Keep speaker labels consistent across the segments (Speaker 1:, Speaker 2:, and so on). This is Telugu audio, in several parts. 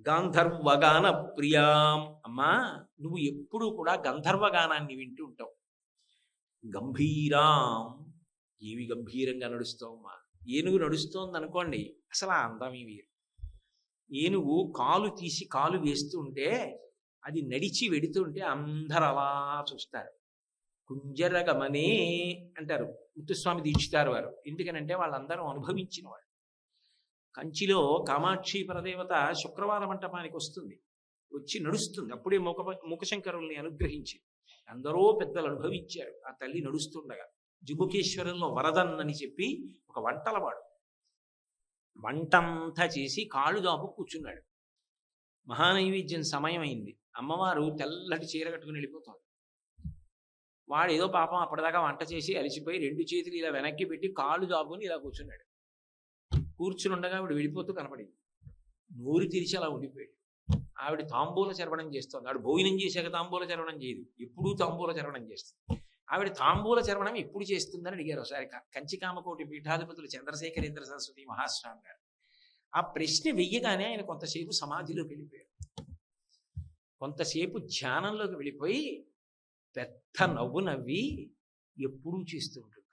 Speaker 1: గాంధర్వగాన ప్రియాం. అమ్మా, నువ్వు ఎప్పుడూ కూడా గంధర్వగానాన్ని వింటూ ఉంటావు. గంభీరాం, ఏవి గంభీరంగా నడుస్తావమ్మా. ఏనుగు నడుస్తోంది అనుకోండి, అసలు ఆ అందమే వేరు. ఏనుగు కాలు తీసి కాలు వేస్తూ ఉంటే, అది నడిచి వెడుతుంటే అందరు అలా చూస్తారు. కుంజరగమనే అంటారు ముత్తుస్వామి దీక్షితారు వారు. ఎందుకనంటే వాళ్ళందరూ అనుభవించిన వాళ్ళు. కంచిలో కామాక్షి పరదేవత శుక్రవార మంటపానికి వస్తుంది, వచ్చి నడుస్తుంది. అప్పుడే మూకశంకరుల్ని అనుగ్రహించి అందరూ పెద్దలు అనుభవించారు ఆ తల్లి నడుస్తుండగా. జుబుకేశ్వరంలో వరదన్ అని చెప్పి ఒక వంటలవాడు వంటంతా చేసి కాళ్ళు దాపు కూర్చున్నాడు. మహానైవేద్యం సమయం అయింది. అమ్మవారు తెల్లటి చీర కట్టుకుని వెళ్ళిపోతుంది. వాడు ఏదో పాపం అప్పటిదాకా వంట చేసి అలిసిపోయి 2 చేతులు ఇలా వెనక్కి పెట్టి కాళ్ళు దాపుకుని ఇలా కూర్చున్నాడు. కూర్చుని ఉండగా ఆవిడ వెళ్ళిపోతూ కనపడింది. నోరు తెరిచి అలా ఉండిపోయాడు. ఆవిడ తాంబూల చరవణం చేస్తుంది. ఆవిడ భోజనం చేశాక తాంబూల చరవణం చేయదు, ఎప్పుడూ తాంబూల చరవణం చేస్తుంది. ఆవిడ తాంబూల చరవణం ఎప్పుడు చేస్తుందని అడిగారు ఒకసారి కంచికామకోటి పీఠాధిపతులు చంద్రశేఖరేంద్ర సరస్వతి మహాస్వామి గారు. ఆ ప్రశ్న వెయ్యగానే ఆయన కొంతసేపు సమాధిలోకి వెళ్ళిపోయారు. కొంతసేపు ధ్యానంలోకి వెళ్ళిపోయి పెద్ద నవ్వు నవ్వి ఎప్పుడూ చేస్తూ ఉంటుంది.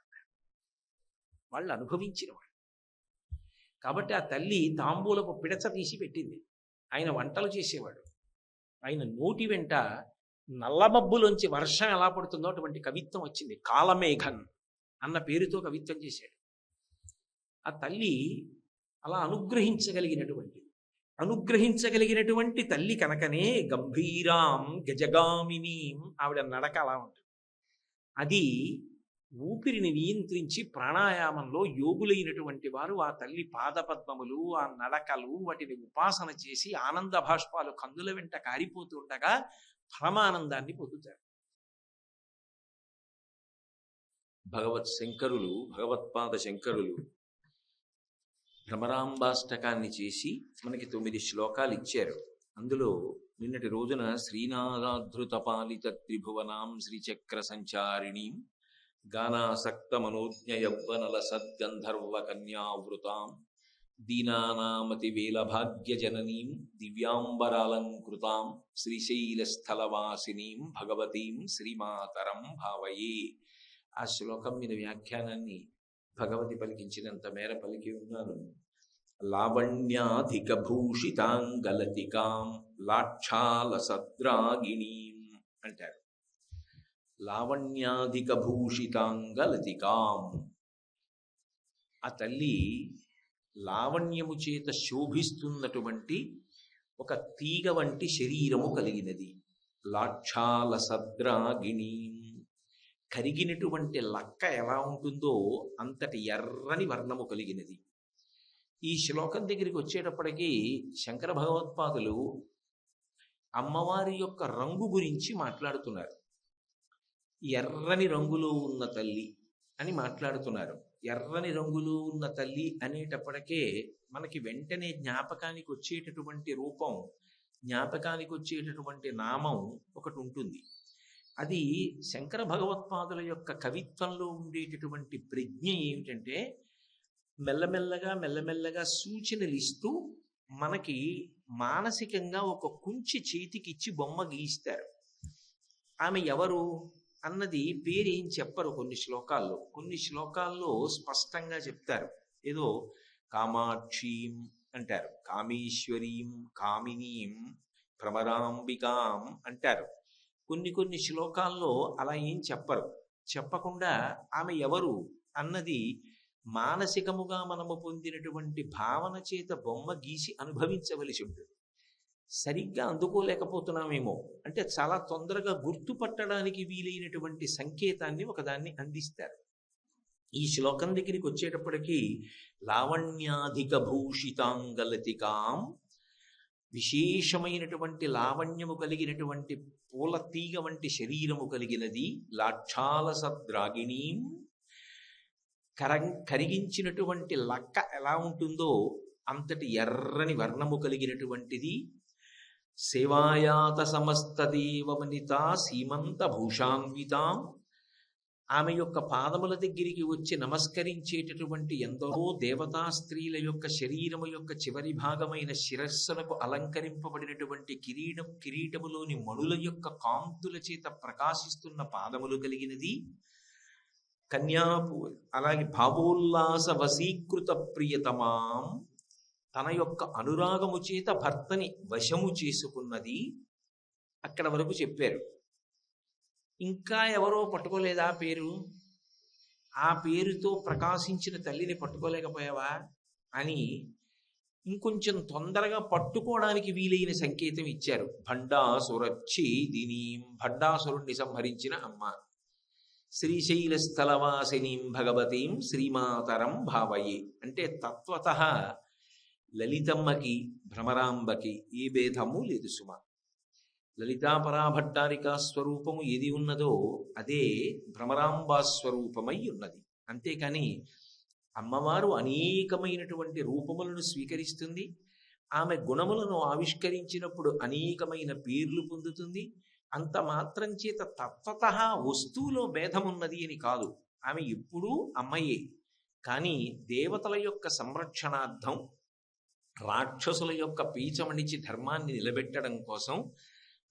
Speaker 1: వాళ్ళు అనుభవించిన వాళ్ళు కాబట్టి ఆ తల్లి తాంబూలపు పిడచ తీసి పెట్టింది. ఆయన వంటలు చేసేవాడు. ఆయన నోటి వెంట నల్లమబ్బులోంచి వర్షం ఎలా పడుతుందో అటువంటి కవిత్వం వచ్చింది. కాలమేఘన్ అన్న పేరుతో కవిత్వం చేశాడు. ఆ తల్లి అలా అనుగ్రహించగలిగినటువంటి తల్లి కనుకనే గంభీరాం గజగామినీం ఆవిడ నడక అలా ఉంటుంది. అది ఊపిరిని నియంత్రించి ప్రాణాయామంలో యోగులైనటువంటి వారు ఆ తల్లి పాదపద్మములు, ఆ నడకలు, వాటిని ఉపాసన చేసి ఆనంద భాష్పాలు కందుల వెంట కారిపోతూ ఉండగా పరమానందాన్ని పొందుతారు. భగవత్పాద శంకరులు భ్రమరాంబాష్టకాన్ని చేసి మనకి 9 శ్లోకాలు ఇచ్చారు. అందులో నిన్నటి రోజున శ్రీనాథాధృత పాలిత త్రిభువనాం శ్రీచక్ర సంచారిణీం గానాసక్త మనోజ్ఞ యౌవనల సద్గంధర్వ కన్యావృతాం దీనానామతి వేలభాగ్య జననీం దివ్యాంబరాలంకృతాం శ్రీశైలస్థలవాసినీం భగవతీం శ్రీమాతరం భావయే. ఆ శ్లోకం మీద వ్యాఖ్యానాన్ని భగవతి పలికించినంత మేర పలికి ఉన్నాను. లావణ్యాధిక భూషితాంగలతికాం లాక్షాల సద్రాగిణీం అంటారు. లావణ్యాధిక భూషితాంగలతికాం, ఆ తల్లి లావణ్యము చేత శోభిస్తున్నటువంటి ఒక తీగ వంటి శరీరము కలిగినది. లాక్షాల సద్రాగిణీం, కరిగినటువంటి లక్క ఎలా ఉంటుందో అంతటి ఎర్రని వర్ణము కలిగినది. ఈ శ్లోకం దగ్గరికి వచ్చేటప్పటికీ శంకర భగవత్పాదులు అమ్మవారి యొక్క రంగు గురించి మాట్లాడుతున్నారు. ఎర్రని రంగులో ఉన్న తల్లి అని మాట్లాడుతున్నారు. ఎర్రని రంగులో ఉన్న తల్లి అనేటప్పటికే మనకి వెంటనే జ్ఞాపకానికి వచ్చేటటువంటి రూపం, జ్ఞాపకానికి వచ్చేటటువంటి నామం ఒకటి ఉంటుంది. అది శంకర భగవత్పాదుల యొక్క కవిత్వంలో ఉండేటటువంటి ప్రజ్ఞ ఏమిటంటే మెల్లమెల్లగా సూచనలు ఇస్తూ మనకి మానసికంగా ఒక కుంచి చేతికిచ్చి బొమ్మ గీస్తారు. ఆమె ఎవరు అన్నది పేరేం చెప్పరు. కొన్ని శ్లోకాల్లో స్పష్టంగా చెప్తారు. ఏదో కామాక్షీం అంటారు, కామేశ్వరీం, కామినీం, భ్రమరాంబికాం అంటారు. కొన్ని శ్లోకాల్లో అలా ఏం చెప్పరు. చెప్పకుండా ఆమె ఎవరు అన్నది మానసికముగా మనము పొందినటువంటి భావన చేత బొమ్మ గీసి అనుభవించవలసి ఉంటుంది. సరిగ్గా అందుకోలేకపోతున్నామేమో అంటే చాలా తొందరగా గుర్తుపట్టడానికి వీలైనటువంటి సంకేతాన్ని ఒకదాన్ని అందిస్తారు. ఈ శ్లోకం దగ్గరికి వచ్చేటప్పటికీ లావణ్యాధిక భూషితాంగలతికాం, విశేషమైనటువంటి లావణ్యము కలిగినటువంటి పూల తీగ వంటి శరీరము కలిగినది. లాక్షాల సద్రాగిణీం, కరిగించినటువంటి లక్క ఎలా ఉంటుందో అంతటి ఎర్రని వర్ణము కలిగినటువంటిది. సేవాయాత సమస్త దేవమనిత సీమంత భూషాన్వితాం, ఆమె యొక్క పాదముల దగ్గరికి వచ్చి నమస్కరించేటటువంటి ఎందరో దేవతా స్త్రీల యొక్క శరీరము యొక్క చివరి భాగమైన శిరస్సునకు అలంకరింపబడినటువంటి కిరీటములోని మణుల యొక్క కాంతుల చేత ప్రకాశిస్తున్న పాదములు కలిగినది కన్యాపు. అలాగే భావోల్లాస వశీకృత ప్రియతమాం, తన యొక్క అనురాగము చేత భర్తని వశము చేసుకున్నది. అక్కడ వరకు చెప్పారు. ఇంకా ఎవరో పట్టుకోలేదా పేరు? ఆ పేరుతో ప్రకాశించిన తల్లిని పట్టుకోలేకపోయావా అని ఇంకొంచెం తొందరగా పట్టుకోవడానికి వీలైన సంకేతం ఇచ్చారు. భండాసురచ్చి దీనీం, భండాసురుణ్ణి సంహరించిన అమ్మ. శ్రీశైలస్థలవాసినీం భగవతీం శ్రీమాతరం భావయే అంటే తత్వతః లలితమ్మకి భ్రమరాంబకి ఏ భేదము లేదు సుమ. లలితాపరాభట్టారికా స్వరూపము ఏది ఉన్నదో అదే భ్రమరాంబా స్వరూపమై ఉన్నది. అంతేకాని అమ్మవారు అనేకమైనటువంటి రూపములను స్వీకరిస్తుంది. ఆమె గుణములను ఆవిష్కరించినప్పుడు అనేకమైన పేర్లు పొందుతుంది. అంత మాత్రం చేత తత్వతః వస్తువులో భేదమున్నది అని కాదు. ఆమె ఎప్పుడూ అమ్మయే. కానీ దేవతల యొక్క సంరక్షణార్థం, రాక్షసుల యొక్క పీచమణిచి ధర్మాన్ని నిలబెట్టడం కోసం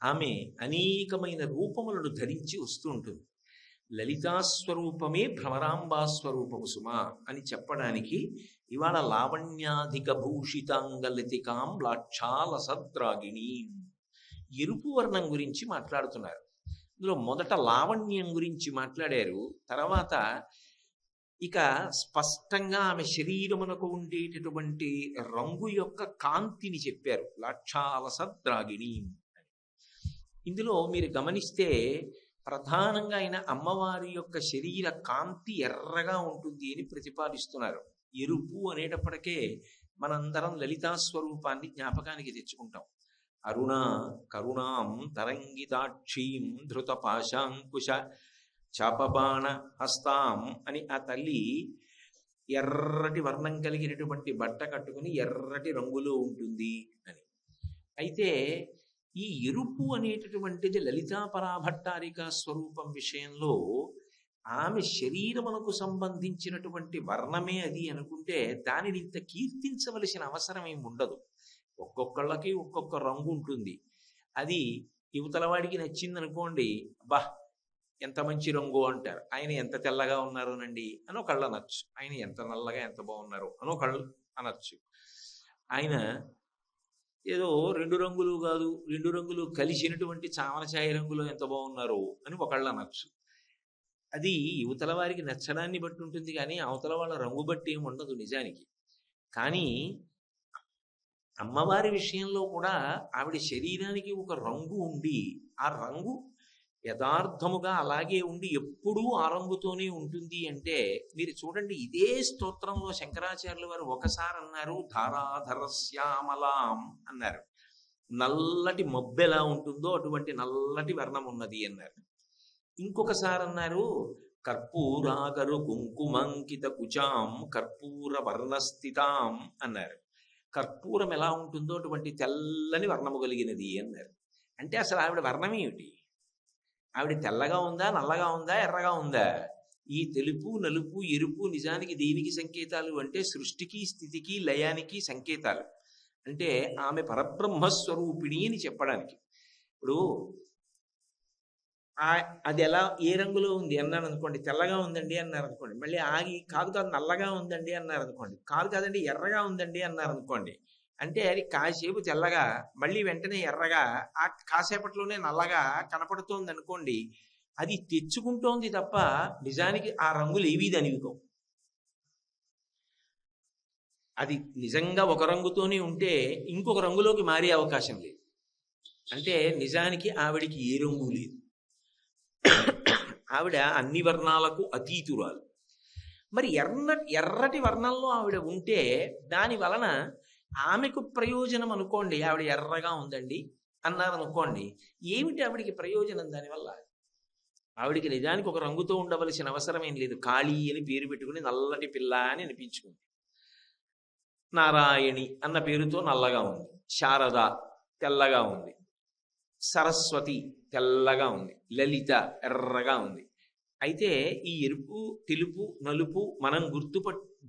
Speaker 1: ఆమె అనేకమైన రూపములను ధరించి వస్తూ ఉంటుంది. లలితాస్వరూపమే భ్రమరాంబాస్వరూపము సుమా అని చెప్పడానికి ఇవాళ లావణ్యాధిక భూషితాంగలతికాం లాక్షాలసద్రాగిణీ ఎరుపు వర్ణం గురించి మాట్లాడుతున్నారు. ఇందులో మొదట లావణ్యం గురించి మాట్లాడారు. తర్వాత ఇక స్పష్టంగా ఆమె శరీరమునకు ఉండేటటువంటి రంగు యొక్క కాంతిని చెప్పారు. లాక్షాలసద్రాగిణీ. ఇందులో మీరు గమనిస్తే ప్రధానంగా ఆయన అమ్మవారి యొక్క శరీర కాంతి ఎర్రగా ఉంటుంది అని ప్రతిపాదిస్తున్నారు. ఎరుపు అనేటప్పటికే మనందరం లలితా స్వరూపాన్ని జ్ఞాపకానికి తెచ్చుకుంటాం. అరుణ కరుణాం తరంగితాక్షీం ధృత పాశాంకుశ చాపబాణ హస్తాం అని ఆ తల్లి ఎర్రటి వర్ణం కలిగినటువంటి బట్ట కట్టుకుని ఎర్రటి రంగులో ఉంటుంది అని. అయితే ఈ ఎరుపు అనేటటువంటిది లలితాపరాభట్టారికా స్వరూపం విషయంలో ఆమె శరీరమునకు సంబంధించినటువంటి వర్ణమే అది అనుకుంటే దానిని ఇంత కీర్తించవలసిన అవసరం ఏమి ఉండదు. ఒక్కొక్కళ్ళకి ఒక్కొక్క రంగు ఉంటుంది. అది యువతలవాడికి నచ్చింది అనుకోండి, అబ్బా ఎంత మంచి రంగు అంటారు. ఆయన ఎంత తెల్లగా ఉన్నారోనండి అని ఒకళ్ళు అనొచ్చు. ఆయన ఎంత నల్లగా ఎంత బాగున్నారు అని ఒకళ్ళు అనొచ్చు. ఆయన ఏదో రెండు రంగులు కాదు, రెండు రంగులు కలిసినటువంటి చామనఛాయ రంగులో ఎంత బాగున్నారు అని ఒకళ్ళు అనొచ్చు. అది యువతల వారికి నచ్చడాన్ని బట్టి ఉంటుంది కానీ అవతల వాళ్ళ రంగు బట్టి ఏమి ఉండదు నిజానికి. కానీ అమ్మవారి విషయంలో కూడా ఆవిడ శరీరానికి ఒక రంగు ఉండి ఆ రంగు యథార్థముగా అలాగే ఉండి ఎప్పుడూ ఆ రంగుతోనే ఉంటుంది అంటే మీరు చూడండి. ఇదే స్తోత్రంలో శంకరాచార్యుల వారు ఒకసారి అన్నారు ధారాధరశ్యామలాం అన్నారు. నల్లటి మబ్బు ఎలా ఉంటుందో అటువంటి నల్లటి వర్ణం ఉన్నది అన్నారు. ఇంకొకసారి అన్నారు కర్పూరాగరు కుంకుమంకిత కుచాం కర్పూర వర్ణస్థితాం అన్నారు. కర్పూరం ఎలా ఉంటుందో అటువంటి తెల్లని వర్ణము కలిగినది అన్నారు. అంటే అసలు ఆవిడ వర్ణం ఏమిటి? ఆవిడ తెల్లగా ఉందా, నల్లగా ఉందా, ఎర్రగా ఉందా? ఈ తెలుపు నలుపు ఎరుపు నిజానికి దేనికి సంకేతాలు అంటే సృష్టికి స్థితికి లయానికి సంకేతాలు. అంటే ఆమె పరబ్రహ్మస్వరూపిణి అని చెప్పడానికి. ఇప్పుడు అది ఎలా ఏ రంగులో ఉంది అన్నారు అనుకోండి, తెల్లగా ఉందండి అన్నారు అనుకోండి, మళ్ళీ ఆగి కాదు కాదు నల్లగా ఉందండి అన్నారు అనుకోండి, కాదు కాదండి ఎర్రగా ఉందండి అన్నారు అనుకోండి, అంటే అది కాసేపు తెల్లగా మళ్ళీ వెంటనే ఎర్రగా ఆ కాసేపట్లోనే నల్లగా కనపడుతోంది అనుకోండి, అది తెచ్చుకుంటోంది తప్ప నిజానికి ఆ రంగులు ఏవీ దనివికో. అది నిజంగా ఒక రంగుతోనే ఉంటే ఇంకొక రంగులోకి మారే అవకాశం లేదు. అంటే నిజానికి ఆవిడికి ఏ రంగు లేదు. ఆవిడ అన్ని వర్ణాలకు అతీతురాలు. మరి ఎర్రటి వర్ణంలో ఆవిడ ఉంటే దాని వలన ఆమెకు ప్రయోజనం అనుకోండి. ఆవిడ ఎర్రగా ఉందండి అన్నారు అనుకోండి, ఏమిటి ఆవిడికి ప్రయోజనం దానివల్ల? ఆవిడికి నిజానికి ఒక రంగుతో ఉండవలసిన అవసరం ఏం లేదు. కాళీ అని పేరు పెట్టుకుని నల్లటి పిల్ల అని అనిపించుకుంది. నారాయణి అన్న పేరుతో నల్లగా ఉంది. శారద తెల్లగా ఉంది. సరస్వతి తెల్లగా ఉంది. లలిత ఎర్రగా ఉంది. అయితే ఈ ఎరుపు, తెలుపు, నలుపు మనం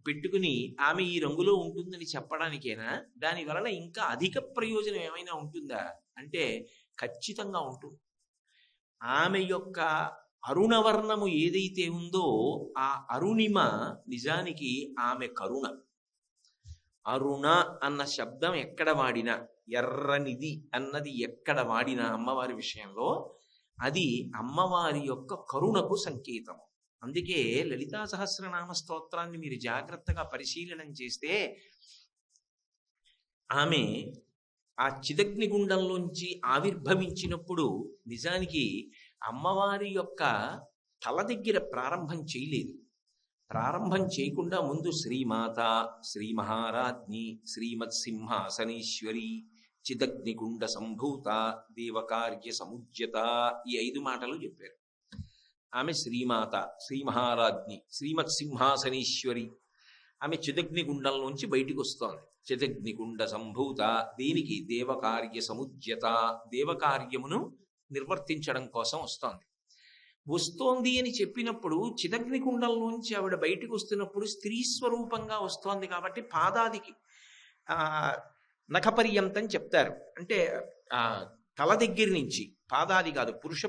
Speaker 1: పెట్టుకుని ఆమె ఈ రంగులో ఉంటుందని చెప్పడానికేనా? దాని వలన ఇంకా అధిక ప్రయోజనం ఏమైనా ఉంటుందా అంటే ఖచ్చితంగా ఉంటుంది. ఆమె యొక్క అరుణవర్ణము ఏదైతే ఉందో ఆ అరుణిమ నిజానికి ఆమె కరుణ. అరుణ అన్న శబ్దం ఎక్కడ వాడినా, ఎర్రనిది అన్నది ఎక్కడ వాడినా అమ్మవారి విషయంలో అది అమ్మవారి యొక్క కరుణకు సంకేతము. అందుకే లలితా సహస్రనామ స్తోత్రాన్ని మీరు జాగ్రత్తగా పరిశీలనం చేస్తే ఆమె ఆ చిదగ్నిగుండంలోంచి ఆవిర్భవించినప్పుడు నిజానికి అమ్మవారి యొక్క తల దగ్గర ప్రారంభం చేయలేదు. ప్రారంభం చేయకుండా ముందు శ్రీమాత, శ్రీ మహారాజ్ఞి, శ్రీమత్సింహాసనేశ్వరి, చిదగ్నిగుండ సంభూత, దేవకార్య సముజ్యత, ఈ 5 మాటలు చెప్పారు. ఆమె శ్రీమాత, శ్రీ మహారాజ్ఞి, శ్రీమత్సింహాసనేశ్వరి. ఆమె చిదగ్నిగుండంలోంచి బయటికి వస్తోంది. చిదగ్నిగుండ సంభూత, దీనికి దేవకార్య సముజ్యత, దేవకార్యమును నిర్వర్తించడం కోసం వస్తోంది. వస్తోంది అని చెప్పినప్పుడు చిదగ్నికుండంలోంచి ఆవిడ బయటికి వస్తున్నప్పుడు స్త్రీ స్వరూపంగా వస్తోంది కాబట్టి పాదాదికి నఖపర్యంతం చెప్తారు. అంటే తల దగ్గర నుంచి, పాదాది కాదు, పురుష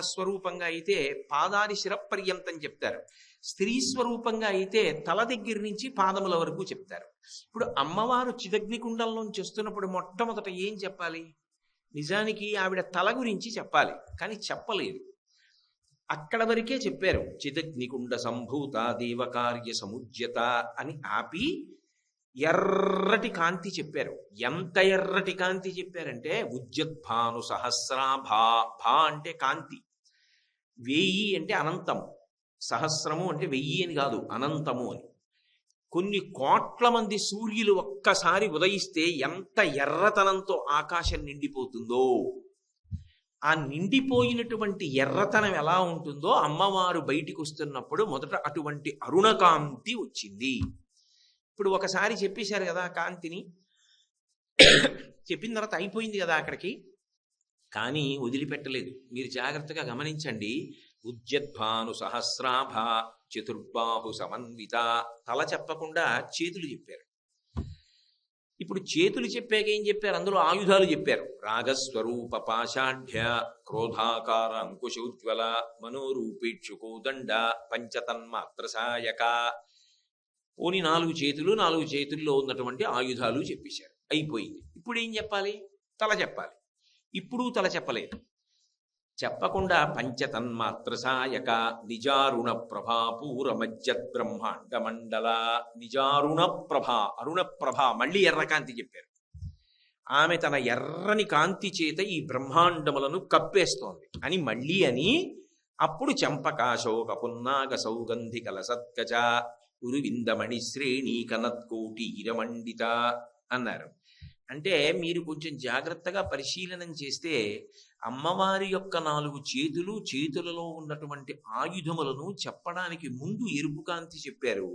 Speaker 1: స్వరూపంగా అయితే పాదాది శిరపర్యంతం చెప్తారు. స్త్రీ స్వరూపంగా అయితే తల దగ్గర నుంచి పాదముల వరకు చెప్తారు. ఇప్పుడు అమ్మవారు చిదగ్నికుండంలోంచి వస్తున్నప్పుడు మొట్టమొదట ఏం చెప్పాలి? నిజానికి ఆవిడ తల గురించి చెప్పాలి, కానీ చెప్పలేదు. అక్కడ వరకే చెప్పారు. చిదగ్నికుండ సంభూత దేవకార్య సముజ్యత అని ఆపి ఎర్రటి కాంతి చెప్పారు. ఎంత ఎర్రటి కాంతి చెప్పారంటే ఉజ్జద్భాను సహస్రాభా. భా అంటే కాంతి, 1000 అంటే అనంతము, సహస్రము అంటే 1000 అని కాదు, అనంతము అని. కొన్ని కోట్ల మంది సూర్యులు ఒక్కసారి ఉదయిస్తే ఎంత ఎర్రతనంతో ఆకాశం నిండిపోతుందో, ఆ నిండిపోయినటువంటి ఎర్రతనం ఎలా ఉంటుందో అమ్మవారు బయటికి వస్తున్నప్పుడు మొదట అటువంటి అరుణకాంతి వచ్చింది. ఇప్పుడు ఒకసారి చెప్పేశారు కదా కాంతిని, చెప్పిన తర్వాత అయిపోయింది కదా అక్కడికి, కానీ వదిలిపెట్టలేదు. మీరు జాగ్రత్తగా గమనించండి. ఉజ్జద్భాను సహస్రాభ చతుర్బాహు సమన్విత. తల చెప్పకుండా చేతులు చెప్పారు. ఇప్పుడు చేతులు చెప్పాక ఏం చెప్పారు? అందులో ఆయుధాలు చెప్పారు. రాగస్వరూప పాషాఢ్య, క్రోధాకార అంకుశోజ్వల, మనోరూపేక్షుకోదండ, పంచతన్మాత్ర సాయక. పోని 4 చేతులు, 4 చేతుల్లో ఉన్నటువంటి ఆయుధాలు చెప్పేశారు. అయిపోయింది. ఇప్పుడు ఏం చెప్పాలి? తల చెప్పాలి. ఇప్పుడు తల చెప్పలేదు. చెప్పకుండా పంచతన్మాత్ర సాయక, నిజారుణ ప్రభా పూర మజ్జత్ బ్రహ్మాండ మండల. నిజారుణ ప్రభ, అరుణ ప్రభ, మళ్ళీ ఎర్రకాంతి చెప్పారు. ఆమె తన ఎర్రని కాంతి చేత ఈ బ్రహ్మాండములను కప్పేస్తోంది అని మళ్ళీ అని, అప్పుడు చంపకాశోక పున్నాగ సౌగంధి కల సత్కచ ఉరువిందమణి శ్రేణి కనత్కోటి ఇరమండిత అన్నారు. అంటే మీరు కొంచెం జాగ్రత్తగా పరిశీలనం చేస్తే అమ్మవారి యొక్క 4 చేతులు, చేతులలో ఉన్నటువంటి ఆయుధములను చెప్పడానికి ముందు ఎరుపు కాంతి చెప్పారు.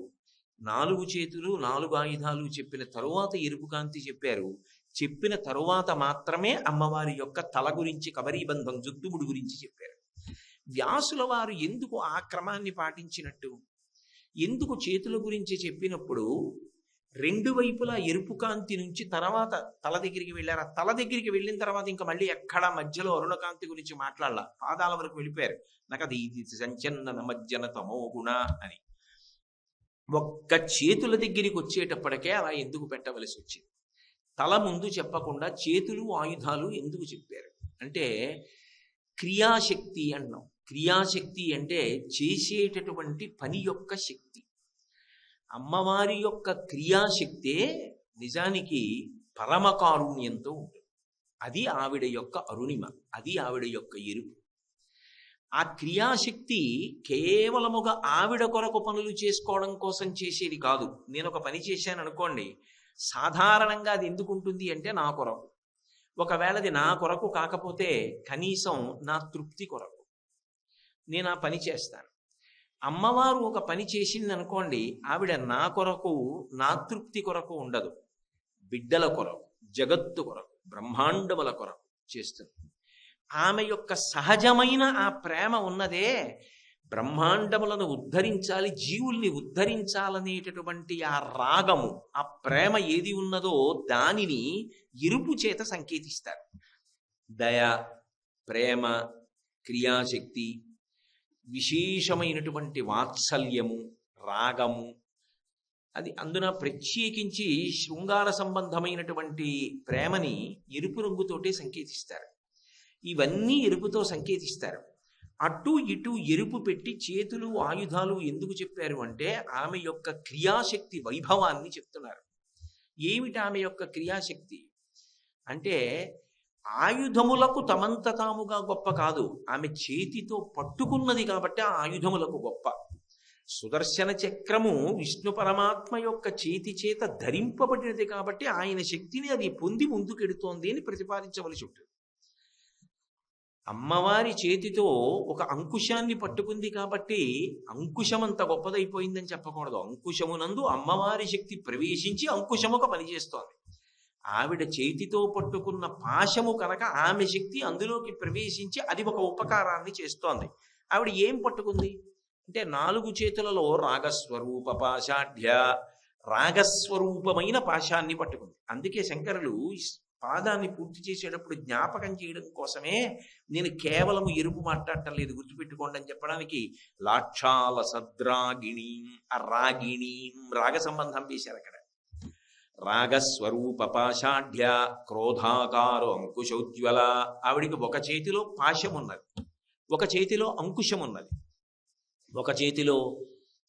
Speaker 1: 4 చేతులు 4 ఆయుధాలు చెప్పిన తరువాత ఎరుపు కాంతి చెప్పారు. చెప్పిన తరువాత మాత్రమే అమ్మవారి యొక్క తల గురించి, కబరీబంధం, జుత్తుముడు గురించి చెప్పారు. వ్యాసుల వారు ఎందుకు ఆ క్రమాన్ని పాటించినట్టు? ఎందుకు చేతుల గురించి చెప్పినప్పుడు 2 వైపులా ఎరుపు కాంతి నుంచి తర్వాత తల దగ్గరికి వెళ్ళారు. ఆ తల దగ్గరికి వెళ్ళిన తర్వాత ఇంకా మళ్ళీ ఎక్కడా మధ్యలో అరుణకాంతి గురించి మాట్లాడాల, పాదాల వరకు వెళ్ళిపోయారు. నాకది ఇది సంచన్న నమజ్జన తమోగుణ అని. ఒక్క చేతుల దగ్గరికి వచ్చేటప్పటికే అలా ఎందుకు పెట్టవలసి వచ్చింది? తల ముందు చెప్పకుండా చేతులు, ఆయుధాలు ఎందుకు చెప్పారు అంటే క్రియాశక్తి అన్నాం. క్రియాశక్తి అంటే చేసేటటువంటి పని యొక్క శక్తి. అమ్మవారి యొక్క క్రియాశక్తే నిజానికి పరమకారుణ్యంతో ఉంటుంది. అది ఆవిడ యొక్క అరుణిమ, అది ఆవిడ యొక్క ఎరుపు. ఆ క్రియాశక్తి కేవలముగా ఆవిడ కొరకు పనులు చేసుకోవడం కోసం చేసేది కాదు. నేను ఒక పని చేశాను అనుకోండి, సాధారణంగా అది ఎందుకు ఉంటుంది అంటే నా కొరకు. ఒకవేళ అది నా కొరకు కాకపోతే కనీసం నా తృప్తి కొరకు నేను ఆ పని చేస్తాను. అమ్మవారు ఒక పని చేసింది అనుకోండి, ఆవిడ నా కొరకు, నా తృప్తి కొరకు ఉండదు, బిడ్డల కొరకు, జగత్తు కొరకు, బ్రహ్మాండముల కొరకు చేస్తుంది. ఆమె యొక్క సహజమైన ఆ ప్రేమ ఉన్నదే బ్రహ్మాండములను ఉద్ధరించాలి, జీవుల్ని ఉద్ధరించాలనేటటువంటి ఆ రాగము, ఆ ప్రేమ ఏది ఉన్నదో దానిని ఎరుపు చేత సంకేతిస్తారు. దయ, ప్రేమ, క్రియాశక్తి, విశేషమైనటువంటి వాత్సల్యము, రాగము, అది అందున ప్రత్యేకించి శృంగార సంబంధమైనటువంటి ప్రేమని ఎరుపు రంగుతోటే సంకేతిస్తారు. ఇవన్నీ ఎరుపుతో సంకేతిస్తారు. అటు ఇటు ఎరుపు పెట్టి చేతులు ఆయుధాలు ఎందుకు చెప్పారు అంటే ఆమె యొక్క క్రియాశక్తి వైభవాన్ని చెప్తున్నారు. ఏమిటి ఆమె యొక్క క్రియాశక్తి అంటే ఆయుధములకు తమంత తాముగా గొప్ప కాదు, ఆమె చేతితో పట్టుకున్నది కాబట్టి ఆ ఆయుధములకు గొప్ప. సుదర్శన చక్రము విష్ణు పరమాత్మ యొక్క చేతి చేత ధరింపబడినది కాబట్టి ఆయన శక్తిని అది పొంది ముందుకెడుతోంది అని ప్రతిపాదించవలసి ఉంటుంది. అమ్మవారి చేతితో ఒక అంకుశాన్ని పట్టుకుంది కాబట్టి అంకుశం అంత గొప్పదైపోయిందని చెప్పకూడదు. అంకుశమునందు అమ్మవారి శక్తి ప్రవేశించి అంకుశముగా పనిచేస్తోంది. ఆవిడ చేతితో పట్టుకున్న పాశము కనుక ఆమె శక్తి అందులోకి ప్రవేశించి అది ఒక ఉపకారాన్ని చేస్తోంది. ఆవిడ ఏం పట్టుకుంది అంటే 4 చేతులలో రాగస్వరూప పాశాఢ్య, రాగస్వరూపమైన పాశాన్ని పట్టుకుంది. అందుకే శంకరులు పాదాన్ని పూర్తి చేసేటప్పుడు జ్ఞాపకం చేయడం కోసమే నేను కేవలం ఎరుపు మాట్లాడటం లేదు, గుర్తుపెట్టుకోండి అని చెప్పడానికి లాక్షాల సద్రాగిణీం, ఆ రాగిణీం రాగ సంబంధం వేశారు అక్కడ. రాగస్వరూప పాశాఢ్య క్రోధాకారు అంకుశోజ్వల. ఆవిడికి ఒక చేతిలో పాశం ఉన్నది, ఒక చేతిలో అంకుశం ఉన్నది, ఒక చేతిలో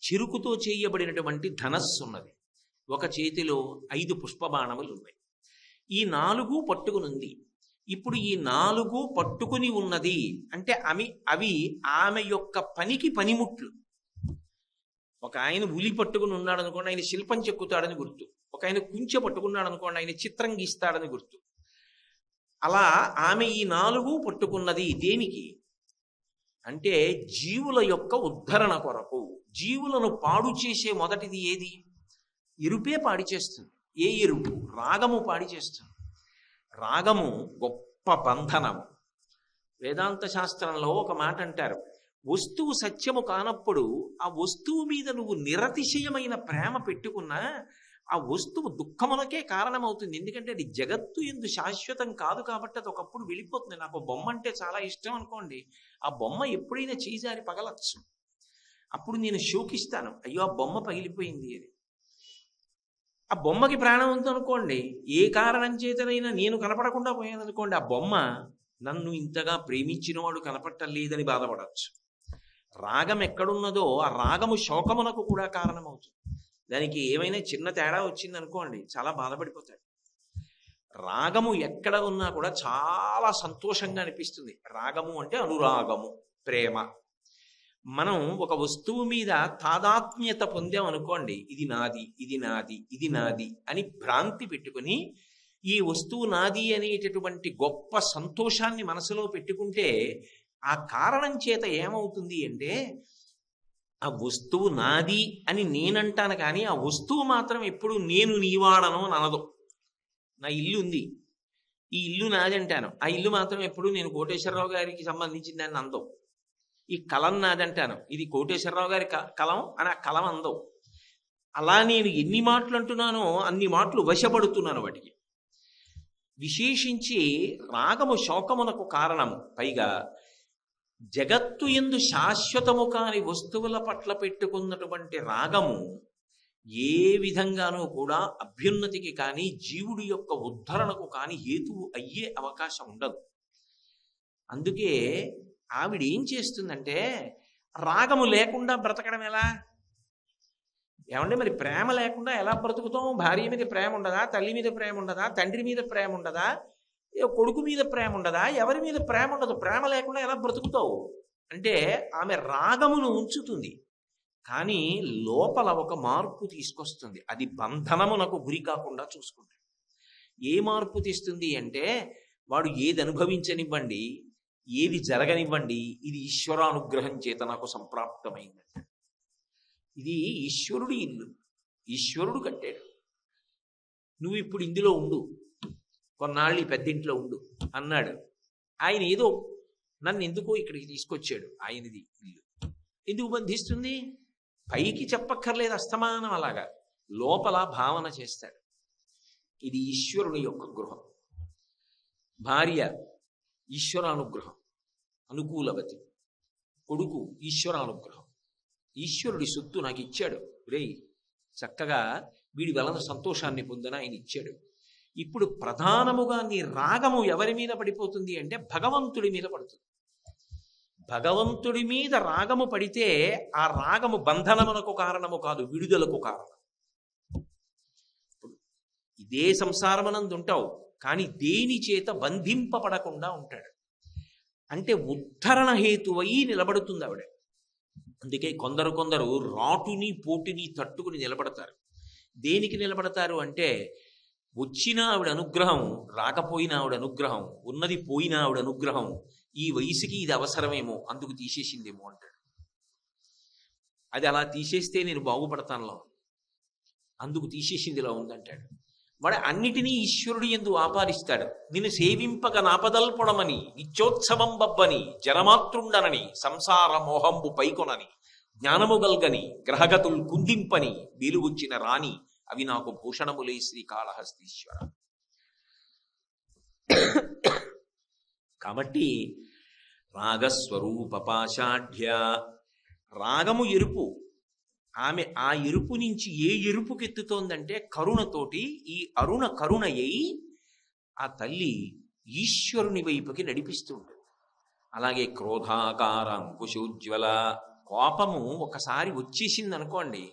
Speaker 1: చిరుకుతో చేయబడినటువంటి ధనస్సు ఉన్నది, ఒక చేతిలో 5 పుష్పబాణములు ఉన్నాయి. ఈ 4 పట్టుకునుంది. ఇప్పుడు ఈ 4 పట్టుకుని ఉన్నది అంటే అవి ఆమె యొక్క పనికి పనిముట్లు. ఒక ఆయన ఉలి పట్టుకుని ఉన్నాడు అనుకోండి, ఆయన శిల్పం చెక్కుతాడని గుర్తు. ఒక ఆయన కుంచె పట్టుకున్నాడు అనుకోండి, ఆయన చిత్రం గీస్తాడని గుర్తు. అలా ఆమె ఈ 4 పట్టుకున్నది దేనికి అంటే జీవుల యొక్క ఉద్ధరణ కొరకు. జీవులను పాడు చేసే మొదటిది ఏది? ఎరుపే పాడి చేస్తుంది. ఏ ఎరుపు? రాగము పాడి చేస్తుంది. రాగము గొప్ప బంధనము. వేదాంత శాస్త్రంలో ఒక మాట అంటారు, వస్తువు సత్యము కానప్పుడు ఆ వస్తువు మీద నువ్వు నిరతిశయమైన ప్రేమ పెట్టుకున్నా ఆ వస్తువు దుఃఖమునకే కారణమవుతుంది. ఎందుకంటే అది జగత్తు ఎందు శాశ్వతం కాదు కాబట్టి అది ఒకప్పుడు వెళ్ళిపోతుంది. నాకు బొమ్మ అంటే చాలా ఇష్టం అనుకోండి, ఆ బొమ్మ ఎప్పుడైనా చేజారి పగలచ్చు. అప్పుడు నేను శోకిస్తాను, అయ్యో ఆ బొమ్మ పగిలిపోయింది అని. ఆ బొమ్మకి ప్రాణం ఉందనుకోండి, ఏ కారణం చేతనైనా నేను కనపడకుండా పోయాను అనుకోండి, ఆ బొమ్మ నన్ను ఇంతగా ప్రేమించిన వాడు కనపడటం లేదని బాధపడవచ్చు. రాగం ఎక్కడున్నదో ఆ రాగము శోకమునకు కూడా కారణమవుతుంది. దానికి ఏమైనా చిన్న తేడా వచ్చింది అనుకోండి, చాలా బాధపడిపోతాడు. రాగము ఎక్కడ ఉన్నా కూడా చాలా సంతోషంగా అనిపిస్తుంది. రాగము అంటే అనురాగము, ప్రేమ. మనం ఒక వస్తువు మీద తాదాత్మ్యత పొందాం అనుకోండి, ఇది నాది, ఇది నాది, ఇది నాది అని భ్రాంతి పెట్టుకుని ఈ వస్తువు నాది అనేటటువంటి గొప్ప సంతోషాన్ని మనసులో పెట్టుకుంటే ఆ కారణం చేత ఏమవుతుంది అంటే ఆ వస్తువు నాది అని నేనంటాను, కానీ ఆ వస్తువు మాత్రం ఎప్పుడు నేను నీవాడను అని అనదు. నా ఇల్లు ఉంది, ఈ ఇల్లు నాది అంటాను, ఆ ఇల్లు మాత్రం ఎప్పుడు నేను కోటేశ్వరరావు గారికి సంబంధించిన దాన్ని అందం. ఈ కలం నాదంటాను, ఇది కోటేశ్వరరావు గారి కలం అని ఆ కలం అందం. అలా నేను ఎన్ని మాటలు అంటున్నానో అన్ని మాటలు వశపడుతున్నాను వాటికి. విశేషించి రాగము శోకమునకు కారణము. పైగా జగత్తు యందు శాశ్వతము కాని వస్తువుల పట్ల పెట్టుకున్నటువంటి రాగము ఏ విధంగానూ కూడా అభ్యున్నతికి కానీ జీవుడి యొక్క ఉద్ధరణకు కానీ హేతువు అయ్యే అవకాశం ఉండదు. అందుకే ఆవిడ ఏం చేస్తుందంటే రాగము లేకుండా బ్రతకడం ఎలా? ఏమంటే మరి ప్రేమ లేకుండా ఎలా బ్రతుకుతాం? భార్య మీద ప్రేమ ఉండదా? తల్లి మీద ప్రేమ ఉండదా? తండ్రి మీద ప్రేమ ఉండదా? కొడుకు మీద ప్రేమ ఉండదా? ఎవరి మీద ప్రేమ ఉండదు? ప్రేమ లేకుండా ఎలా బ్రతుకుతావు అంటే ఆమె రాగమును ఉంచుతుంది, కానీ లోపల ఒక మార్పు తీసుకొస్తుంది. అది బంధనమునకు గురి కాకుండా చూసుకుంటుంది. ఏ మార్పు తీస్తుంది అంటే వాడు ఏది అనుభవించనివ్వండి, ఏది జరగనివ్వండి, ఇది ఈశ్వరానుగ్రహం చేత నాకు సంప్రాప్తమైందంట. ఇది ఈశ్వరుడి ఇల్లు, ఈశ్వరుడు కట్టాడు. నువ్వు ఇప్పుడు ఇందులో ఉండు, కొన్నాళ్ళు ఈ పెద్దింట్లో ఉండు అన్నాడు. ఆయన ఏదో నన్ను ఎందుకో ఇక్కడికి తీసుకొచ్చాడు, ఆయనది ఇల్లు. ఎందుకు బంధిస్తుంది? పైకి చెప్పక్కర్లేదు అస్తమానం, అలాగా లోపల భావన చేస్తాడు. ఇది ఈశ్వరుని యొక్క గృహం. భార్య ఈశ్వరానుగ్రహం, అనుకూలవతి. కొడుకు ఈశ్వరానుగ్రహం. ఈశ్వరుడి సొత్తు నాకు ఇచ్చాడు, రేయ్ చక్కగా వీడి వలన సంతోషాన్ని పొందిన ఆయన ఇచ్చాడు. ఇప్పుడు ప్రధానముగా నీ రాగము ఎవరి మీద పడిపోతుంది అంటే భగవంతుడి మీద పడుతుంది. భగవంతుడి మీద రాగము పడితే ఆ రాగము బంధనమునకు కారణము కాదు, విడుదలకు కారణం. ఇదే సంసారమనందు ఉంటావు, కానీ దేని చేత బంధింపబడకుండా ఉంటాడు. అంటే ఉద్ధరణ హేతువై నిలబడుతుంది ఆవిడ. అందుకే కొందరు రాటుని పోటుని తట్టుకుని నిలబడతారు. దేనికి నిలబడతారు అంటే, వచ్చిన ఆవిడ అనుగ్రహం, రాకపోయినా ఆవిడ అనుగ్రహం, ఉన్నది పోయినా ఆవిడ అనుగ్రహం, ఈ వయసుకి ఇది అవసరమేమో అందుకు తీసేసిందేమో అంటాడు. అది అలా తీసేస్తే నేను బాగుపడతానులో, అందుకు తీసేసిందిలా ఉందంటాడు. వాడు అన్నిటినీ ఈశ్వరుడు యందు ఆపాదిస్తాడు. నిన్ను సేవింపక నాపదల్పొడమని, నిత్యోత్సవం బబ్బని, జనమాతృండనని, సంసార మోహంబు పైకొనని, జ్ఞానము గల్గని, గ్రహగతులు కుందింపని, వీలుగుచ్చిన రాణి, అవి నాకు భూషణములే శ్రీకాళహస్తీశ్వర. కాబట్టి రాగస్వరూప పాషాఢ్య, రాగము ఎరుపు. ఆమె ఆ ఎరుపు నుంచి ఏ ఎరుపుకెత్తుతోందంటే కరుణతోటి. ఈ అరుణ కరుణయ్యి ఆ తల్లి ఈశ్వరుని వైపుకి నడిపిస్తుంటుంది. అలాగే క్రోధాకార అంకుశోజ్వల, కోపము ఒకసారి వచ్చేసింది అనుకోండి,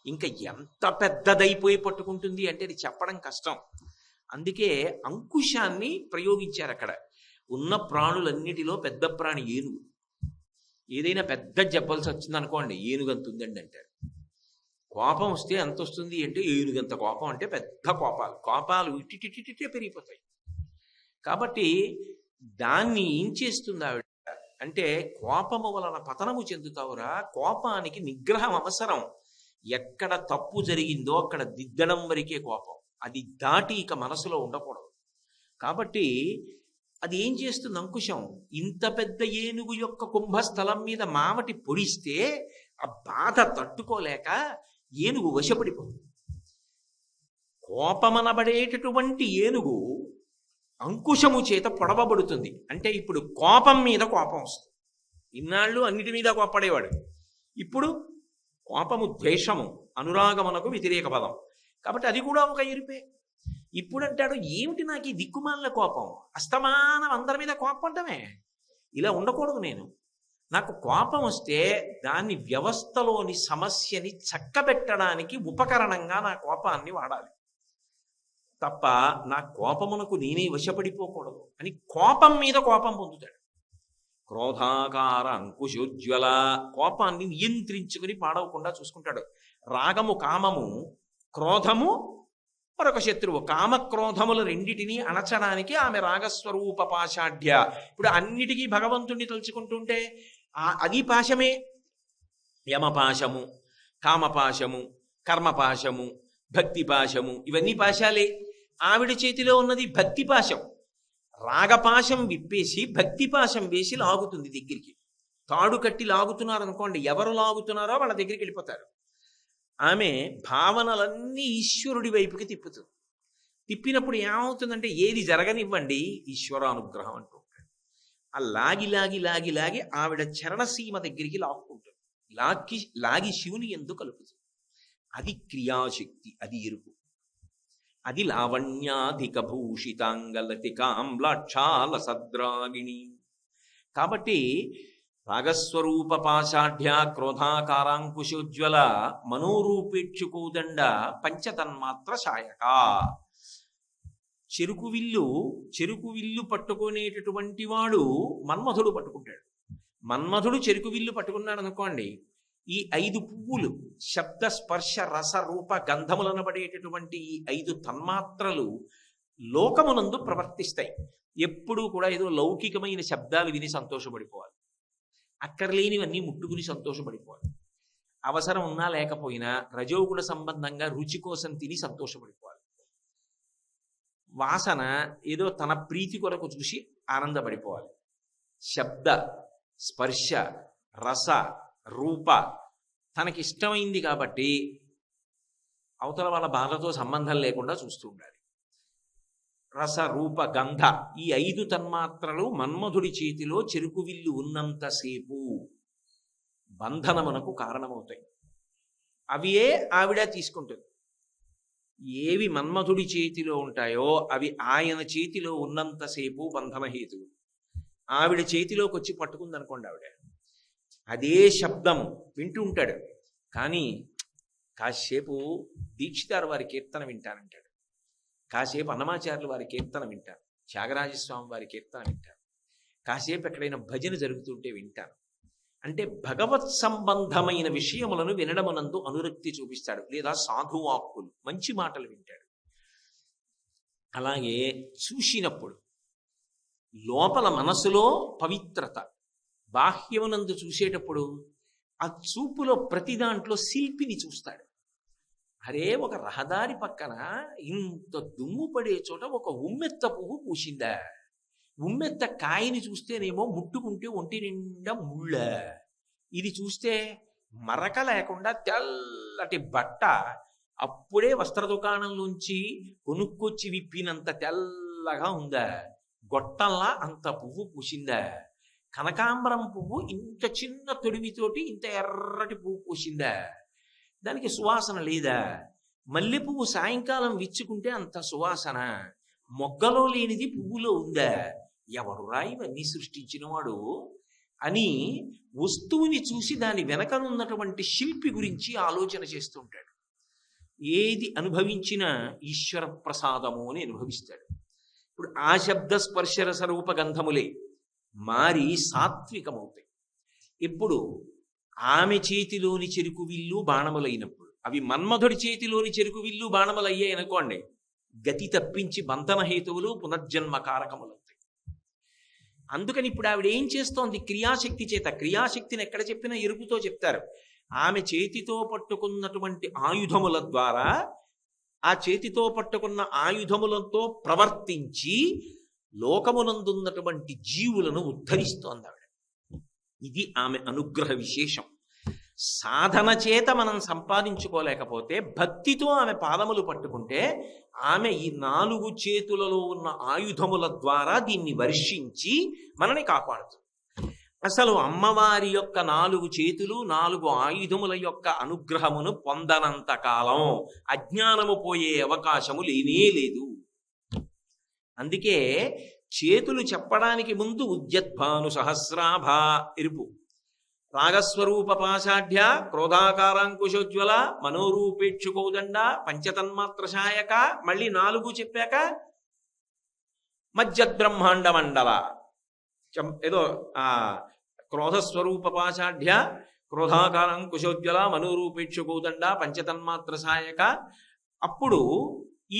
Speaker 1: ఇంకా ఎంత పెద్దదైపోయి పట్టుకుంటుంది అంటే అది చెప్పడం కష్టం. అందుకే అంకుశాన్ని ప్రయోగించారు అక్కడ. ఉన్న ప్రాణులన్నిటిలో పెద్ద ప్రాణి ఏనుగు. ఏదైనా పెద్ద చెప్పాల్సి వచ్చింది అనుకోండి, ఏనుగంత ఉందండి అంటారు. కోపం వస్తే ఎంత వస్తుంది అంటే ఏనుగంత కోపం, అంటే పెద్ద కోపాలు ఇటిటిటిటే పెరిగిపోతాయి. కాబట్టి దాన్ని ఏం చేస్తుంది ఆవిడ అంటే, కోపము వలన పతనము చెందుతావురా, కోపానికి నిగ్రహం అవసరం. ఎక్కడ తప్పు జరిగిందో అక్కడ దిద్దడం వరకే కోపం, అది దాటి ఇక మనసులో ఉండకూడదు. కాబట్టి అది ఏం చేస్తుంది అంకుశం, ఇంత పెద్ద ఏనుగు యొక్క కుంభస్థలం మీద మావటి పొడిస్తే ఆ బాధ తట్టుకోలేక ఏనుగు వశపడిపోతుంది. కోపమనబడేటటువంటి ఏనుగు అంకుశము చేత పొడవబడుతుంది. అంటే ఇప్పుడు కోపం మీద కోపం వస్తుంది. ఇన్నాళ్ళు అన్నిటి మీద కోపడేవాడు, ఇప్పుడు కోపము ద్వేషము, అనురాగమునకు వ్యతిరేక పదం. కాబట్టి అది కూడా ఒక ఎరుపే. ఇప్పుడు అంటాడు, ఏమిటి నాకు ఈ దిక్కుమాలిన కోపం, అస్తమానం అందరి మీద కోపంటమే, ఇలా ఉండకూడదు. నాకు కోపం వస్తే దాన్ని వ్యవస్థలోని సమస్యని చక్కబెట్టడానికి ఉపకరణంగా నా కోపాన్ని వాడాలి తప్ప నా కోపమునకు నేనే వశపడిపోకూడదు అని కోపం మీద కోపం పొందుతాడు. క్రోధాకార అంకుశోజ్వల, కోపాన్ని నియంత్రించుకుని పాడవకుండా చూసుకుంటాడు. రాగము కామము, క్రోధము మరొక శత్రువు. కామక్రోధముల రెండిటినీ అణచడానికి ఆమె రాగస్వరూప పాషాఢ్య. ఇప్పుడు అన్నిటికీ భగవంతుణ్ణి తలుచుకుంటుంటే అది పాశమే. యమపాశము, కామపాశము, కర్మపాశము, భక్తిపాశము, ఇవన్నీ పాశాలే. ఆవిడ చేతిలో ఉన్నది భక్తిపాశం. రాగపాశం విప్పేసి భక్తిపాశం వేసి లాగుతుంది దగ్గరికి. తాడు కట్టి లాగుతున్నారు అనుకోండి, ఎవరు లాగుతున్నారో వాళ్ళ దగ్గరికి వెళ్ళిపోతారు. ఆమె భావనలన్నీ ఈశ్వరుడి వైపుకి తిప్పుతుంది. తిప్పినప్పుడు ఏమవుతుందంటే, ఏది జరగనివ్వండి ఈశ్వరానుగ్రహం అంటూ ఆ లాగి ఆవిడ చరణసీమ దగ్గరికి లాక్కుంటుంది. లాగి శివుని ఎందుకు కలుపుతుంది. అది క్రియాశక్తి, అది ఎరుపు. అది లావణ్యాధిక భూషితాంగలతికాంలాక్షాల సద్రాగిణి. కాబట్టి రాగస్వరూప పాషాఢ్య క్రోధాకారాంకుశోజ్వల మనోరూపేక్షుకోదండ పంచతన్మాత్ర శాయక. చెరుకు విల్లు పట్టుకునేటటువంటి వాడు మన్మధుడు పట్టుకుంటాడు. మన్మధుడు చెరుకు విల్లు పట్టుకున్నాడు అనుకోండి, ఈ 5 పువ్వులు శబ్ద స్పర్శ రస రూప గంధములనబడేటటువంటి ఈ 5 తన్మాత్రలు లోకమునందు ప్రవర్తిస్తాయి. ఎప్పుడూ కూడా ఏదో లౌకికమైన శబ్దాలు విని సంతోషపడిపోవాలి, అక్కర్లేనివన్నీ ముట్టుకుని సంతోషపడిపోవాలి. అవసరం ఉన్నా లేకపోయినా రజోగుణ సంబంధంగా రుచి కోసం తిని సంతోషపడిపోవాలి. వాసన ఏదో తన ప్రీతి కొరకు చూసి ఆనందపడిపోవాలి. శబ్ద స్పర్శ రస రూప తనకిష్టమైంది కాబట్టి అవతల వాళ్ళ బాధతో సంబంధం లేకుండా చూస్తూ ఉండాలి. రస రూప గంధ ఈ 5 తన్మాత్రలు మన్మధుడి చేతిలో చెరుకు విల్లు ఉన్నంతసేపు బంధనమునకు కారణమవుతాయి. అవియే ఆవిడ తీసుకుంటుంది. ఏవి మన్మధుడి చేతిలో ఉంటాయో అవి ఆయన చేతిలో ఉన్నంతసేపు బంధమహేతువు. ఆవిడ చేతిలోకి వచ్చి పట్టుకుందనుకోండి, ఆవిడ అదే శబ్దం వింటూ ఉంటాడు, కానీ కాసేపు దీక్షితారు వారి కీర్తన వింటానంటాడు, కాసేపు అన్నమాచార్యులు వారి కీర్తన వింటాను, త్యాగరాజస్వామి వారి కీర్తన వింటాను, కాసేపు ఎక్కడైనా భజన జరుగుతుంటే వింటాను. అంటే భగవత్ సంబంధమైన విషయములను వినడమునందు అనురక్తి చూపిస్తాడు. లేదా సాధువాక్కులు మంచి మాటలు వింటాడు. అలాగే చూసినప్పుడు లోపల మనసులో పవిత్రత, బాహ్యమునందు చూసేటప్పుడు ఆ చూపులో ప్రతి దాంట్లో శిల్పిని చూస్తాడు. అరే, ఒక రహదారి పక్కన ఇంత దుమ్ము పడే చోట ఒక ఉమ్మెత్త పువ్వు పూసిందా, ఉమ్మెత్త కాయని చూస్తేనేమో ముట్టుకుంటే ఒంటి నిండా ముళ్ళ, ఇది చూస్తే మరక లేకుండా తెల్లటి బట్ట అప్పుడే వస్త్ర దుకాణంలోంచి కొనుక్కొచ్చి విప్పినంత తెల్లగా ఉందా, గొట్టంలా అంత పువ్వు పూసిందా, కనకాంబరం పువ్వు ఇంత చిన్న తొడిమితోటి ఇంత ఎర్రటి పువ్వు పూసిందా, దానికి సువాసన లేదా, మల్లె పువ్వు సాయంకాలం విచ్చుకుంటే అంత సువాసన, మొగ్గలో లేనిది పువ్వులో ఉందా, ఎవడురా ఇవన్నీ సృష్టించినవాడు అని వస్తువుని చూసి దాని వెనకనున్నటువంటి శిల్పి గురించి ఆలోచన చేస్తుంటాడు. ఏది అనుభవించినా ఈశ్వర ప్రసాదము అని అనుభవిస్తాడు. ఇప్పుడు ఆ శబ్ద స్పర్శరస రూపగంధములే మారి సాత్వికమవుతాయి. ఇప్పుడు ఆమె చేతిలోని చెరుకు విల్లు బాణములైనప్పుడు, అవి మన్మధుడి చేతిలోని చెరుకు విల్లు బాణములు అయ్యాయి అనుకోండి, గతి తప్పించి బంధన హేతువులు పునర్జన్మ కారకములవుతాయి. అందుకని ఇప్పుడు ఆవిడ ఏం చేస్తోంది? క్రియాశక్తి చేత. క్రియాశక్తిని ఎక్కడ చెప్పినా ఎరుపుతో చెప్తారు. ఆమె చేతితో పట్టుకున్నటువంటి ఆయుధముల ద్వారా, ఆ చేతితో పట్టుకున్న ఆయుధములతో ప్రవర్తించి లోకమునందున్నటువంటి జీవులను ఉద్ధరిస్తోంది ఆవిడ. ఇది ఆమె అనుగ్రహ విశేషం. సాధన చేత మనం సంపాదించుకోలేకపోతే భక్తితో ఆమె పాదములు పట్టుకుంటే ఆమె ఈ 4 చేతులలో ఉన్న ఆయుధముల ద్వారా దీన్ని వర్షించి మనని కాపాడుతుంది. అసలు అమ్మవారి యొక్క 4 చేతులు 4 ఆయుధముల యొక్క అనుగ్రహమును పొందనంత కాలం అజ్ఞానము పోయే అవకాశము లేనే లేదు. అందుకే చేతులు చెప్పడానికి ముందు ఉద్యద్భాను సహస్రాభ ఎరుపు, రాగస్వరూప పాషాఢ్య, క్రోధాకారాంకుశోజ్వల, మనోరూపేక్షుకోదండ, పంచతన్మాత్ర సాయక, మళ్ళీ 4 చెప్పాక మధ్యద్బ్రహ్మాండ మండల, ఏదో క్రోధస్వరూప పాషాఢ్య, క్రోధాకారాంకుశోజ్వల, మనోరూపేక్షుకోదండ, పంచతన్మాత్ర సాయక. అప్పుడు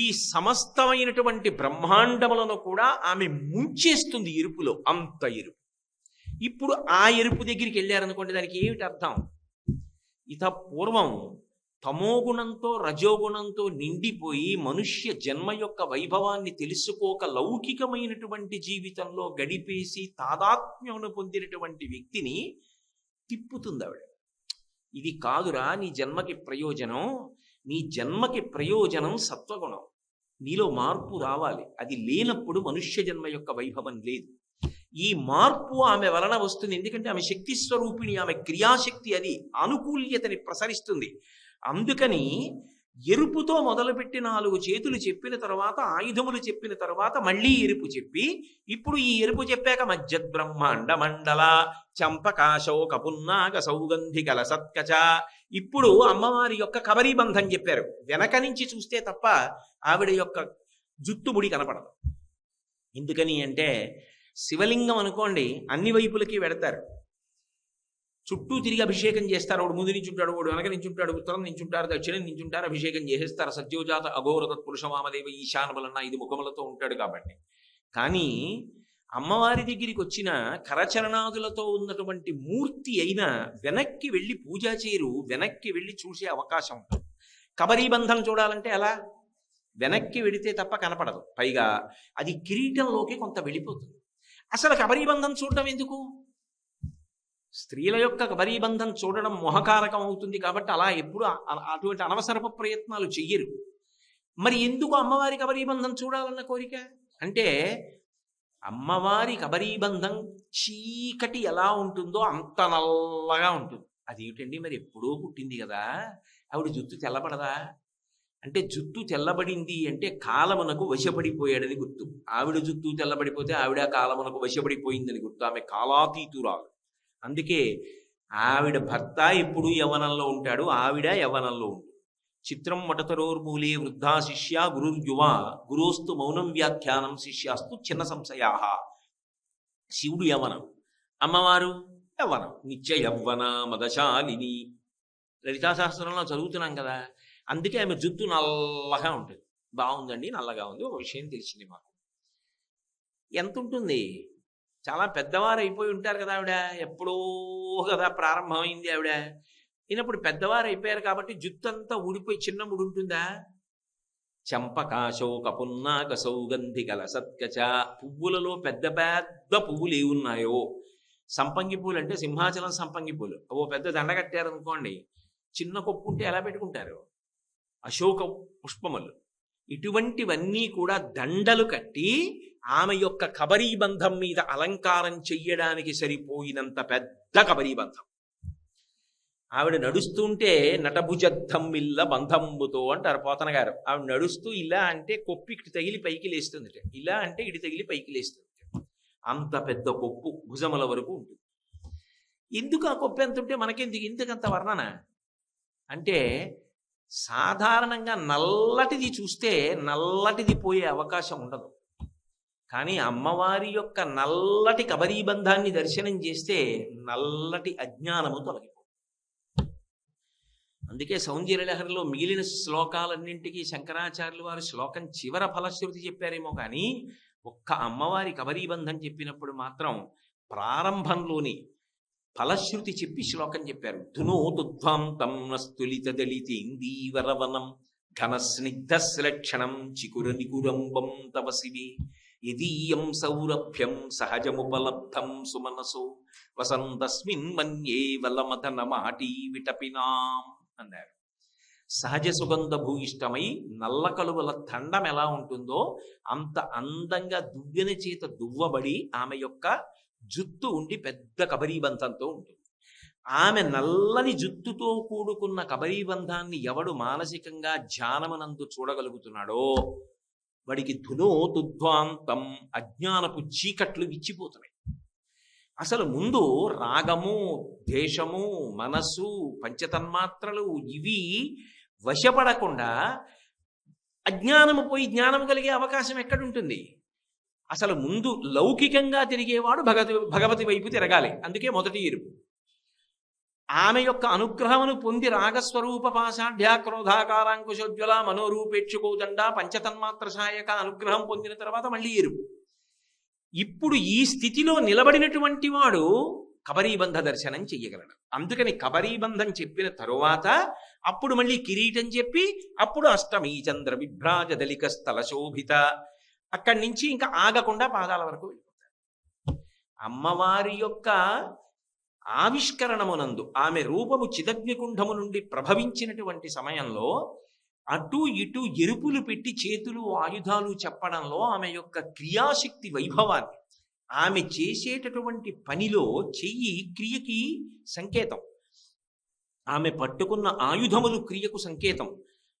Speaker 1: ఈ సమస్తమైనటువంటి బ్రహ్మాండములను కూడా ఆమె ముంచేస్తుంది ఎరుపులో, అంత ఎరుపు. ఇప్పుడు ఆ ఎరుపు దగ్గరికి వెళ్ళారనుకోండి, దానికి ఏమిటి అర్థం? ఇత పూర్వం తమోగుణంతో రజోగుణంతో నిండిపోయి మనుష్య జన్మ యొక్క వైభవాన్ని తెలుసుకోక లౌకికమైనటువంటి జీవితంలో గడిపేసి తాదాత్మ్యమును పొందినటువంటి వ్యక్తిని తిప్పుతుంది ఆవిడ. ఇది కాదురా నీ జన్మకి ప్రయోజనం, నీ జన్మకి ప్రయోజనం సత్వగుణం, నీలో మార్పు రావాలి. అది లేనప్పుడు మనుష్య జన్మ యొక్క వైభవం లేదు. ఈ మార్పు ఆమె వలన వస్తుంది. ఎందుకంటే ఆమె శక్తి స్వరూపిణి, ఆమె క్రియాశక్తి, అది అనుకూల్యతని ప్రసరిస్తుంది. అందుకని ఎరుపుతో మొదలుపెట్టి 4 చేతులు చెప్పిన తర్వాత, ఆయుధములు చెప్పిన తర్వాత మళ్ళీ ఎరుపు చెప్పి, ఇప్పుడు ఈ ఎరుపు చెప్పాక మధ్యద్బ్రహ్మాండ మండల, చంపకాశోక పున్నాగ సౌగంధికల సత్కచ. ఇప్పుడు అమ్మవారి యొక్క కబరీబంధం చెప్పారు. వెనక నుంచి చూస్తే తప్ప ఆవిడ యొక్క జుట్టుముడి కనపడదు. ఎందుకని అంటే శివలింగం అనుకోండి, అన్ని వైపులకి వెడతారు, చుట్టూ తిరిగి అభిషేకం చేస్తారు. వాడు ముందు నించుంటాడు, వాడు వెనక నించుంటాడు, ఉత్తరం నించుంటారు, దక్షిణం నించుంటారు, అభిషేకం చేసేస్తారు. సత్యోజాత అఘోర తత్పురుషమామదేవ ఈశాన బలన్న 5 ముఖములతో ఉంటాడు కాబట్టి. కానీ అమ్మవారి దగ్గరికి వచ్చిన కరచరణాదులతో ఉన్నటువంటి మూర్తి అయినా వెనక్కి వెళ్ళి పూజా చేయరు, వెనక్కి వెళ్ళి చూసే అవకాశం ఉంటుంది. కబరీబంధం చూడాలంటే అలా వెనక్కి వెడితే తప్ప కనపడదు. పైగా అది కిరీటంలోకి కొంత వెళ్ళిపోతుంది. అసలు కబరీబంధం చూడటం ఎందుకు? స్త్రీల యొక్క కబరీబంధం చూడడం మొహకారకం అవుతుంది కాబట్టి అలా ఎప్పుడు అటువంటి అనవసరపు ప్రయత్నాలు చెయ్యరు. మరి ఎందుకు అమ్మవారి కబరీబంధం చూడాలన్న కోరిక అంటే, అమ్మవారి కబరీబంధం చీకటి ఎలా ఉంటుందో అంత నల్లగా ఉంటుంది. అదేమిటండి, మరి ఎప్పుడో పుట్టింది కదా, ఆవిడ జుట్టు తెల్లబడదా అంటే, జుట్టు తెల్లబడింది అంటే కాలమునకు వశపడిపోయాడని గుర్తు. ఆవిడ జుట్టు తెల్లబడిపోతే ఆవిడ కాలమునకు వశపడిపోయిందని గుర్తు. ఆమె కాలాతీతురాలు. అందుకే ఆవిడ భర్త ఎప్పుడు యవ్వనంలో ఉంటాడు, ఆవిడ యవ్వనంలో ఉంటుంది. చిత్రం వటతరోర్మూలే వృద్ధా శిష్య గురుర్యువ గురోస్తు మౌనం వ్యాఖ్యానం శిష్యాస్తు చిన్న సంశయా. శివుడు యవ్వనం, అమ్మవారు యవ్వనం, నిత్య యవ్వన మదశాలిని. లలితా సహస్రంలో చదువుతున్నాం కదా. అందుకే ఆమె జుట్టు నల్లగా ఉంటుంది. బాగుందండి, నల్లగా ఉంది. ఒక విషయం తెలిసింది మాకు. ఎంత ఉంటుంది? చాలా పెద్దవారు అయిపోయి ఉంటారు కదా ఆవిడ. ఎప్పుడో కదా ప్రారంభమైంది ఆవిడ. అయినప్పుడు పెద్దవారు అయిపోయారు కాబట్టి జుట్టు అంతా ఊడిపోయి చిన్న ముడి ఉంటుందా? చంపకాశోక పున్నాక సౌగంధి గల సత్కచ. పువ్వులలో పెద్ద పెద్ద పువ్వులు ఏ ఉన్నాయో, సంపంగి పూలు అంటే సింహాచలం సంపంగి పూలు, ఓ పెద్ద దండ కట్టారు అనుకోండి, చిన్న కొప్పు ఉంటే ఎలా పెట్టుకుంటారు? అశోక పుష్పములు. ఇటువంటివన్నీ కూడా దండలు కట్టి ఆమె యొక్క కబరీబంధం మీద అలంకారం చెయ్యడానికి సరిపోయినంత పెద్ద కబరీబంధం. ఆవిడ నడుస్తుంటే నటభుజద్ధమ్మిల్ల బంధంబుతో అంటారు పోతన గారు. ఆవిడ నడుస్తూ ఇలా అంటే కొప్పు ఇటు తగిలి పైకి లేస్తుంది, ఇలా అంటే ఇటు తగిలి పైకి లేస్తుంది. అంత పెద్ద కొప్పు భుజముల వరకు ఉంటుంది. ఎందుకు ఆ కొప్పు ఎంత ఉంటే మనకెందుకు ఇంతకంత వర్ణన అంటే, సాధారణంగా నల్లటిది చూస్తే నల్లటిది పోయే అవకాశం ఉండదు. కానీ అమ్మవారి యొక్క నల్లటి కబరీబంధాన్ని దర్శనం చేస్తే నల్లటి అజ్ఞానము తొలగిపోతుంది. అందుకే సౌందర్యలహరిలో మిగిలిన శ్లోకాలన్నింటికీ శంకరాచార్యులు వారు శ్లోకం చివర ఫలశ్రుతి చెప్పారేమో కానీ, ఒక్క అమ్మవారి కబరీబంధం చెప్పినప్పుడు మాత్రం ప్రారంభంలోని ఫలశ్రుతి చెప్పి శ్లోకం చెప్పారు. ధునోతుధ్వాంతం నస్తులిత దళితేందీవరవనం ఘన స్నిగ్ధ శ్లక్షణం చికుర నికురంబం తవ శివి యదీయం సౌరభ్యం సహజముపలబ్ధం సుమనసో వసంతస్మిన్ మన్యే వలమథన మాటీ విటపినాం అన్నారు. సహజ సుగంధ భూయిష్టమై నల్ల కలువల తండం ఎలా ఉంటుందో అంత అందంగా దువ్వెన చేత దువ్వబడి ఆమె యొక్క జుత్తు ఉండి పెద్ద కబరీబంధంతో ఉంటుంది. ఆమె నల్లని జుత్తుతో కూడుకున్న కబరీబంధాన్ని ఎవడు మానసికంగా ధ్యానమనందు చూడగలుగుతున్నాడో వాడికి ధునోతుధ్వాంతం అజ్ఞానపు చీకట్లు విచ్చిపోతున్నాయి. అసలు ముందు రాగము, ద్వేషము, మనస్సు, పంచతన్మాత్రలు ఇవి వశపడకుండా అజ్ఞానము పోయి జ్ఞానము కలిగే అవకాశం ఎక్కడుంటుంది? అసలు ముందు లౌకికంగా తిరిగేవాడు భగవతి వైపు తిరగాలి. అందుకే మొదటి ఎరుపు. ఆమె యొక్క అనుగ్రహమును పొంది రాగస్వరూప పాషాఢ్యా క్రోధాకారాంకుశోజ్వల మనోరూపేక్షుకోదండ పంచతన్మాత్ర సాయక అనుగ్రహం పొందిన తర్వాత మళ్ళీ ఎరుపు. ఇప్పుడు ఈ స్థితిలో నిలబడినటువంటి వాడు కబరీబంధ దర్శనం చెయ్యగలడు. అందుకని కబరీబంధం చెప్పిన తరువాత అప్పుడు మళ్ళీ కిరీటం చెప్పి అప్పుడు అష్టమీ చంద్ర విభ్రాజ దళిక స్థల శోభిత, అక్కడి నుంచి ఇంకా ఆగకుండా పాదాల వరకు వెళ్ళిపోతారు. అమ్మవారి యొక్క ఆవిష్కరణమునందు ఆమె రూపము చిదగ్నికుండము నుండి ప్రభవించినటువంటి సమయంలో అటు ఇటు ఎరుపులు పెట్టి చేతులు ఆయుధాలు చెప్పడంలో ఆమె యొక్క క్రియాశక్తి వైభవాన్ని, ఆమె చేసేటటువంటి పనిలో చెయ్యి క్రియకి సంకేతం, ఆమె పట్టుకున్న ఆయుధములు క్రియకు సంకేతం.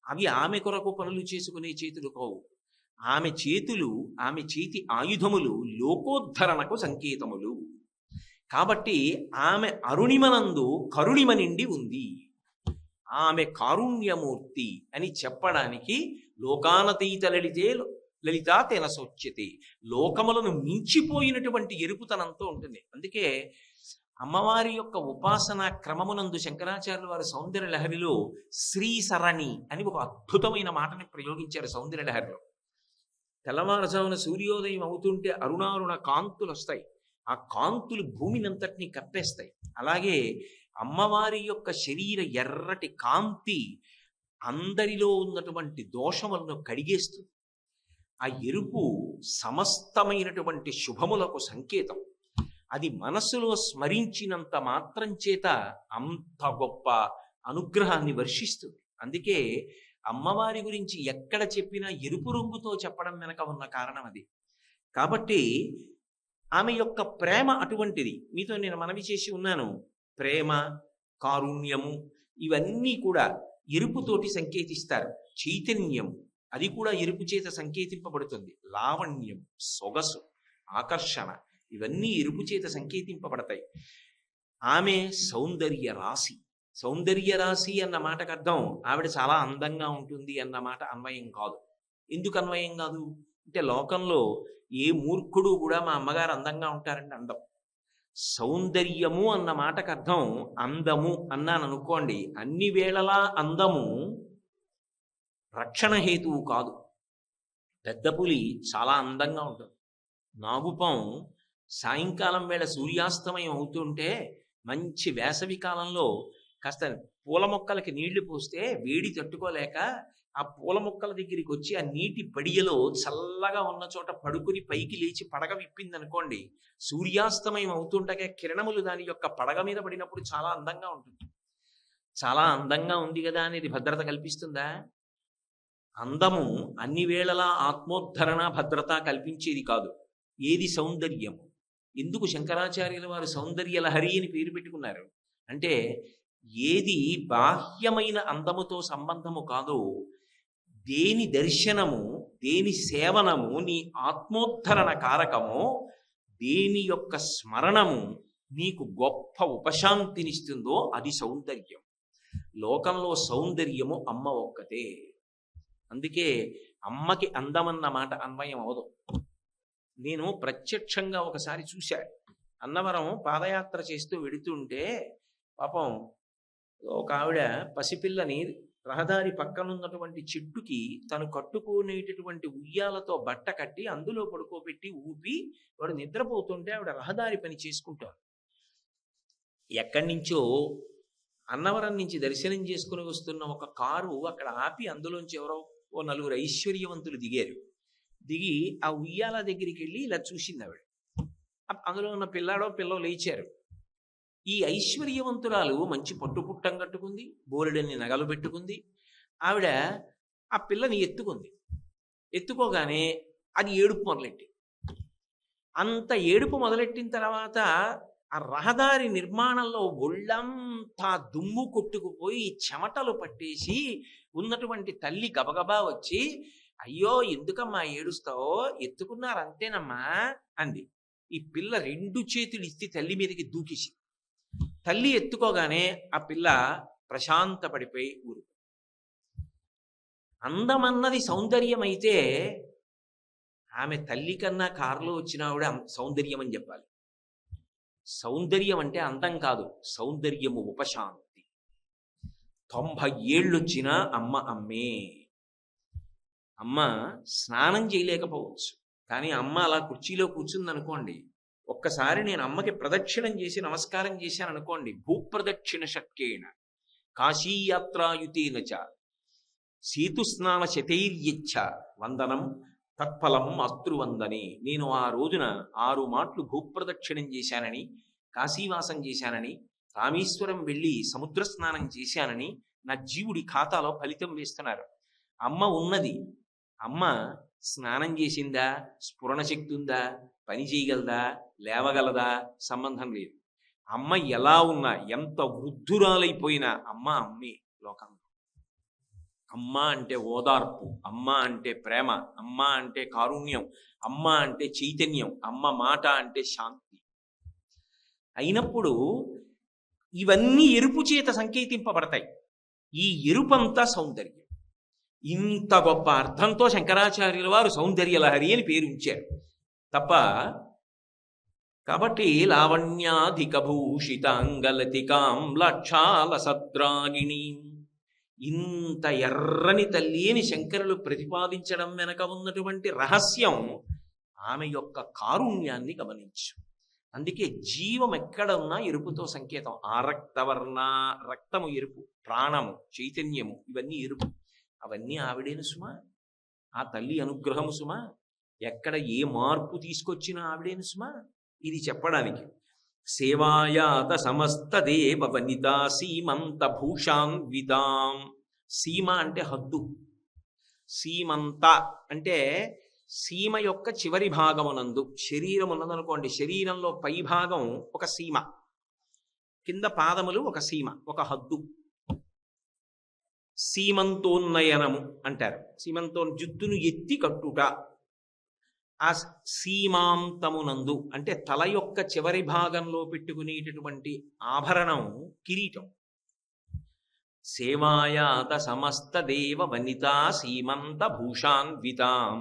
Speaker 1: అవి ఆమె కొరకు పనులు చేసుకునే చేతులు కావు. ఆమె చేతులు, ఆమె చేతి ఆయుధములు లోకోద్ధరణకు సంకేతములు. కాబట్టి ఆమె అరుణిమనందు కరుణిమ నిండి ఉంది. ఆమె కారుణ్యమూర్తి అని చెప్పడానికి లోకానతీత లలితే లలితా తెనసోచ్యతే, లోకములను మించిపోయినటువంటి ఎరుపుతనంతో ఉంటుంది. అందుకే అమ్మవారి యొక్క ఉపాసనా క్రమమునందు శంకరాచార్యులు వారి సౌందర్య లహరిలో శ్రీసరణి అని ఒక అద్భుతమైన మాటని ప్రయోగించారు. సౌందర్య లహరిలో తెల్లవారుజామున సూర్యోదయం అవుతుంటే అరుణారుణ కాంతులు వస్తాయి. ఆ కాంతులు భూమినంతటినీ కప్పేస్తాయి. అలాగే అమ్మవారి యొక్క శరీర ఎర్రటి కాంతి అందరిలో ఉన్నటువంటి దోషములను కడిగేస్తుంది. ఆ ఎరుపు సమస్తమైనటువంటి శుభములకు సంకేతం. అది మనస్సులో స్మరించినంత మాత్రం చేత అంత గొప్ప అనుగ్రహాన్ని వర్షిస్తుంది. అందుకే అమ్మవారి గురించి ఎక్కడ చెప్పినా ఎరుపు రంగుతో చెప్పడం వెనక ఉన్న కారణం అది. కాబట్టి ఆమె యొక్క ప్రేమ అటువంటిది. మీతో నేను మనవి చేసి ఉన్నాను, ప్రేమ, కారుణ్యము ఇవన్నీ కూడా ఎరుపుతోటి సంకేతిస్తారు. చైతన్యము అది కూడా ఎరుపు చేత సంకేతింపబడుతుంది. లావణ్యం, సొగసు, ఆకర్షణ ఇవన్నీ ఎరుపు చేత సంకేతింపబడతాయి. ఆమె సౌందర్య రాశి. సౌందర్య రాశి అన్న మాటకు అర్థం ఆవిడ చాలా అందంగా ఉంటుంది అన్న మాట అన్వయం కాదు. ఎందుకు అన్వయం కాదు అంటే, లోకంలో ఏ మూర్ఖుడు కూడా మా అమ్మగారు అందంగా ఉంటారంటే అందం. సౌందర్యము అన్న మాటకు అర్థం అందము అన్నాను అనుకోండి, అన్ని వేళలా అందము రక్షణ హేతువు కాదు. పెద్ద పులి చాలా అందంగా ఉంటుంది. నాగుపాం సాయంకాలం వేళ సూర్యాస్తమయం అవుతుంటే మంచి వేసవి కాలంలో కాస్త పూల మొక్కలకి నీళ్లు పోస్తే వేడి తట్టుకోలేక ఆ పూల మొక్కల దగ్గరికి వచ్చి ఆ నీటి పడియలో చల్లగా ఉన్న చోట పడుకుని పైకి లేచి పడగ విప్పింది అనుకోండి, సూర్యాస్తమయం అవుతుండగా కిరణములు దాని యొక్క పడగ మీద పడినప్పుడు చాలా అందంగా ఉంటుంది. చాలా అందంగా ఉంది కదా అనేది భద్రత కల్పిస్తుందా? అందము అన్ని వేళలా ఆత్మోద్ధరణ భద్రత కల్పించేది కాదు. ఏది సౌందర్యము? ఎందుకు శంకరాచార్యుల వారు సౌందర్య లహరి అని పేరు పెట్టుకున్నారు అంటే, ఏది బాహ్యమైన అందముతో సంబంధము కాదో, దేని దర్శనము, దేని సేవనము నీ ఆత్మోద్ధరణ కారకమో, దేని యొక్క స్మరణము నీకు గొప్ప ఉపశాంతినిస్తుందో అది సౌందర్యం. లోకంలో సౌందర్యము అమ్మ ఒక్కతే. అందుకే అమ్మకి అందమన్న మాట అన్వయం అవదు. నేను ప్రత్యక్షంగా ఒకసారి చూశాను. అన్నవరం పాదయాత్ర చేస్తూ వెడుతుంటే పాపం ఒక ఆవిడ పసిపిల్లని రహదారి పక్కనున్నటువంటి చెట్టుకి తను కట్టుకునేటటువంటి ఉయ్యాలతో బట్ట కట్టి అందులో పడుకోబెట్టి ఊపి వాడు నిద్రపోతుంటే ఆవిడ రహదారి పని చేసుకుంటారు. ఎక్కడి నుంచో అన్నవరం నుంచి దర్శనం చేసుకుని వస్తున్న ఒక కారు అక్కడ ఆపి అందులోంచి ఎవరో ఓ నలుగురు ఐశ్వర్యవంతులు దిగారు. దిగి ఆ ఉయ్యాల దగ్గరికి వెళ్ళి ఇలా చూసింది ఆవిడ. అందులో ఉన్న పిల్లాడో పిల్లో లేచారు. ఈ ఐశ్వర్యవంతురాలు మంచి పట్టుపుట్టం కట్టుకుంది, బోలెడన్ని నగలు పెట్టుకుంది. ఆవిడ ఆ పిల్లని ఎత్తుకుంది. ఎత్తుకోగానే అది ఏడుపు మొదలెట్టి, అంత ఏడుపు మొదలెట్టిన తర్వాత ఆ రహదారి నిర్మాణంలో ఒళ్ళంతా దుమ్ము కొట్టుకుపోయి చెమటలు పట్టేసి ఉన్నటువంటి తల్లి గబగబా వచ్చి, అయ్యో ఎందుకమ్మా ఏడుస్తావో, ఎత్తుకున్నారు అంతేనమ్మా అంది. ఈ పిల్ల 2 చేతులు ఇస్తే తల్లి మీదకి దూకేసి, తల్లి ఎత్తుకోగానే ఆ పిల్ల ప్రశాంత పడిపోయి ఊరు. అందమన్నది సౌందర్యం అయితే ఆమె తల్లి కన్నా కారులో వచ్చిన ఆవిడ సౌందర్యం అని చెప్పాలి. సౌందర్యం అంటే అందం కాదు, సౌందర్యము ఉపశాంతి. 90 ఏళ్ళొచ్చినా అమ్మ అమ్మే. అమ్మ స్నానం చేయలేకపోవచ్చు, కానీ అమ్మ అలా కుర్చీలో కూర్చుంది అనుకోండి, ఒక్కసారి నేను అమ్మకి ప్రదక్షిణం చేసి నమస్కారం చేశాను అనుకోండి, భూప్రదక్షిణ శక్యేణ కాశీయాత్రాయుతేన చ సేతుస్నాన శతైర్యచ్చ వందనం తత్ఫలం మాతృవందనే. నేను ఆ రోజున 6 మాటలు భూప్రదక్షిణం చేశానని, కాశీవాసం చేశానని, రామేశ్వరం వెళ్ళి సముద్ర స్నానం చేశానని నా జీవుడి ఖాతాలో ఫలితం వేస్తున్నారు. అమ్మ ఉన్నది. అమ్మ స్నానం చేసిందా, స్ఫురణ శక్తి ఉందా, పని చేయగలదా, లేవగలదా సంబంధం లేదు. అమ్మ ఎలా ఉన్నా, ఎంత వృద్ధురాలైపోయినా అమ్మ అమ్మే లోకంలో. అమ్మ అంటే ఓదార్పు, అమ్మ అంటే ప్రేమ, అమ్మ అంటే కారుణ్యం, అమ్మ అంటే చైతన్యం, అమ్మ మాట అంటే శాంతి. అయినప్పుడు ఇవన్నీ ఎరుపు చేత సంకేతింపబడతాయి. ఈ ఎరుపంతా సౌందర్యం. ఇంత గొప్ప అర్థంతో శంకరాచార్యుల వారు సౌందర్యలహరి అని పేరు ఉంచారు తప్ప. కాబట్టి లావణ్యాధిక భూషితాంగలతికాం లక్షాల సద్రాగిణి, ఇంత ఎర్రని తల్లి అని శంకరులు ప్రతిపాదించడం వెనక ఉన్నటువంటి రహస్యం ఆమె యొక్క కారుణ్యాన్ని గమనించు. అందుకే జీవం ఎక్కడ ఉన్నా ఎరుపుతో సంకేతం. ఆ రక్తవర్ణ, రక్తము ఎరుపు, ప్రాణము, చైతన్యము ఇవన్నీ ఎరుపు. అవన్నీ ఆవిడేను సుమా, ఆ తల్లి అనుగ్రహము సుమా. ఎక్కడ ఏ మార్పు తీసుకొచ్చినా ఆవిడేను సుమా. ఇది చెప్పడానికి. సేవాయాత సమస్త దేవ వనితా సీమంత భూషాన్వితాం. సీమ అంటే హద్దు, సీమంత అంటే సీమ యొక్క చివరి భాగమునందు శరీరం ఉన్నదనుకోండి, శరీరంలో పై భాగం ఒక సీమ, కింద పాదములు ఒక సీమ, ఒక హద్దు. సీమంతోన్నయనము అంటారు. జుత్తును ఎత్తి కట్టుట. ఆ సీమాంతమునందు అంటే తల యొక్క చివరి భాగంలో పెట్టుకునేటటువంటి ఆభరణం కిరీటం. సేవాయాత సమస్త దేవ వనితా సీమంత భూషాన్వితాం.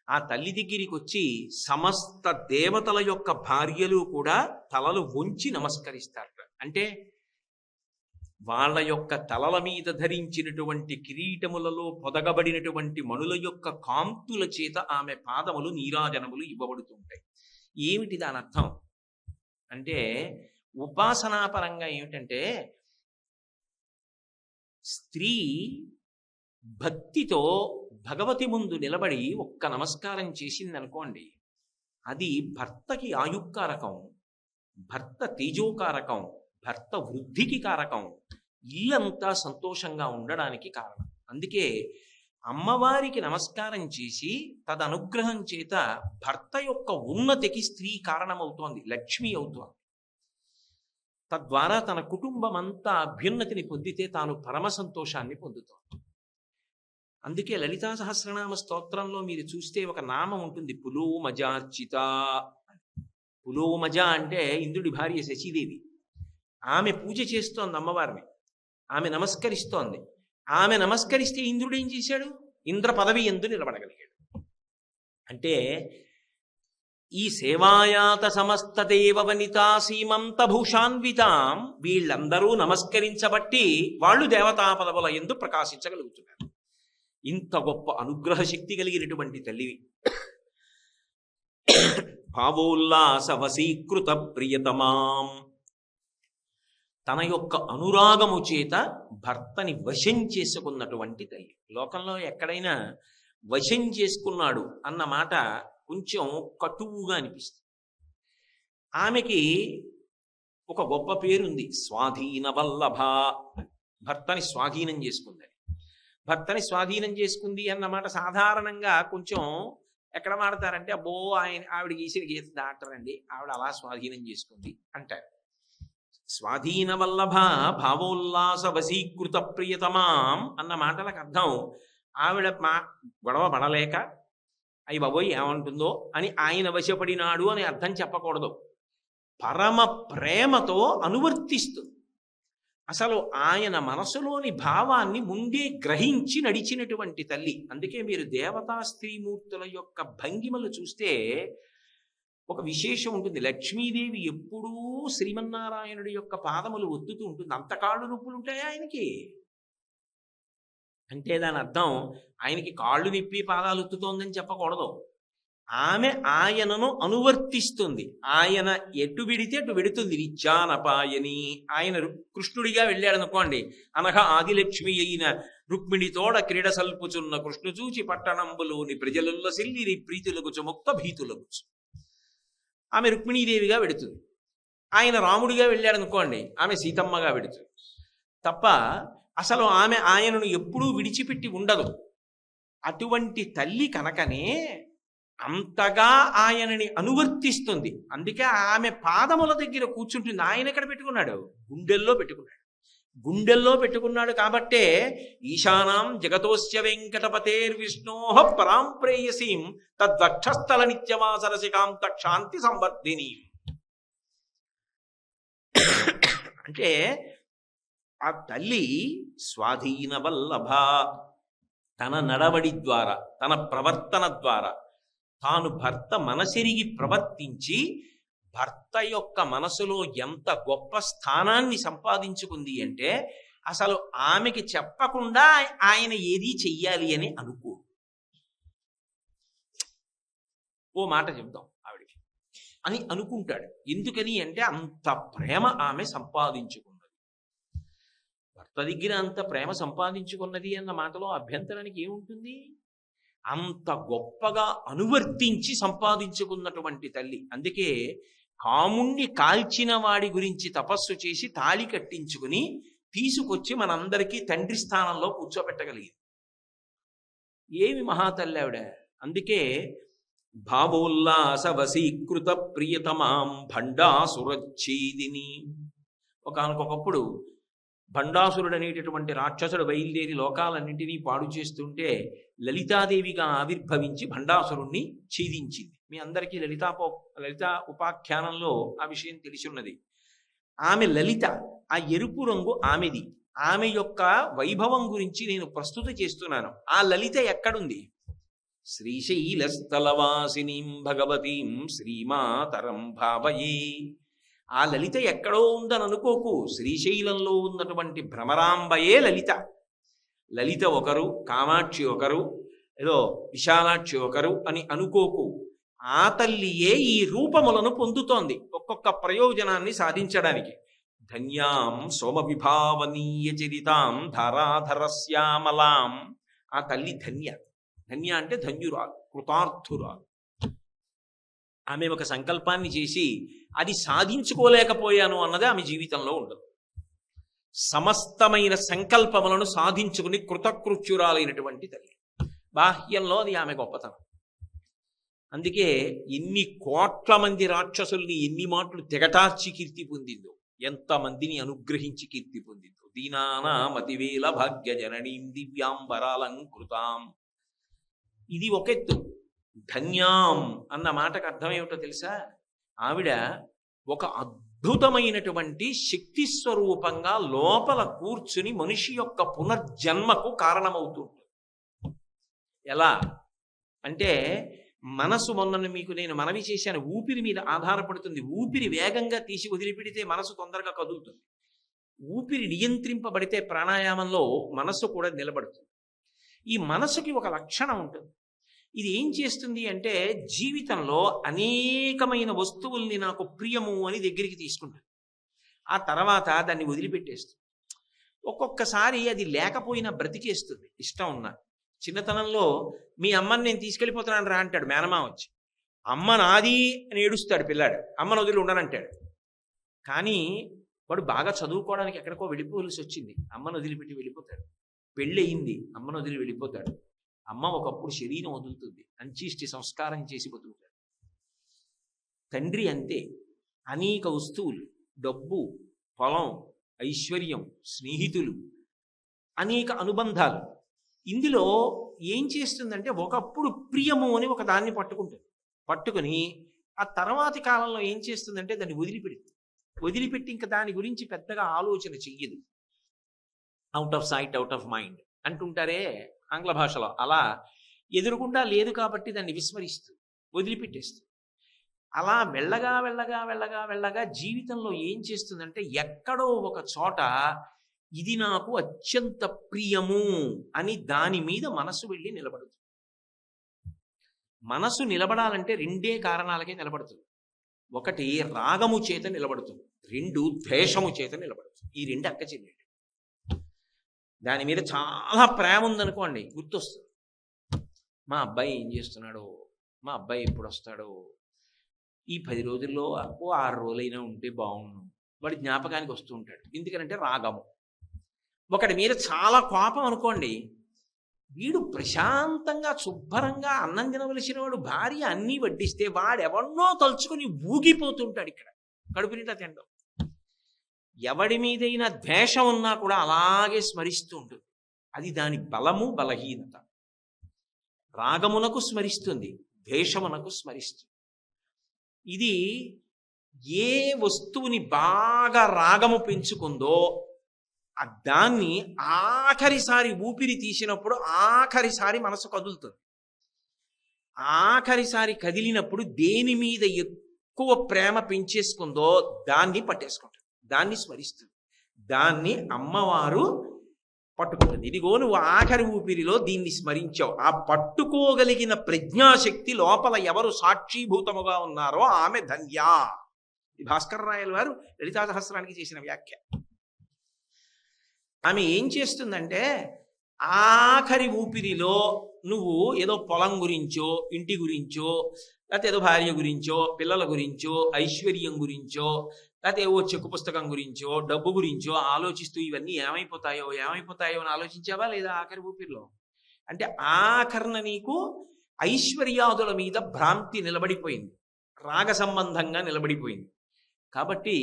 Speaker 1: ఆ తల్లి దగ్గరికి వచ్చి సమస్త దేవతల యొక్క భార్యలు కూడా తలలు వంచి నమస్కరిస్తారు. అంటే వాళ్ళ యొక్క తలల మీద ధరించినటువంటి కిరీటములలో పొదగబడినటువంటి మణుల యొక్క కాంతుల చేత ఆమె పాదములు నీరాజనములు ఇవ్వబడుతుంటాయి. ఏమిటి దాని అర్థం అంటే, ఉపాసనాపరంగా ఏమిటంటే, స్త్రీ భక్తితో భగవతి ముందు నిలబడి ఒక్క నమస్కారం చేసిందనుకోండి, అది భర్తకి ఆయుక్కారకం, భర్త తేజోకారకం, భర్త వృద్ధికి కారకం, ఇల్లంతా సంతోషంగా ఉండడానికి కారణం. అందుకే అమ్మవారికి నమస్కారం చేసి తదనుగ్రహం చేత భర్త యొక్క ఉన్నతికి స్త్రీ కారణమవుతోంది, లక్ష్మి అవుతోంది. తద్వారా తన కుటుంబం అంతా అభ్యున్నతిని పొందితే తాను పరమ సంతోషాన్ని పొందుతోంది. అందుకే లలితా సహస్రనామ స్తోత్రంలో మీరు చూస్తే ఒక నామం ఉంటుంది, పులోమజార్చిత. పులోమజ అంటే ఇంద్రుడి భార్య శశీదేవి. ఆమె పూజ చేస్తోంది అమ్మవారిని, ఆమె నమస్కరిస్తోంది. ఆమె నమస్కరిస్తే ఇంద్రుడు ఏం చేశాడు? ఇంద్ర పదవి ఎందు నిలబడగలిగాడు. అంటే ఈ సేవాయాత సమస్త దేవ వనితా సీమంత భూషాన్వితాం, వీళ్ళందరూ నమస్కరించబట్టి వాళ్ళు దేవతా పదవుల ఎందు ప్రకాశించగలుగుతున్నారు. ఇంత గొప్ప అనుగ్రహ శక్తి కలిగినటువంటి తల్లివి. భావోల్లాస వశీకృత ప్రియతమాం. తన యొక్క అనురాగము చేత భర్తని వశం చేసుకున్నటువంటి తల్లి. లోకంలో ఎక్కడైనా వశం చేసుకున్నాడు అన్న మాట కొంచెం కటువుగా అనిపిస్తుంది. ఆమెకి ఒక గొప్ప పేరుంది, స్వాధీన వల్లభ. భర్తని స్వాధీనం చేసుకుందని. భర్తని స్వాధీనం చేసుకుంది అన్నమాట సాధారణంగా కొంచెం ఎక్కడ వాడతారంటే, అబ్బో ఆవిడ గీసిన గీత దాటరండి, ఆవిడ అలా స్వాధీనం చేసుకుంది అంటారు. స్వాధీన వల్లభ భావోల్లాస వశీకృత ప్రియతమాం అన్న మాటలకు అర్థం, ఆవిడ గొడవ పడలేక అయ్యి బాబోయ్ ఏమంటుందో అని ఆయన వశపడినాడు అని అర్థం చెప్పకూడదు. పరమ ప్రేమతో అనువర్తిస్తుంది. అసలు ఆయన మనసులోని భావాన్ని ముందే గ్రహించి నడిచినటువంటి తల్లి. అందుకే మీరు దేవతా స్త్రీమూర్తుల యొక్క భంగిమలు చూస్తే ఒక విశేషం ఉంటుంది. లక్ష్మీదేవి ఎప్పుడూ శ్రీమన్నారాయణుడి యొక్క పాదములు ఒత్తుతూ ఉంటుంది. అంత కాళ్ళు నొప్పులు ఉంటాయి ఆయనకి అంటే దాని అర్థం ఆయనకి కాళ్ళు నిప్పి పాదాలు ఒత్తుతోందని చెప్పకూడదు. ఆమె ఆయనను అనువర్తిస్తుంది. ఆయన ఎటు విడితే అటు వెడుతుంది. విద్యానపాయని. ఆయన కృష్ణుడిగా వెళ్ళాడు అనుకోండి, అనగా ఆదిలక్ష్మి అయిన రుక్మిణితోడ క్రీడ సల్పుచున్న కృష్ణు చూచి పట్టణంబులోని ప్రజలుల్ల సిల్లిరి ప్రీతులకు ముక్త భీతులకు. ఆమె రుక్మిణీదేవిగా వెడుతుంది. ఆయన రాముడిగా వెళ్ళాడు అనుకోండి, ఆమె సీతమ్మగా వెడుతుంది తప్ప అసలు ఆమె ఆయనను ఎప్పుడూ విడిచిపెట్టి ఉండదు. అటువంటి తల్లి కనుకనే అంతగా ఆయనని అనువర్తిస్తుంది. అందుకే ఆమె పాదముల దగ్గర కూర్చుంటుంది. ఆయన ఎక్కడ పెట్టుకున్నాడు? గుండెల్లో పెట్టుకున్నాడు. గుండెల్లో పెట్టుకున్నాడు కాబట్టే ఈశానాం జగతోస్య వెంకటపతేర్విష్ణోః పరాం ప్రేయసీం తద్వక్షస్థల నిత్యవాసరసికాంత క్షాంతి సంవర్ధిని. అంటే ఆ తల్లి స్వాధీన వల్లభ. తన నడవడి ద్వారా, తన ప్రవర్తన ద్వారా తాను భర్త మనసెరిగి ప్రవర్తించి భర్త యొక్క మనసులో ఎంత గొప్ప స్థానాన్ని సంపాదించుకుంది అంటే, అసలు ఆమెకి చెప్పకుండా ఆయన ఏది చెయ్యాలి అని అనుకో. ఓ మాట చెప్దాం ఆవిడికి అని అనుకుంటాడు. ఎందుకని అంటే అంత ప్రేమ ఆమె సంపాదించుకున్నది. భర్త దగ్గర అంత ప్రేమ సంపాదించుకున్నది అన్న మాటలో అభ్యంతరానికి ఏముంటుంది? అంత గొప్పగా అనువర్తించి సంపాదించుకున్నటువంటి తల్లి. అందుకే కాముణ్ణి కాల్చిన వాడి గురించి తపస్సు చేసి తాళి కట్టించుకుని తీసుకొచ్చి మనందరికీ తండ్రి స్థానంలో కూర్చోబెట్టగలిగింది. ఏమి మహాతల్లి ఆవిడ. అందుకే భావోల్లాస వశీకృత ప్రియతమాం భండాసురచ్ఛేదిని. ఒకనకొకప్పుడు భండాసురుడు అనేటటువంటి రాక్షసుడు బయలుదేరి లోకాలన్నింటినీ పాడు చేస్తుంటే లలితాదేవిగా ఆవిర్భవించి భండాసురుణ్ణి ఛేదించింది. మీ అందరికీ లలిత ఉపాఖ్యానంలో ఆ విషయం తెలిసి ఉన్నది. ఆమె లలిత, ఆ ఎరుపు రంగు ఆమెది. ఆమె యొక్క వైభవం గురించి నేను ప్రస్తుత చేస్తున్నాను. ఆ లలిత ఎక్కడుంది? శ్రీశైలస్థలవాసినీం భగవతీం శ్రీమాతరం భావయే. ఆ లలిత ఎక్కడో ఉందని అనుకోకు. శ్రీశైలంలో ఉన్నటువంటి భ్రమరాంబయే లలిత. లలిత ఒకరు, కామాక్షి ఒకరు, ఏదో విశాలాక్షి ఒకరు అని అనుకోకు. ఆ తల్లియే ఈ రూపములను పొందుతోంది ఒక్కొక్క ప్రయోజనాన్ని సాధించడానికి. ధన్యాం సోమ విభావనీయ చరితాం ధారాధరశ్యామలాం. ఆ తల్లి ధన్య. ధన్య అంటే ధన్యురాలు, కృతార్థురాలు. ఆమె ఒక సంకల్పాన్ని చేసి అది సాధించుకోలేకపోయాను అన్నది ఆమె జీవితంలో ఉండదు. సమస్తమైన సంకల్పములను సాధించుకుని కృతకృత్యురాలైనటువంటి తల్లి. బాహ్యంలో అది ఆమె గొప్పతనం. అందుకే ఎన్ని కోట్ల మంది రాక్షసుల్ని ఎన్ని మాటలు తెగటార్చి కీర్తి పొందిందో, ఎంతమందిని అనుగ్రహించి కీర్తి పొందిందో. దీనానామతివేల భాగ్య జననీం దివ్యాంబరాలంకృతాం. ఇది ఒకెత్తు. ధన్యాం అన్న మాటకు అర్థం ఏమిటో తెలుసా? ఆవిడ ఒక అద్భుతమైనటువంటి శక్తి స్వరూపంగా లోపల కూర్చుని మనిషి యొక్క పునర్జన్మకు కారణమవుతుంది. ఎలా అంటే, మనసు, మొన్న మీకు నేను మనవి చేశాను, ఊపిరి మీద ఆధారపడుతుంది. ఊపిరి వేగంగా తీసి వదిలిపెడితే మనసు తొందరగా కదులుతుంది. ఊపిరి నియంత్రింపబడితే ప్రాణాయామంలో మనస్సు కూడా నిలబడుతుంది. ఈ మనసుకి ఒక లక్షణం ఉంటుంది. ఇది ఏం చేస్తుంది అంటే, జీవితంలో అనేకమైన వస్తువుల్ని నాకు ప్రియము అని దగ్గరికి తీసుకుంటుంది. ఆ తర్వాత దాన్ని వదిలిపెట్టేస్తుంది. ఒక్కొక్కసారి అది లేకపోయినా బ్రతికేస్తుంది ఇష్టం ఉన్నా. చిన్నతనంలో మీ అమ్మని నేను తీసుకెళ్ళిపోతున్నాను రా అంటాడు మేనమా వచ్చి. అమ్మ నాది అని ఏడుస్తాడు పిల్లాడు. అమ్మను వదిలి ఉండనంటాడు. కానీ వాడు బాగా చదువుకోవడానికి ఎక్కడికో వెళ్ళిపోవలసి వచ్చింది, అమ్మను వదిలిపెట్టి వెళ్ళిపోతాడు. పెళ్ళి అయింది, అమ్మను వదిలి వెళ్ళిపోతాడు. అమ్మ ఒకప్పుడు శరీరం వదులుతుంది, అంచిష్టి సంస్కారం చేసి బతుకుతాడు. తండ్రి అంతే. అనేక వస్తువులు, డబ్బు, పొలం, ఐశ్వర్యం, స్నేహితులు, అనేక అనుబంధాలు. ఇందులో ఏం చేస్తుందంటే, ఒకప్పుడు ప్రియము అని ఒక దాన్ని పట్టుకుని ఆ తర్వాతి కాలంలో ఏం చేస్తుందంటే దాన్ని వదిలిపెట్టి ఇంకా దాని గురించి పెద్దగా ఆలోచన చెయ్యదు. Out of sight out of mind అంటుంటారే ఆంగ్ల భాషలో. అలా ఎదురుకుండా లేదు కాబట్టి దాన్ని విస్మరిస్తూ వదిలిపెట్టేస్తుంది. అలా వెళ్ళగా వెళ్ళగా వెళ్ళగా వెళ్ళగా జీవితంలో ఏం చేస్తుందంటే, ఎక్కడో ఒక చోట ఇది నాకు అత్యంత ప్రియము అని దాని మీద మనసు వెళ్ళి నిలబడుతుంది. మనసు నిలబడాలంటే రెండే కారణాలకే నిలబడుతుంది. ఒకటి రాగము చేత నిలబడుతుంది, రెండు ద్వేషము చేత నిలబడుతుంది. ఈ రెండు అక్క చెల్లెలు. దాని మీద చాలా ప్రేమ ఉందనుకోండి, గుర్తొస్తుంది. మా అబ్బాయి ఏం చేస్తున్నాడో, మా అబ్బాయి ఎప్పుడు వస్తాడో, ఈ 10 రోజుల్లో 6 రోజులైనా ఉంటే బాగుండు, వాడి జ్ఞాపకానికి వస్తూ ఉంటాడు. ఎందుకనంటే రాగము. ఒకటి మీద చాలా కోపం అనుకోండి, వీడు ప్రశాంతంగా శుభ్రంగా అన్నం తినవలసిన వాడు భార్య అన్నీ వడ్డిస్తే వాడెవన్నో తలుచుకుని ఊగిపోతుంటాడు. ఇక్కడ కడుపు నిండా తినడం. ఎవడి మీదైనా ద్వేషం ఉన్నా కూడా అలాగే స్మరిస్తూ ఉంటుంది. అది దాని బలము, బలహీనత. రాగమునకు స్మరిస్తుంది, ద్వేషమునకు స్మరిస్తుంది. ఇది ఏ వస్తువుని బాగా రాగము పెంచుకుందో దాన్ని ఆఖరిసారి ఊపిరి తీసినప్పుడు ఆఖరిసారి మనసు కదులుతుంది. ఆఖరిసారి కదిలినప్పుడు దేని మీద ఎక్కువ ప్రేమ పెంచేసుకుందో దాన్ని పట్టేసుకుంటుంది, దాన్ని స్మరిస్తుంది, దాన్ని అమ్మవారు పట్టుకుంటుంది. ఇదిగో నువ్వు ఆఖరి ఊపిరిలో దీన్ని స్మరించావు. ఆ పట్టుకోగలిగిన ప్రజ్ఞాశక్తి లోపల ఎవరు సాక్షీభూతముగా ఉన్నారో ఆమె ధన్యా. ఈ భాస్కర్ రాయల వారు లలితా సహస్రానికి చేసిన వ్యాఖ్య. ఆమె ఏం చేస్తుందంటే, ఆఖరి ఊపిరిలో నువ్వు ఏదో పొలం గురించో ఇంటి గురించో లేకపోతే ఏదో భార్య గురించో పిల్లల గురించో ఐశ్వర్యం గురించో లేకపోతే ఏవో చెక్కు పుస్తకం గురించో డబ్బు గురించో ఆలోచిస్తూ ఇవన్నీ ఏమైపోతాయో ఏమైపోతాయో అని ఆలోచించావా లేదా ఆఖరి ఊపిరిలో? అంటే ఆఖరణ నీకు ఐశ్వర్యాదుల మీద భ్రాంతి నిలబడిపోయింది, రాగ సంబంధంగా నిలబడిపోయింది. కాబట్టి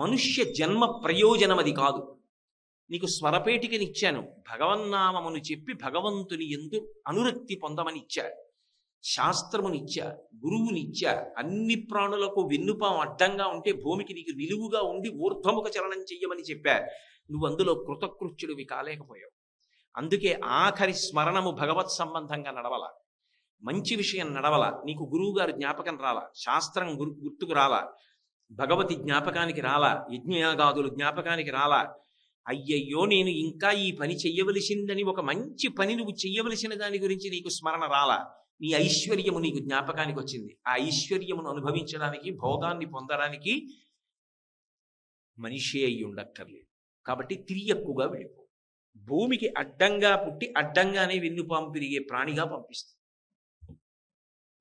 Speaker 1: మనుష్య జన్మ ప్రయోజనం అది కాదు. నీకు స్వరపేటికనిచ్చాను, భగవన్నామమును చెప్పి భగవంతుని యందు అనురక్తి పొందమని ఇచ్చా, శాస్త్రమునిచ్చా, గురువునిచ్చా, అన్ని ప్రాణులకు వెన్నుపాం అడ్డంగా ఉంటే భూమికి నీకు నిలువుగా ఉండి ఊర్ధ్వముఖ చలనం చెయ్యమని చెప్పా. నువ్వు అందులో కృతకృత్యుడివి కాలేకపోయావు. అందుకే ఆఖరి స్మరణము భగవత్ సంబంధంగా నడవల, మంచి విషయం నడవల, నీకు గురువుగారు జ్ఞాపకం రాల, శాస్త్రం గుర్తుకు రాల, భగవతి జ్ఞాపకానికి రాల, యజ్ఞయాగాదులు జ్ఞాపకానికి రాల. అయ్యయ్యో నేను ఇంకా ఈ పని చెయ్యవలసిందని ఒక మంచి పని నువ్వు చెయ్యవలసిన దాని గురించి నీకు స్మరణ రాలా. నీ ఐశ్వర్యము నీకు జ్ఞాపకానికి వచ్చింది. ఆ ఐశ్వర్యమును అనుభవించడానికి, భోగాన్ని పొందడానికి మనిషి అయి ఉండక్కర్లేదు. కాబట్టి తిరియక్కుగా వెళ్ళిపో. భూమికి అడ్డంగా పుట్టి అడ్డంగానే వెన్నుపాము పెరిగే ప్రాణిగా పంపిస్తుంది.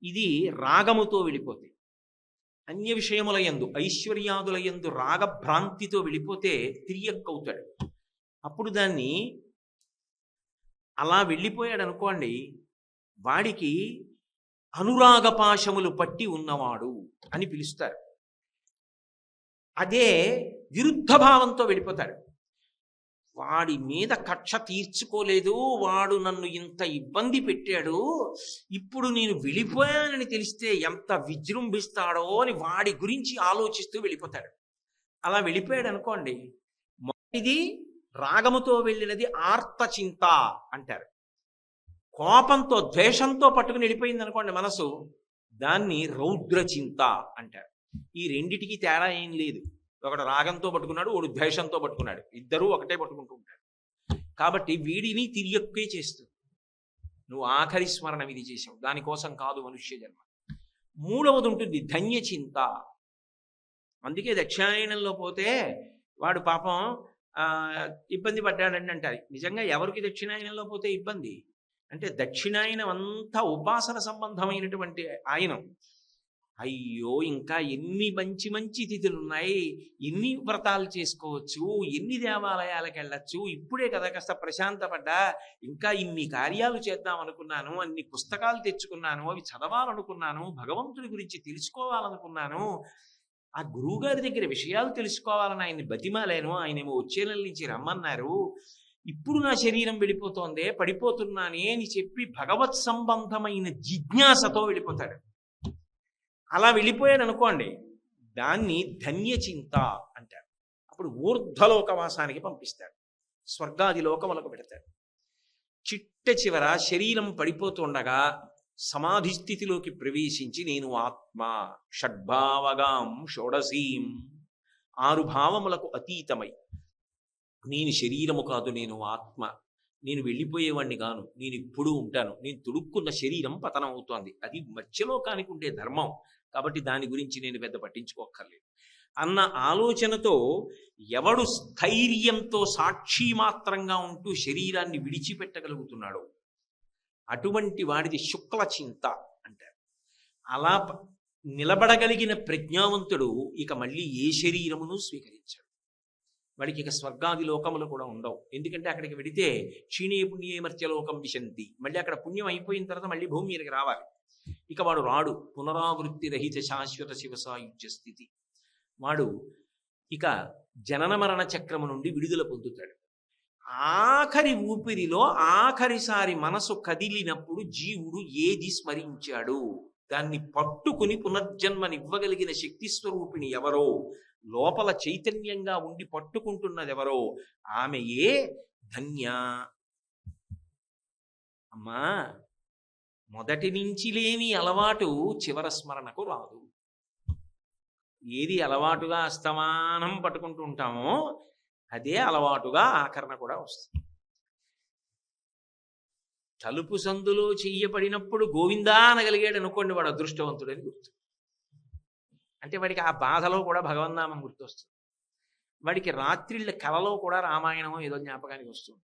Speaker 1: ఇది రాగముతో వెళ్ళిపోతే. అన్య విషయముల యందు ఐశ్వర్యాదుల యందు రాగభ్రాంతితో వెళ్ళిపోతే తిరియక్కవుతాడు. అప్పుడు దాన్ని అలా వెళ్ళిపోయాడు అనుకోండి, వాడికి అనురాగపాశములు పట్టి ఉన్నవాడు అని పిలుస్తారు. అదే విరుద్ధ భావంతో వెళ్ళిపోతాడు. వాడి మీద కక్ష తీర్చుకోలేదు, వాడు నన్ను ఇంత ఇబ్బంది పెట్టాడు, ఇప్పుడు నేను వెళ్ళిపోయానని తెలిస్తే ఎంత విజృంభిస్తాడో అని వాడి గురించి ఆలోచిస్తూ వెళ్ళిపోతాడు. అలా వెళ్ళిపోయాడు అనుకోండి, మొదటిది రాగముతో వెళ్ళినది ఆర్తచింత అంటారు. కోపంతో ద్వేషంతో పట్టుకుని వెళ్ళిపోయింది అనుకోండి మనసు, దాన్ని రౌద్రచింత అంటారు. ఈ రెండిటికి తేడా ఏం లేదు. ఒకడు రాగంతో పట్టుకున్నాడు, ఒకడు ద్వేషంతో పట్టుకున్నాడు, ఇద్దరూ ఒకటే పట్టుకుంటూ ఉంటాడు. కాబట్టి వీడిని తిరియక్కే చేస్తుంది. నువ్వు ఆఖరి స్మరణ విధి చేసావు, దానికోసం కాదు మనుష్య జన్మ. మూడవది ఉంటుంది ధన్యచింత. అందుకే దక్షిణాయనంలో పోతే వాడు పాపం ఇబ్బంది పడ్డాడండి అంటారు. నిజంగా ఎవరికి దక్షిణాయనంలో పోతే ఇబ్బంది అంటే, దక్షిణాయనం అంతా ఉపాసన సంబంధమైనటువంటి ఆయనం. అయ్యో ఇంకా ఎన్ని మంచి మంచి తిథులు ఉన్నాయి, ఎన్ని వ్రతాలు చేసుకోవచ్చు, ఎన్ని దేవాలయాలకు వెళ్ళచ్చు, ఇప్పుడే కదా కాస్త ప్రశాంతపడ్డా, ఇంకా ఇన్ని కార్యాలు చేద్దాం అనుకున్నాను, అన్ని పుస్తకాలు తెచ్చుకున్నాను, అవి చదవాలనుకున్నాను, భగవంతుడి గురించి తెలుసుకోవాలనుకున్నాను, ఆ గురువుగారి దగ్గర విషయాలు తెలుసుకోవాలని ఆయన్ని బతిమాలేను, ఆయనేమో వచ్చే నెల నుంచి రమ్మన్నారు, ఇప్పుడు నా శరీరం వెళ్ళిపోతోందే, పడిపోతున్నానే అని చెప్పి భగవత్ సంబంధమైన జిజ్ఞాసతో వెళ్ళిపోతాడు. అలా వెళ్ళిపోయాడు అనుకోండి, దాన్ని ధన్యచింత అంటారు. అప్పుడు ఊర్ధ్వలోకవాసానికి పంపిస్తాడు, స్వర్గాది లోకములకు పెడతాడు. చిట్ట చివర శరీరం పడిపోతుండగా సమాధి స్థితిలోకి ప్రవేశించి, నేను ఆత్మ షడ్భావగాం షోడసీం, 6 భావములకు అతీతమై, నేను శరీరము కాదు, నేను ఆత్మ, నేను వెళ్ళిపోయేవాడిని కాను, నేను ఇప్పుడు ఉంటాను, నేను తొడుక్కున్న శరీరం పతనం అవుతోంది, అది మధ్యలోకానికి ఉండే ధర్మం, కాబట్టి దాని గురించి నేను పెద్ద పట్టించుకోక్కర్లేదు అన్న ఆలోచనతో ఎవడు స్థైర్యంతో సాక్షి మాత్రంగా ఉంటూ శరీరాన్ని విడిచిపెట్టగలుగుతున్నాడో అటువంటి వాడిది శుక్ల చింత అంటారు. అలా నిలబడగలిగిన ప్రజ్ఞావంతుడు ఇక మళ్ళీ ఏ శరీరమును స్వీకరించాడు. వాడికి ఇక స్వర్గాది లోకములు కూడా ఉండవు. ఎందుకంటే అక్కడికి వెడితే క్షీణే పుణ్యే మర్త్యలోకం విశంతి, మళ్ళీ అక్కడ పుణ్యం అయిపోయిన తర్వాత మళ్ళీ భూమి మీదకి రావాలి. ఇక వాడు రాడు పునరావృత్తి రహిత శాశ్వత శివసాయుజ్య స్థితి. వాడు ఇక జనన మరణ చక్రము నుండి విడుదల పొందుతాడు. ఆఖరి ఊపిరిలో ఆఖరిసారి మనసు కదిలినప్పుడు జీవుడు ఏది స్మరించాడు, దాన్ని పట్టుకుని పునర్జన్మనివ్వగలిగిన శక్తి స్వరూపిణి ఎవరో, లోపల చైతన్యంగా ఉండి పట్టుకుంటున్నదెవరో ఆమెయే ధన్య. అమ్మా, మొదటి నుంచి లేని అలవాటు చివర స్మరణకు రాదు. ఏది అలవాటుగా అస్తమానం పట్టుకుంటూ ఉంటామో అదే అలవాటుగా ఆకరణ కూడా వస్తుంది. తలుపు సందులో చెయ్యబడినప్పుడు గోవిందా అనగలిగాడు అనుకోండి, వాడు అదృష్టవంతుడని గుర్తు. అంటే వాడికి ఆ బాధలో కూడా భగవన్నామం గుర్తొస్తుంది. వాడికి రాత్రిళ్ళ కలలో కూడా రామాయణమో ఏదో జ్ఞాపకానికి వస్తుంది.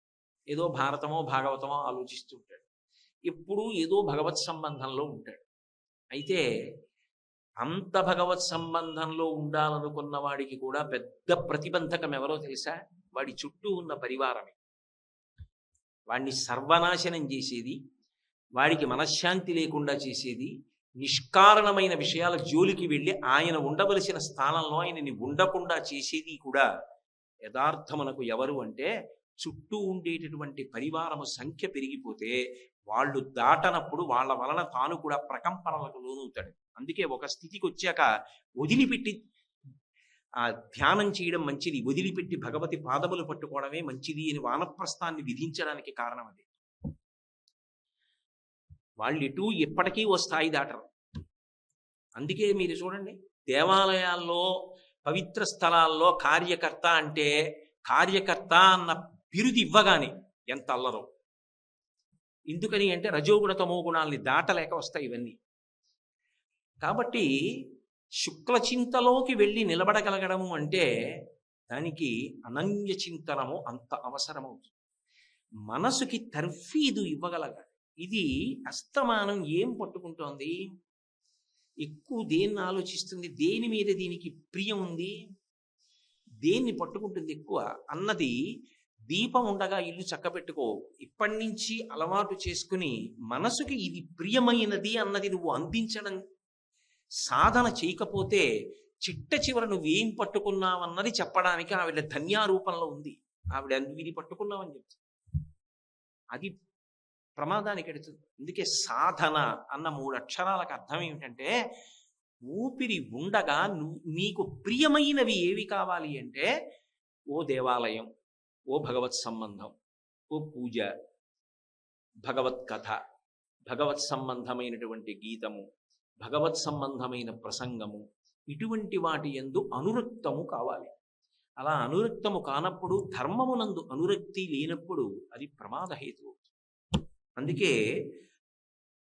Speaker 1: ఏదో భారతమో భాగవతమో ఆలోచిస్తూ ఉంటాడు. ఎప్పుడూ ఏదో భగవత్ సంబంధంలో ఉంటాడు. అయితే అంత భగవత్ సంబంధంలో ఉండాలనుకున్న వాడికి కూడా పెద్ద ప్రతిబంధకం ఎవరో తెలుసా? వాడి చుట్టూ ఉన్న పరివారమే. వాడిని సర్వనాశనం చేసేది, వాడికి మనశ్శాంతి లేకుండా చేసేది, నిష్కారణమైన విషయాల జోలికి వెళ్ళి ఆయన ఉండవలసిన స్థానంలో ఆయనని ఉండకుండా చేసేది కూడా యథార్థమునకు ఎవరు అంటే చుట్టూ ఉండేటటువంటి పరివారము సంఖ్య పెరిగిపోతే వాళ్ళు దాటనప్పుడు వాళ్ళ వలన తాను కూడా ప్రకంపనలకు లోనవుతాడు. అందుకే ఒక స్థితికి వచ్చాక వదిలిపెట్టి ధ్యానం చేయడం మంచిది, వదిలిపెట్టి భగవతి పాదములు పట్టుకోవడమే మంచిది అని వానప్రస్థాన్ని విధించడానికి కారణం అది. వాళ్ళు ఎటు ఎప్పటికీ ఓ స్థాయి దాటరు. అందుకే మీరు చూడండి, దేవాలయాల్లో పవిత్ర స్థలాల్లో కార్యకర్త అంటే కార్యకర్త అన్న బిరుది ఇవ్వగానే ఎంత అల్లరో. ఎందుకని అంటే రజోగుణ తమో గుణాలని దాటలేక వస్తాయి ఇవన్నీ. కాబట్టి శుక్ల చింతలోకి వెళ్ళి నిలబడగలగడము అంటే దానికి అనన్య చింతనము అంత అవసరమవుతుంది. మనసుకి తర్ఫీదు ఇవ్వగలగాలి. ఇది అస్తమానం ఏం పట్టుకుంటోంది, ఎక్కువ దేన్ని ఆలోచిస్తుంది, దేని మీద దీనికి ప్రియం ఉంది, దేన్ని పట్టుకుంటుంది ఎక్కువ అన్నది. దీపం ఉండగా ఇల్లు చక్కబెట్టుకో, ఇప్పటి నుంచి అలవాటు చేసుకుని మనసుకి ఇది ప్రియమైనది అన్నది నువ్వు అందించడం సాధన చేయకపోతే చిట్ట చివర నువ్వేం పట్టుకున్నావన్నది చెప్పడానికి ఆవిడ ధన్యారూపంలో ఉంది. ఆవిడ ఇది పట్టుకున్నావని చెప్తుంది, అది ప్రమాదానికి ఎడుతుంది. అందుకే సాధన అన్న 3 అక్షరాలకు అర్థం ఏమిటంటే ఊపిరి ఉండగా నీకు ప్రియమైనవి ఏవి కావాలి అంటే ఓ దేవాలయం, ఓ భగవత్ సంబంధం, ఓ పూజ, భగవత్ కథ, భగవత్ సంబంధమైనటువంటి గీతము, భగవత్ సంబంధమైన ప్రసంగము, ఇటువంటి వాటి యందు అనురక్తము కావాలి. అలా అనురక్తము కానప్పుడు, ధర్మమునందు అనురక్తి లేనప్పుడు అది ప్రమాదహేతు. అందుకే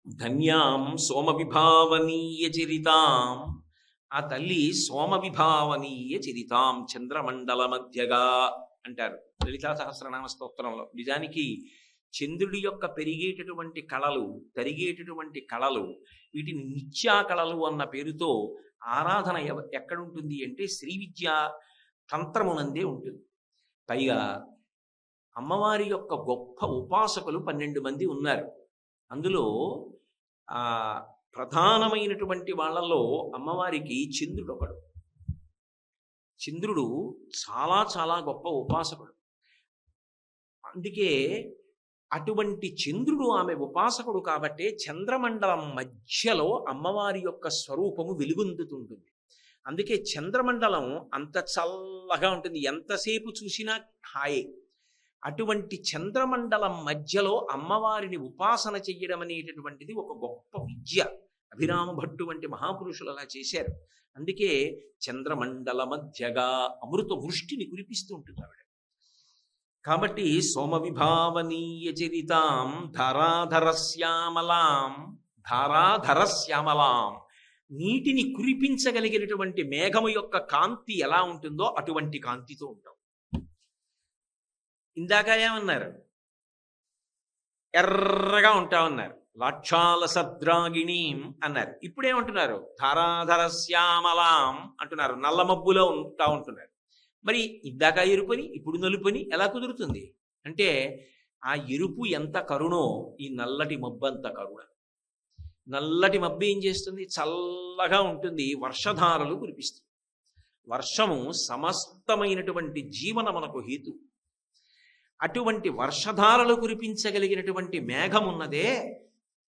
Speaker 1: ధన్యాం సోమ విభావనీయ చరితాం, ఆ తల్లి సోమ విభావనీయ చరితాం చంద్రమండల మధ్యగా అంటారు లలితా సహస్రనామ స్తోత్రంలో. నిజానికి చంద్రుడి యొక్క పెరిగేటటువంటి కళలు, తరిగేటటువంటి కళలు, వీటిని నిత్యా కళలు అన్న పేరుతో ఆరాధన ఎక్కడుంటుంది అంటే శ్రీ విద్యా తంత్రమునందే ఉంటుంది. పైగా అమ్మవారి యొక్క గొప్ప ఉపాసకులు 12 మంది ఉన్నారు. అందులో ప్రధానమైనటువంటి వాళ్ళలో అమ్మవారికి చంద్రుడు ఒకడు. చంద్రుడు చాలా చాలా గొప్ప ఉపాసకుడు. అందుకే అటువంటి చంద్రుడు ఆమె ఉపాసకుడు కాబట్టే చంద్రమండలం మధ్యలో అమ్మవారి యొక్క స్వరూపము వెలుగొందుతుంటుంది. అందుకే చంద్రమండలం అంత చల్లగా ఉంటుంది, ఎంతసేపు చూసినా హాయే. అటువంటి చంద్రమండలం మధ్యలో అమ్మవారిని ఉపాసన చెయ్యడం అనేటటువంటిది ఒక గొప్ప విద్య. అభిరామ భట్టు వంటి మహాపురుషులు అలా చేశారు. అందుకే చంద్రమండల మధ్యగా అమృత వృష్టిని కురిపిస్తూ ఉంటుంది ఆవిడ. కాబట్టి సోమ విభావనీయ చరితాం ధారాధరశ్యామలాం, ధారాధరశ్యామలాం, నీటిని కురిపించగలిగినటువంటి మేఘము యొక్క కాంతి ఎలా ఉంటుందో అటువంటి కాంతితో ఉంటాం. ఇందాక ఏమన్నారు? ఎర్రగా ఉంటామన్నారు. లాక్షాల సద్రాగిణీం అన్నారు. ఇప్పుడేమంటున్నారు? ధారాధరశ్యామలాం అంటున్నారు. నల్ల మబ్బులో ఉంటా ఉంటున్నారు. మరి ఇందాక ఎరుపని ఇప్పుడు నలుపని ఎలా కుదురుతుంది అంటే ఆ ఎరుపు ఎంత కరుణో ఈ నల్లటి మబ్బు అంత కరుణ. నల్లటి మబ్బు ఏం చేస్తుంది? చల్లగా ఉంటుంది, వర్షధారలు కురిపిస్తుంది. వర్షము సమస్తమైనటువంటి జీవనమునకు హేతు. అటువంటి వర్షధారలు కురిపించగలిగినటువంటి మేఘం ఉన్నదే,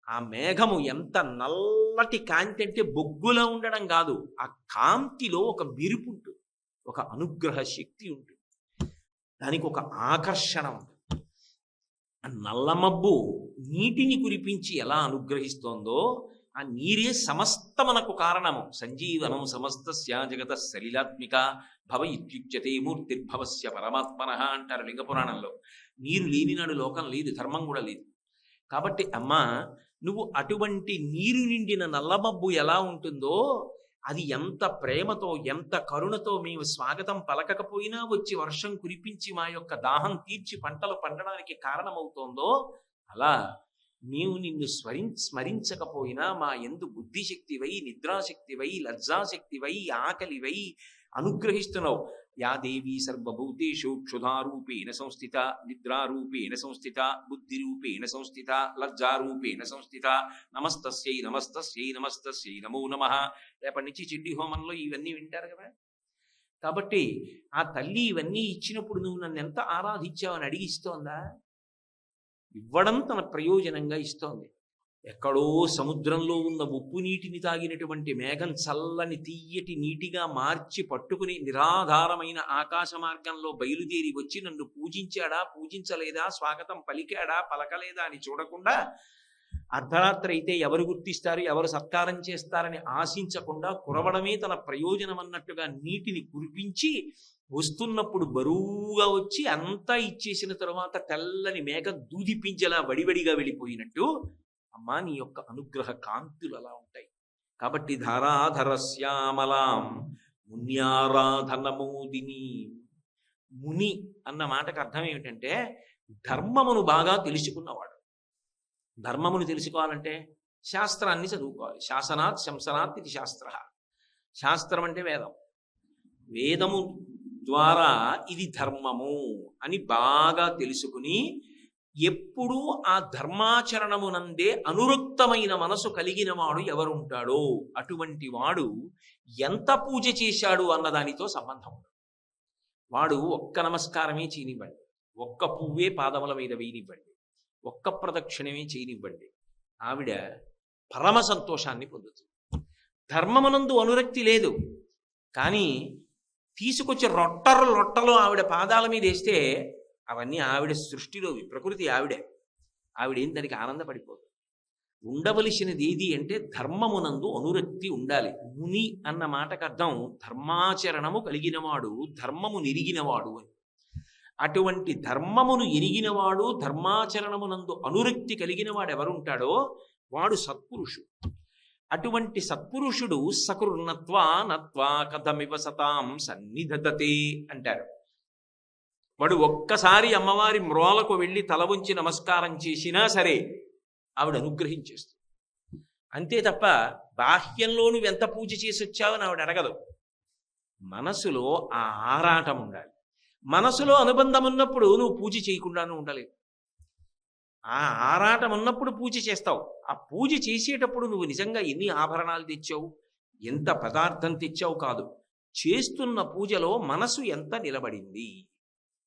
Speaker 1: ఆ మేఘము ఎంత నల్లటి కాంతి అంటే బొగ్గులా ఉండడం కాదు, ఆ కాంతిలో ఒక మెరుపు ఉంటుంది, ఒక అనుగ్రహ శక్తి ఉంటుంది, దానికి ఒక ఆకర్షణ ఉంటుంది. ఆ నల్లమబ్బు నీటిని కురిపించి ఎలా అనుగ్రహిస్తోందో ఆ నీరే సమస్తమనకు కారణము. సంజీవనం సమస్తస్య జగత సలిలాత్మిక భవ ఇత్యుచ్యతే మూర్తిర్భవస్య పరమాత్మనః అంటారు లింగపురాణంలో. నీరు లేనినాడు లోకం లేదు, ధర్మం కూడా లేదు. కాబట్టి అమ్మా, నువ్వు అటువంటి నీరు నిండిన నల్లమబ్బు ఎలా ఉంటుందో అది ఎంత ప్రేమతో ఎంత కరుణతో మేము స్వాగతం పలకకపోయినా వచ్చి వర్షం కురిపించి మా యొక్క దాహం తీర్చి పంటలు పండడానికి కారణమవుతోందో అలా నీవు నిన్ను స్మరించకపోయినా మా యందు బుద్ధిశక్తివై నిద్రాశక్తివై లజ్జాశక్తివై ఆకలివై అనుగ్రహిస్తున్నావు. యా దేవీ సర్వభూతేషు క్షుధారూపేణ సంస్థిత నిద్రారూపేణ సంస్థిత బుద్ధిరూపేణ సంస్థిత లజ్జారూపేణ సంస్థిత నమస్తస్యై నమస్తస్యై నమస్తస్యై నమో నమః. రేపటి నుంచి చిడ్డి హోమంలో ఇవన్నీ వింటారు కదా. కాబట్టి ఆ తల్లి ఇవన్నీ ఇచ్చినప్పుడు నువ్వు నన్ను ఎంత ఆరాధించావని అడిగిస్తోందా? ఇవ్వడం తన ప్రయోజనంగా ఇస్తోంది. ఎక్కడో సముద్రంలో ఉన్న ఉప్పు నీటిని తాగినటువంటి మేఘం చల్లని తీయటి నీటిగా మార్చి పట్టుకుని నిరాధారమైన ఆకాశ మార్గంలో బయలుదేరి వచ్చి నన్ను పూజించాడా పూజించలేదా, స్వాగతం పలికాడా పలకలేదా అని చూడకుండా, అర్ధరాత్రి అయితే ఎవరు గుర్తిస్తారు ఎవరు సత్కారం చేస్తారని ఆశించకుండా కురవడమే తన ప్రయోజనం అన్నట్టుగా నీటిని కురిపించి వస్తున్నప్పుడు బరువుగా వచ్చి అంతా ఇచ్చేసిన తరువాత తెల్లని మేఘం దూదిపించేలా వడివడిగా వెళ్ళిపోయినట్టు అమ్మా నీ యొక్క అనుగ్రహ కాంతులు అలా ఉంటాయి. కాబట్టి ధారాధర శ్యామలాం మున్యారాధనమోదిని. ముని అన్న మాటకు అర్థం ఏమిటంటే ధర్మమును బాగా తెలుసుకున్నవాడు. ధర్మమును తెలుసుకోవాలంటే శాస్త్రాన్ని చదువుకోవాలి. శాసనాత్ శంసనాత్ ఇది శాస్త్ర. శాస్త్రం అంటే వేదం. వేదము ద్వారా ఇది ధర్మము అని బాగా తెలుసుకుని ఎప్పుడూ ఆ ధర్మాచరణమునందే అనురక్తమైన మనసు కలిగిన వాడు ఎవరుంటాడో అటువంటి వాడు ఎంత పూజ చేశాడు అన్నదానితో సంబంధం. వాడు ఒక్క నమస్కారమే చేయనివ్వండి, ఒక్క పువ్వే పాదముల మీద వేయనివ్వండి, ఒక్క ప్రదక్షిణమే చేయనివ్వండి, ఆవిడ పరమ సంతోషాన్ని పొందుతుంది. ధర్మమునందు అనురక్తి లేదు, కానీ తీసుకొచ్చి లొట్టలు ఆవిడ పాదాల మీద వేస్తే అవన్నీ ఆవిడ సృష్టిలోవి, ప్రకృతి ఆవిడేం దానికి ఆనందపడిపోదు. ఉండవలసినది ఏది అంటే ధర్మమునందు అనురక్తి ఉండాలి. ముని అన్న మాటకు అర్థం ధర్మాచరణము కలిగినవాడు, ధర్మము నెరిగినవాడు అని. అటువంటి ధర్మమును ఎరిగినవాడు, ధర్మాచరణమునందు అనురక్తి కలిగినవాడు ఎవరుంటాడో వాడు సత్పురుషుడు. అటువంటి సత్పురుషుడు సకృన్నత్వా నత్వా కథమివ సతాం సన్నిధతే అంటారు. వాడు ఒక్కసారి అమ్మవారి మ్రోలకు వెళ్ళి తల ఉంచి నమస్కారం చేసినా సరే ఆవిడ అనుగ్రహించేస్తుంది. అంతే తప్ప బాహ్యంలో నువ్వు ఎంత పూజ చేసి వచ్చావని ఆవిడ అడగదు. మనసులో ఆ ఆరాటం ఉండాలి. మనసులో అనుబంధం ఉన్నప్పుడు నువ్వు పూజ చేయకుండాను ఉండలేవు. ఆ ఆరాటం ఉన్నప్పుడు పూజ చేస్తావు. ఆ పూజ చేసేటప్పుడు నువ్వు నిజంగా ఎన్ని ఆభరణాలు తెచ్చావు, ఎంత పదార్థం తెచ్చావు కాదు, చేస్తున్న పూజలో మనసు ఎంత నిలబడింది.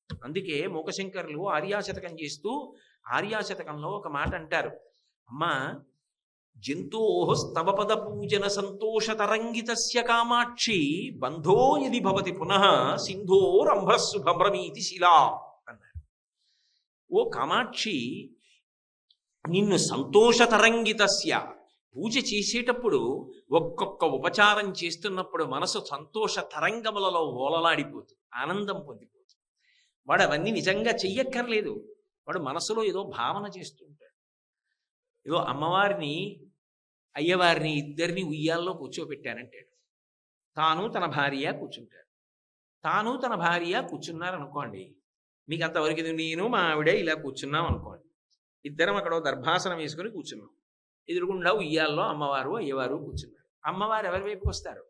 Speaker 1: అందుకే మూకశంకరులు ఆర్యాశతకం చేస్తూ ఆర్యాశతకంలో ఒక మాట అంటారు. అమ్మా, జంతోః స్తవపద పూజన సంతోషతరంగితస్య కామాక్షి బంధో యది భవతి పునః సింధోరంభ్రశుభ్రమీతి శిలా అన్నారు. ఓ కామాక్షి, నిన్ను సంతోషతరంగితస్య పూజ చేసేటప్పుడు ఒక్కొక్క ఉపచారం చేస్తున్నప్పుడు మనసు సంతోష తరంగములలో ఓలలాడిపోతుంది, ఆనందం పొందిపోతుంది. వాడు అవన్నీ నిజంగా చెయ్యక్కర్లేదు. వాడు మనసులో ఏదో భావన చేస్తుంటాడు. ఏదో అమ్మవారిని అయ్యవారిని ఇద్దరిని ఉయ్యాల్లో కూర్చోబెట్టానంటాడు. తాను తన భార్య కూర్చుంటాడు. తాను తన భార్య కూర్చున్నారనుకోండి, మీకు అంతవరకు నేను మా ఆవిడ ఇలా కూర్చున్నాం అనుకోండి. ఇద్దరం అక్కడ దర్భాసనం వేసుకుని కూర్చున్నాం. ఎదురుగుండా ఉయ్యాల్లో అమ్మవారు అయ్యవారు కూర్చున్నారు. అమ్మవారు ఎవరి వైపుకి వస్తారు?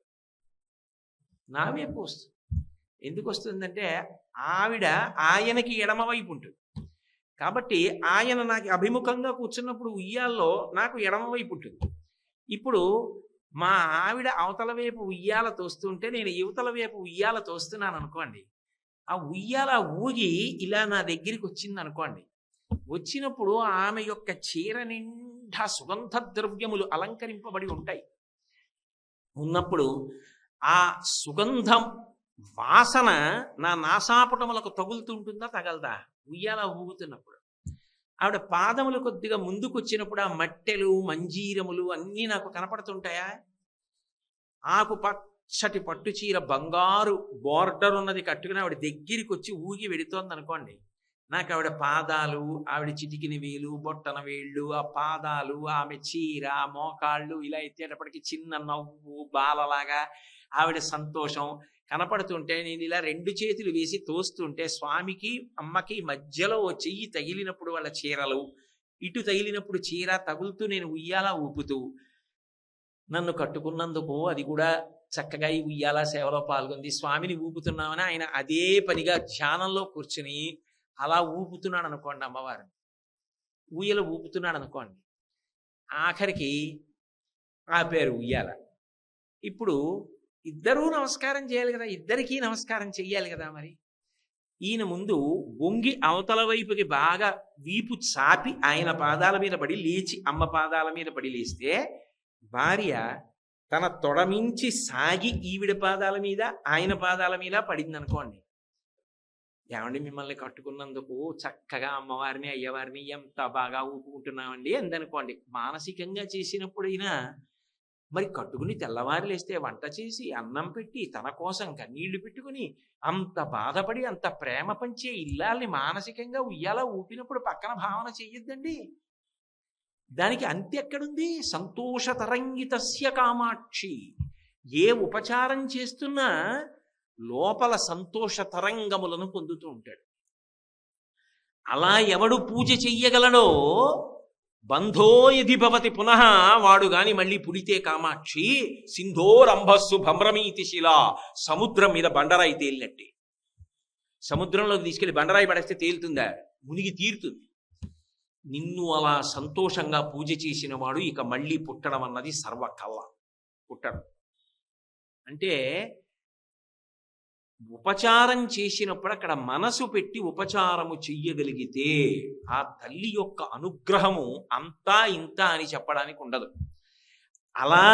Speaker 1: నా వైపు వస్తుంది. ఎందుకు వస్తుందంటే ఆవిడ ఆయనకి ఎడమవైపు ఉంటుంది కాబట్టి ఆయన నాకు అభిముఖంగా కూర్చున్నప్పుడు ఉయ్యాల్లో నాకు ఎడమవైపు ఉంటుంది. ఇప్పుడు మా ఆవిడ అవతల వైపు ఉయ్యాల తోస్తుంటే నేను యువతల వైపు ఉయ్యాల తోస్తున్నాను అనుకోండి. ఆ ఉయ్యాల ఊగి ఇలా నా దగ్గరికి వచ్చింది అనుకోండి. వచ్చినప్పుడు ఆమె యొక్క చీర నిండా సుగంధ ద్రవ్యములు అలంకరింపబడి ఉంటాయి. ఉన్నప్పుడు ఆ సుగంధం వాసన నా నాసాపుటములకు తగులుతుంటుందా తగలదా? ఉయ్యాల ఊగుతున్నప్పుడు ఆవిడ పాదములు కొద్దిగా ముందుకు వచ్చినప్పుడు ఆ మట్టెలు మంజీరములు అన్నీ నాకు కనపడుతుంటాయా? ఆకు పచ్చటి పట్టు చీర బంగారు బోర్డర్ ఉన్నది కట్టుకుని ఆవిడ దగ్గరికి వచ్చి ఊగి వెడుతోంది అనుకోండి. నాకు ఆవిడ పాదాలు, ఆవిడ చిటికిన వేలు, బొట్టన వేళ్ళు, ఆ పాదాలు, ఆమె చీర, మోకాళ్ళు ఇలా ఎత్తేటప్పటికి చిన్న నవ్వు బాలలాగా ఆవిడ సంతోషం కనపడుతుంటే నేను ఇలా 2 చేతులు వేసి తోస్తుంటే స్వామికి అమ్మకి మధ్యలో ఓ చెయ్యి తగిలినప్పుడు వాళ్ళ చీరలు, ఇటు తగిలినప్పుడు చీర తగులుతూ నేను ఉయ్యాలా ఊపుతూ నన్ను కట్టుకున్నందుకు అది కూడా చక్కగా ఈ ఉయ్యాల సేవలో పాల్గొంది, స్వామిని ఊపుతున్నామని ఆయన అదే పనిగా ధ్యానంలో కూర్చుని అలా ఊపుతున్నాడు అనుకోండి, అమ్మవారిని ఊయల ఊపుతున్నాడు అనుకోండి, ఆఖరికి ఆ పేరు ఉయ్యాల. ఇప్పుడు ఇద్దరూ నమస్కారం చేయాలి కదా, ఇద్దరికీ నమస్కారం చెయ్యాలి కదా. మరి ఈయన ముందు వంగి అవతల వైపుకి బాగా వీపు చాపి ఆయన పాదాల మీద పడి లేచి అమ్మ పాదాల మీద పడి లేస్తే భార్య తన తొడమించి సాగి ఈవిడ పాదాల మీద ఆయన పాదాల మీద పడింది అనుకోండి. ఏమండి మిమ్మల్ని కట్టుకున్నందుకు చక్కగా అమ్మవారిని అయ్యవారిని ఎంత బాగా ఊపుకుంటున్నామండి అందనుకోండి. మానసికంగా చేసినప్పుడైనా మరి కట్టుకుని తెల్లవారు లేస్తే వంట చేసి అన్నం పెట్టి తన కోసం కన్నీళ్లు పెట్టుకుని అంత బాధపడి అంత ప్రేమ పంచే ఇల్లాల్ని మానసికంగా ఉయ్యాలా ఊపినప్పుడు పక్కన భావన చెయ్యొద్దండి. దానికి అంత్య ఎక్కడుంది? సంతోష తరంగితస్య కామాక్షి. ఏ ఉపచారం చేస్తున్నా లోపల సంతోష తరంగములను పొందుతూ ఉంటాడు. అలా ఎవడు పూజ చెయ్యగలడో బంధో యది భవతి పునః, వాడు గాని మళ్ళీ పుడితే కామాక్షి సింధోరంభస్సు భ్రమీతి శిలా. సముద్రం మీద బండరాయి తేలినట్టే. సముద్రంలోకి తీసుకెళ్లి బండరాయి పడేస్తే తేలుతుందా? మునిగి తీరుతుంది. నిన్ను అలా సంతోషంగా పూజ చేసిన వాడు ఇక మళ్ళీ పుట్టడం అన్నది సర్వకళ. పుట్టడం అంటే ఉపచారం చేసినప్పుడు అక్కడ మనసు పెట్టి ఉపచారము చెయ్యగలిగితే ఆ తల్లి యొక్క అనుగ్రహము అంతా ఇంత అని చెప్పడానికి ఉండదు. అలా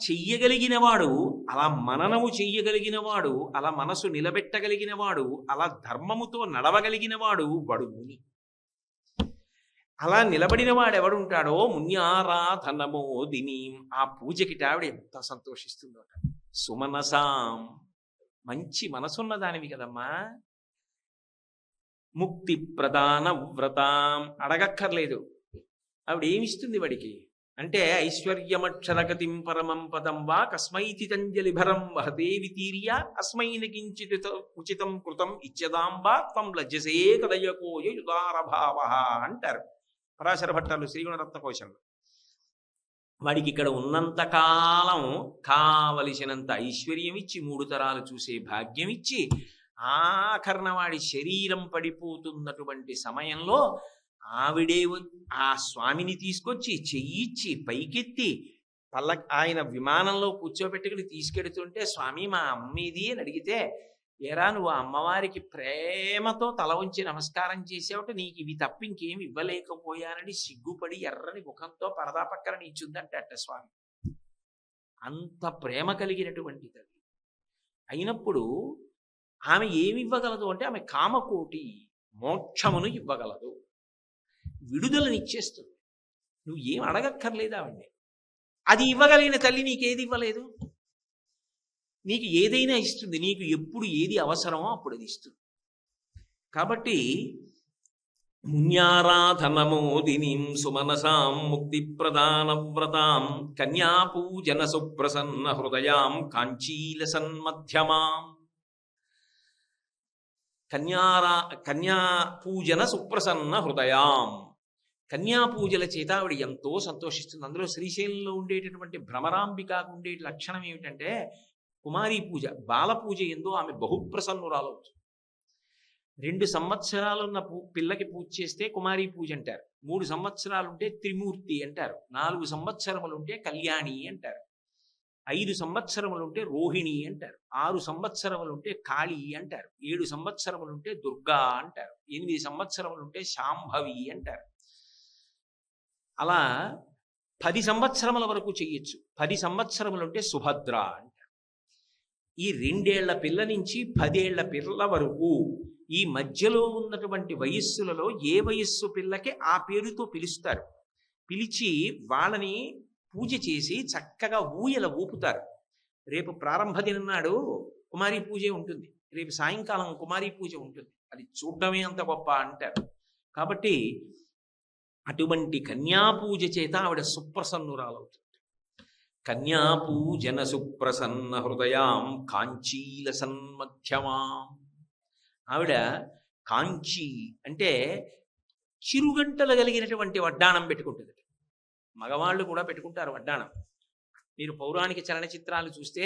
Speaker 1: చెయ్యగలిగిన వాడు, అలా మననము చెయ్యగలిగిన వాడు, అలా మనసు నిలబెట్టగలిగిన వాడు, అలా ధర్మముతో నడవగలిగిన వాడు వాడు ముని. అలా నిలబడిన వాడు ఎవడుంటాడో మున్యారాధనమోదిని. ఆ పూజకి ఆవిడ ఎంత సంతోషిస్తుందో. సుమనసాం, మంచి మనసున్న దానివి కదమ్మా. ముక్తి ప్రధాన వ్రతాం, అడగక్కర్లేదు. ఆవిడ ఏమిస్తుంది వాడికి అంటే ఐశ్వర్యమక్షరగతిం పరమం పదం వా కస్మైతి తంజలి భరం వహతే వితీర్య అస్మైన కించిత్ ఉచితం కృతం ఇచ్చదాంబా త్వం లజ్జసే కదయకోయ యుదారభావ అంటారు పరాశర భట్టాలు శ్రీగుణరత్న కోశంలో. వాడికి ఇక్కడ ఉన్నంత కాలం కావలసినంత ఐశ్వర్యం ఇచ్చి 3 తరాలు చూసే భాగ్యం ఇచ్చి ఆఖరణ వాడి శరీరం పడిపోతున్నటువంటి సమయంలో ఆవిడే ఆ స్వామిని తీసుకొచ్చి చెయ్యిచ్చి పైకెత్తి ఆయన విమానంలో కూర్చోబెట్టుకుని తీసుకెడుతుంటే స్వామి మా అమ్మేది అని అడిగితే, ఏరా నువ్వు అమ్మవారికి ప్రేమతో తల ఉంచి నమస్కారం చేసేవట, నీకు ఇవి తప్ప ఇంకేమి ఇవ్వలేకపోయానని సిగ్గుపడి ఎర్రని ముఖంతో పరదా పక్కన నిల్చుందంట స్వామి. అంత ప్రేమ కలిగినటువంటి తల్లి అయినప్పుడు ఆమె ఏమి ఇవ్వగలదు అంటే ఆమె కామకోటి మోక్షమును ఇవ్వగలదు, విడుదలనిచ్చేస్తుంది. నువ్వు ఏం అడగక్కర్లేదు ఆవిడ్ని. అది ఇవ్వగలిగిన తల్లి నీకేది ఇవ్వలేదు. నీకు ఏదైనా ఇస్తుంది, నీకు ఎప్పుడు ఏది అవసరమో అప్పుడు అది ఇస్తుంది. కాబట్టి మున్యారాధనమోదినీం సుమనసాం ముక్తి ప్రదాన వ్రతాం కన్యాపూజన సుప్రసన్న హృదయాం కాంచీలసన్మధ్యమాం. కన్యాపూజన సుప్రసన్న హృదయాం, కన్యాపూజల చేత ఆవిడ ఎంతో సంతోషిస్తుంది. అందులో శ్రీశైలంలో ఉండేటటువంటి భ్రమరాంబికకు ఉండే లక్షణం ఏమిటంటే కుమారీ పూజ, బాలపూజ ఎందు ఆమె బహుప్రసన్నురాలవుతుంది. 2 సంవత్సరాలున్న పిల్లకి పూజ చేస్తే కుమారీ పూజ అంటారు, 3 సంవత్సరాలుంటే త్రిమూర్తి అంటారు, 4 సంవత్సరములుంటే కళ్యాణి అంటారు, 5 సంవత్సరములుంటే రోహిణి అంటారు, 6 సంవత్సరములుంటే కాళీ అంటారు, 7 సంవత్సరములుంటే దుర్గా అంటారు, 8 సంవత్సరములుంటే శాంభవి అంటారు. అలా 10 సంవత్సరముల వరకు చెయ్యొచ్చు. 10 సంవత్సరములుంటే సుభద్ర అంటారు. ఈ 2 ఏళ్ల పిల్ల నుంచి 10 ఏళ్ల పిల్ల వరకు ఈ మధ్యలో ఉన్నటువంటి వయస్సులలో ఏ వయస్సు పిల్లకి ఆ పేరుతో పిలుస్తారు. పిలిచి వాళ్ళని పూజ చేసి చక్కగా ఊయల ఊపుతారు. రేపు ప్రారంభ దినం నాడు కుమారీ పూజే ఉంటుంది, రేపు సాయంకాలం కుమారీ పూజ ఉంటుంది. అది చూడడమే అంత గొప్ప అంటారు. కాబట్టి అటువంటి కన్యాపూజ చేత ఆవిడ సుప్రసన్నురాలవుతుంది. కన్యాపూజన సుప్రసన్న హృదయాం కాంచీల సన్మధ్యమాం. ఆవిడ కాంచీ అంటే చిరుగంటలు కలిగినటువంటి వడ్డాణం పెట్టుకుంటుంది. మగవాళ్ళు కూడా పెట్టుకుంటారు వడ్డాణం. మీరు పౌరాణిక చలనచిత్రాలు చూస్తే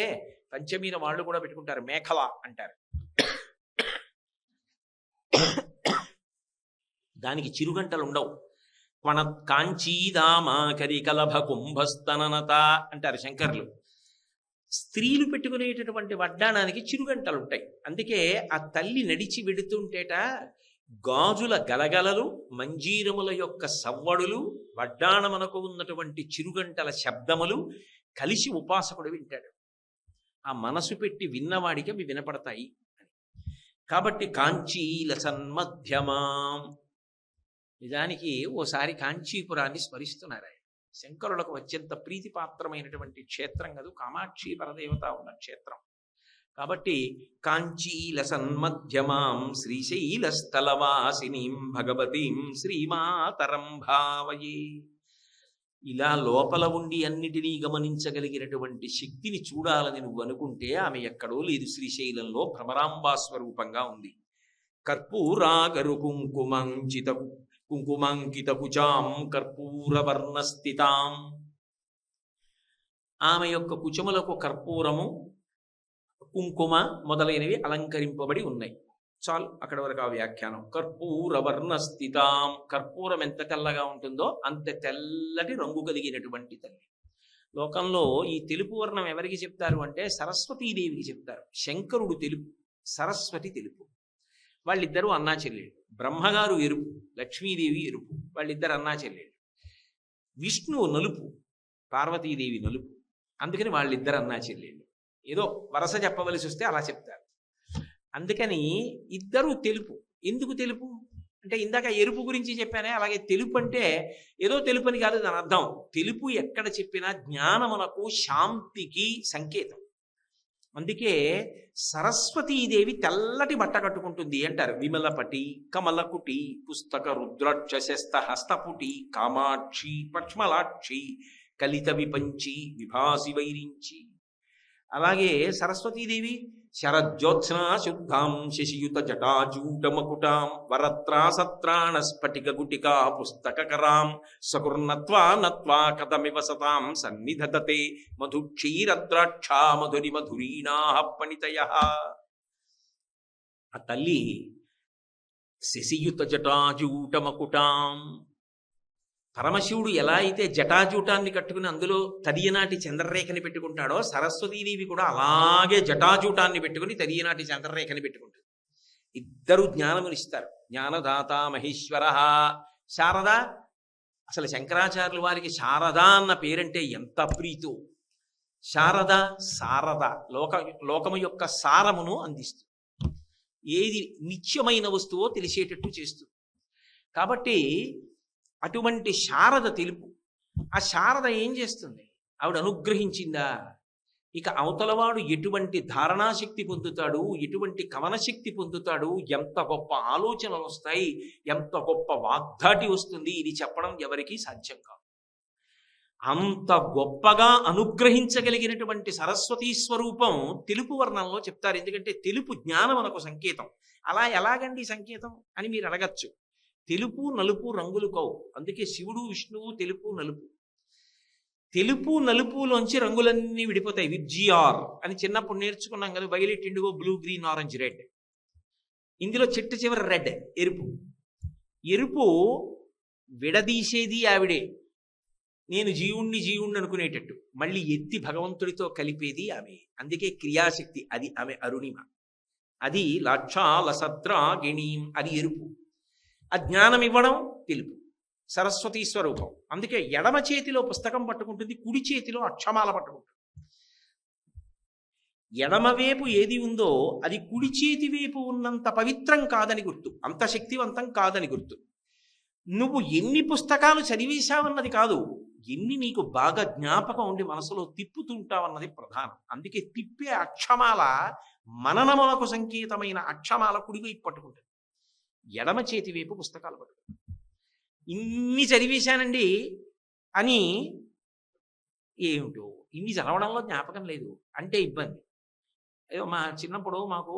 Speaker 1: పంచమీన వాళ్ళు కూడా పెట్టుకుంటారు, మేఖల అంటారు. దానికి చిరుగంటలు ఉండవు. కొన కాంచీదామ కరికలభ కుంభస్తననత అంటారు శంకర్లు. స్త్రీలు పెట్టుకునేటటువంటి వడ్డాణానికి చిరుగంటలు ఉంటాయి. అందుకే ఆ తల్లి నడిచి వెడుతుంటేట గాజుల గలగలలు, మంజీరముల యొక్క సవ్వడులు, వడ్డాణమునకు ఉన్నటువంటి చిరుగంటల శబ్దములు కలిసి ఉపాసకుడు వింటాడు. ఆ మనసు పెట్టి విన్నవాడికి అవి వినపడతాయి. కాబట్టి కాంచీల సన్మధ్యమాం. నిజానికి ఓసారి కాంచీపురాన్ని స్మరిస్తున్నారు ఆయన. శంకరులకు అత్యంత ప్రీతిపాత్రమైనటువంటి క్షేత్రం కదూ, కామాక్షి పరదేవత ఉన్న క్షేత్రం. కాబట్టి కాంచీల సన్మధ్యమాం శ్రీశైలస్థలవాసినీం భగవతీం శ్రీమాతరం భావయే. ఇలా లోపల ఉండి అన్నిటినీ గమనించగలిగినటువంటి శక్తిని చూడాలని నువ్వు అనుకుంటే ఆమె ఎక్కడో లేదు, శ్రీశైలంలో భ్రమరాంబా స్వరూపంగా ఉంది. కర్పూరాగరు కుంకుమాంకిత కుచాం కర్పూరవర్ణస్థితాం. ఆమె యొక్క కుచములకు కర్పూరము, కుంకుమ మొదలైనవి అలంకరింపబడి ఉన్నాయి. చాలు, అక్కడ వరకు ఆ వ్యాఖ్యానం. కర్పూరవర్ణస్థితాం. కర్పూరం ఎంత తెల్లగా ఉంటుందో అంత తెల్లటి రంగు కలిగినటువంటి తల్లి. లోకంలో ఈ తెలుపు వర్ణం ఎవరికి చెప్తారు అంటే సరస్వతీదేవికి చెప్తారు. శంకరుడు తెలుపు, సరస్వతి తెలుపు. వాళ్ళిద్దరూ అన్నా చెల్లెళ్ళు. బ్రహ్మగారు ఎరుపు, లక్ష్మీదేవి ఎరుపు. వాళ్ళిద్దరు అన్నా చెల్లెళ్ళు. విష్ణువు నలుపు, పార్వతీదేవి నలుపు. అందుకని వాళ్ళిద్దరు అన్నా చెల్లెళ్ళు. ఏదో వరస చెప్పవలసి వస్తే అలా చెప్తారు. అందుకని ఇద్దరు తెలుపు. ఎందుకు తెలుపు అంటే ఇందాక ఎరుపు గురించి చెప్పానే, అలాగే తెలుపు అంటే ఏదో తెలుపు అని కాదు దాని అర్థం. తెలుపు ఎక్కడ చెప్పినా జ్ఞానమునకు, శాంతికి సంకేతం. అందుకే సరస్వతీదేవి తెల్లటి బట్ట కట్టుకుంటుంది అంటారు. విమలపటి కమలకుటి పుస్తక రుద్రాక్ష శస్త హస్తపుటి కామాక్షి పక్ష్మలాక్షి కలిత విపంచి విభాసి వైరించి. అలాగే సరస్వతీదేవి శరజ్యోత్స్నా శుద్ధాం శశియుత జటాజూటమకుటాం వరత్రా సత్రాణ స్ఫటిక గుటికా పుస్తకరాం సకుర్నత్వా నత్వా కథమివ సతాం సన్నిధతే మధుక్షీరద్రాక్షా మధురి మధురీనాః పణితయః. ఆ తల్లి శశియుత జటాజూటమకుటాం. పరమశివుడు ఎలా అయితే జటాజూటాన్ని కట్టుకుని అందులో తదియనాటి చంద్రరేఖని పెట్టుకుంటాడో, సరస్వతీదేవి కూడా అలాగే జటాజూటాన్ని పెట్టుకుని తదియనాటి చంద్రరేఖని పెట్టుకుంటుంది. ఇద్దరు జ్ఞానమునిస్తారు. జ్ఞానదాత మహేశ్వర. శారద, అసలు శంకరాచార్యుల వారికి శారద అన్న పేరంటే ఎంత ప్రీతో. శారద సారద, లోకము యొక్క సారమును అందిస్తుంది. ఏది నిత్యమైన వస్తువో తెలిసేటట్టు చేస్తుంది. కాబట్టి అటువంటి శారద తెలుపు. ఆ శారద ఏం చేస్తుంది? ఆవిడ అనుగ్రహించిందా? ఇక అవతలవాడు ఎటువంటి ధారణాశక్తి పొందుతాడు, ఎటువంటి కవనశక్తి పొందుతాడు, ఎంత గొప్ప ఆలోచనలు వస్తాయి, ఎంత గొప్ప వాగ్దాటి వస్తుంది, ఇది చెప్పడం ఎవరికీ సాధ్యం కాదు. అంత గొప్పగా అనుగ్రహించగలిగినటువంటి సరస్వతీ స్వరూపం తెలుపు వర్ణంలో చెప్తారు. ఎందుకంటే తెలుపు జ్ఞానమునకు సంకేతం. అలా ఎలాగండి సంకేతం అని మీరు అడగచ్చు. తెలుపు నలుపు రంగులు కావు. అందుకే శివుడు విష్ణువు తెలుపు నలుపు. తెలుపు నలుపులోంచి రంగులన్నీ విడిపోతాయి. విబ్జిఆర్ అని చిన్నప్పుడు నేర్చుకున్నాం కదా, violet, IndiGo, blue, green, orange, red. ఇందులో చిట్ట చివరి రెడ్, ఎరుపు. ఎరుపు విడదీసేది ఆవిడే. నేను జీవుణ్ణి అనుకునేటట్టు మళ్ళీ ఎత్తి భగవంతుడితో కలిపేది ఆమె. అందుకే క్రియాశక్తి. అది ఆమె అరుణిమ. అది లాక్షాల సద్రాగిణీం, అది ఎరుపు. అజ్ఞానం ఇవ్వడం తెలుపు, సరస్వతీ స్వరూపం. అందుకే ఎడమ చేతిలో పుస్తకం పట్టుకుంటుంది, కుడి చేతిలో అక్షమాల పట్టుకుంటుంది. ఎడమవైపు ఏది ఉందో అది కుడి చేతి వైపు ఉన్నంత పవిత్రం కాదని గుర్తు, అంత శక్తివంతం కాదని గుర్తు. నువ్వు ఎన్ని పుస్తకాలు చదివేశావన్నది కాదు, ఎన్ని నీకు బాగా జ్ఞాపకం ఉండి మనసులో తిప్పుతుంటావన్నది ప్రధానం. అందుకే తిప్పే అక్షమాల మననమునకు సంకేతమైన అక్షమాల కుడివైపు పట్టుకుంటుంది. ఎడమ చేతి వైపు పుస్తకాలు పట్టుకుంటాం. ఇన్ని చదివేశానండి అని ఏమిటో ఇన్ని చదవడంలో జ్ఞాపకం లేదు అంటే ఇబ్బంది. అయ్యో మా చిన్నప్పుడు మాకు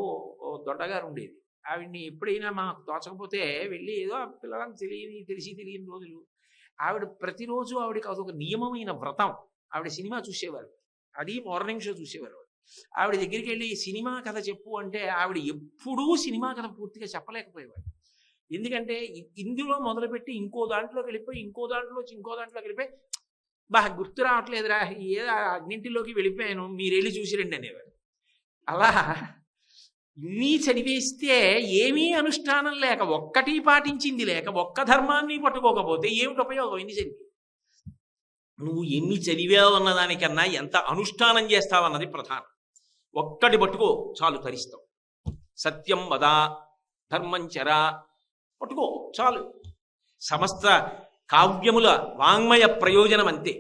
Speaker 1: దొడ్డగారు ఉండేది. ఆవిడ్ని ఎప్పుడైనా మాకు తోచకపోతే వెళ్ళి ఏదో పిల్లలకు తెలియని రోజులు ఆవిడ ప్రతిరోజు ఆవిడకి అదొక నియమమైన వ్రతం. ఆవిడ సినిమా చూసేవారు, అది మార్నింగ్ షో చూసేవారు. ఆవిడ దగ్గరికి వెళ్ళి సినిమా కథ చెప్పు అంటే ఆవిడ ఎప్పుడూ సినిమా కథ పూర్తిగా చెప్పలేకపోయేవారు. ఎందుకంటే ఇందులో మొదలుపెట్టి ఇంకో దాంట్లోకి వెళ్ళిపోయి ఇంకో దాంట్లోకి వెళ్ళిపోయి బాగా గుర్తు రావట్లేదురా, ఏదో అన్నింటిలోకి వెళ్ళిపోయాను, మీరు వెళ్ళి చూసిరండి అనేవారు. అలా ఇన్ని చదివేస్తే ఏమీ అనుష్ఠానం లేక, ఒక్కటి పాటించింది లేక, ఒక్క ధర్మాన్ని పట్టుకోకపోతే ఏమిటి ఉపయోగం? ఎన్ని చదివి నువ్వు ఎన్ని చదివావు అన్నదానికన్నా ఎంత అనుష్ఠానం చేస్తావన్నది ప్రధానం. ఒక్కటి పట్టుకో చాలు, తరిస్తావు. సత్యం వద, ధర్మం చర, పట్టుకో చాలు. సమస్త కావ్యముల వాంగ్మయ ప్రయోజనం అంతే.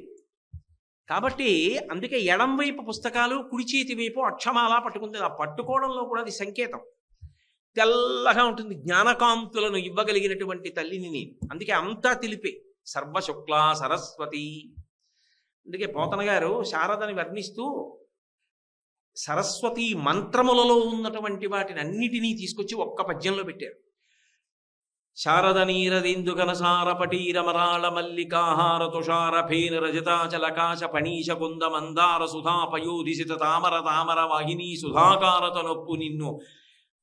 Speaker 1: కాబట్టి అందుకే ఎడం వైపు పుస్తకాలు, కుడి చేతి వైపు అక్షమాల పట్టుకుంది. ఆ పట్టుకోవడంలో కూడా అది సంకేతం. తెల్లగా ఉంటుంది, జ్ఞానకాంతులను ఇవ్వగలిగినటువంటి తల్లిని నేను. అందుకే అంతా తెలిపే. సర్వశుక్ల సరస్వతి. అందుకే పోతన గారు శారదని వర్ణిస్తూ సరస్వతి మంత్రములలో ఉన్నటువంటి వాటిని అన్నిటినీ తీసుకొచ్చి ఒక్క పద్యంలో పెట్టారు. శారద నీరదిందు కనసార పటీరమరాళ మల్లికాహార తుషార ఫేన రజతాచలకాశ పణీశ కుంద మందార సుధా పయోధిసిత తామర తామర వాహిని సుధాకారత నొప్పు నిన్ను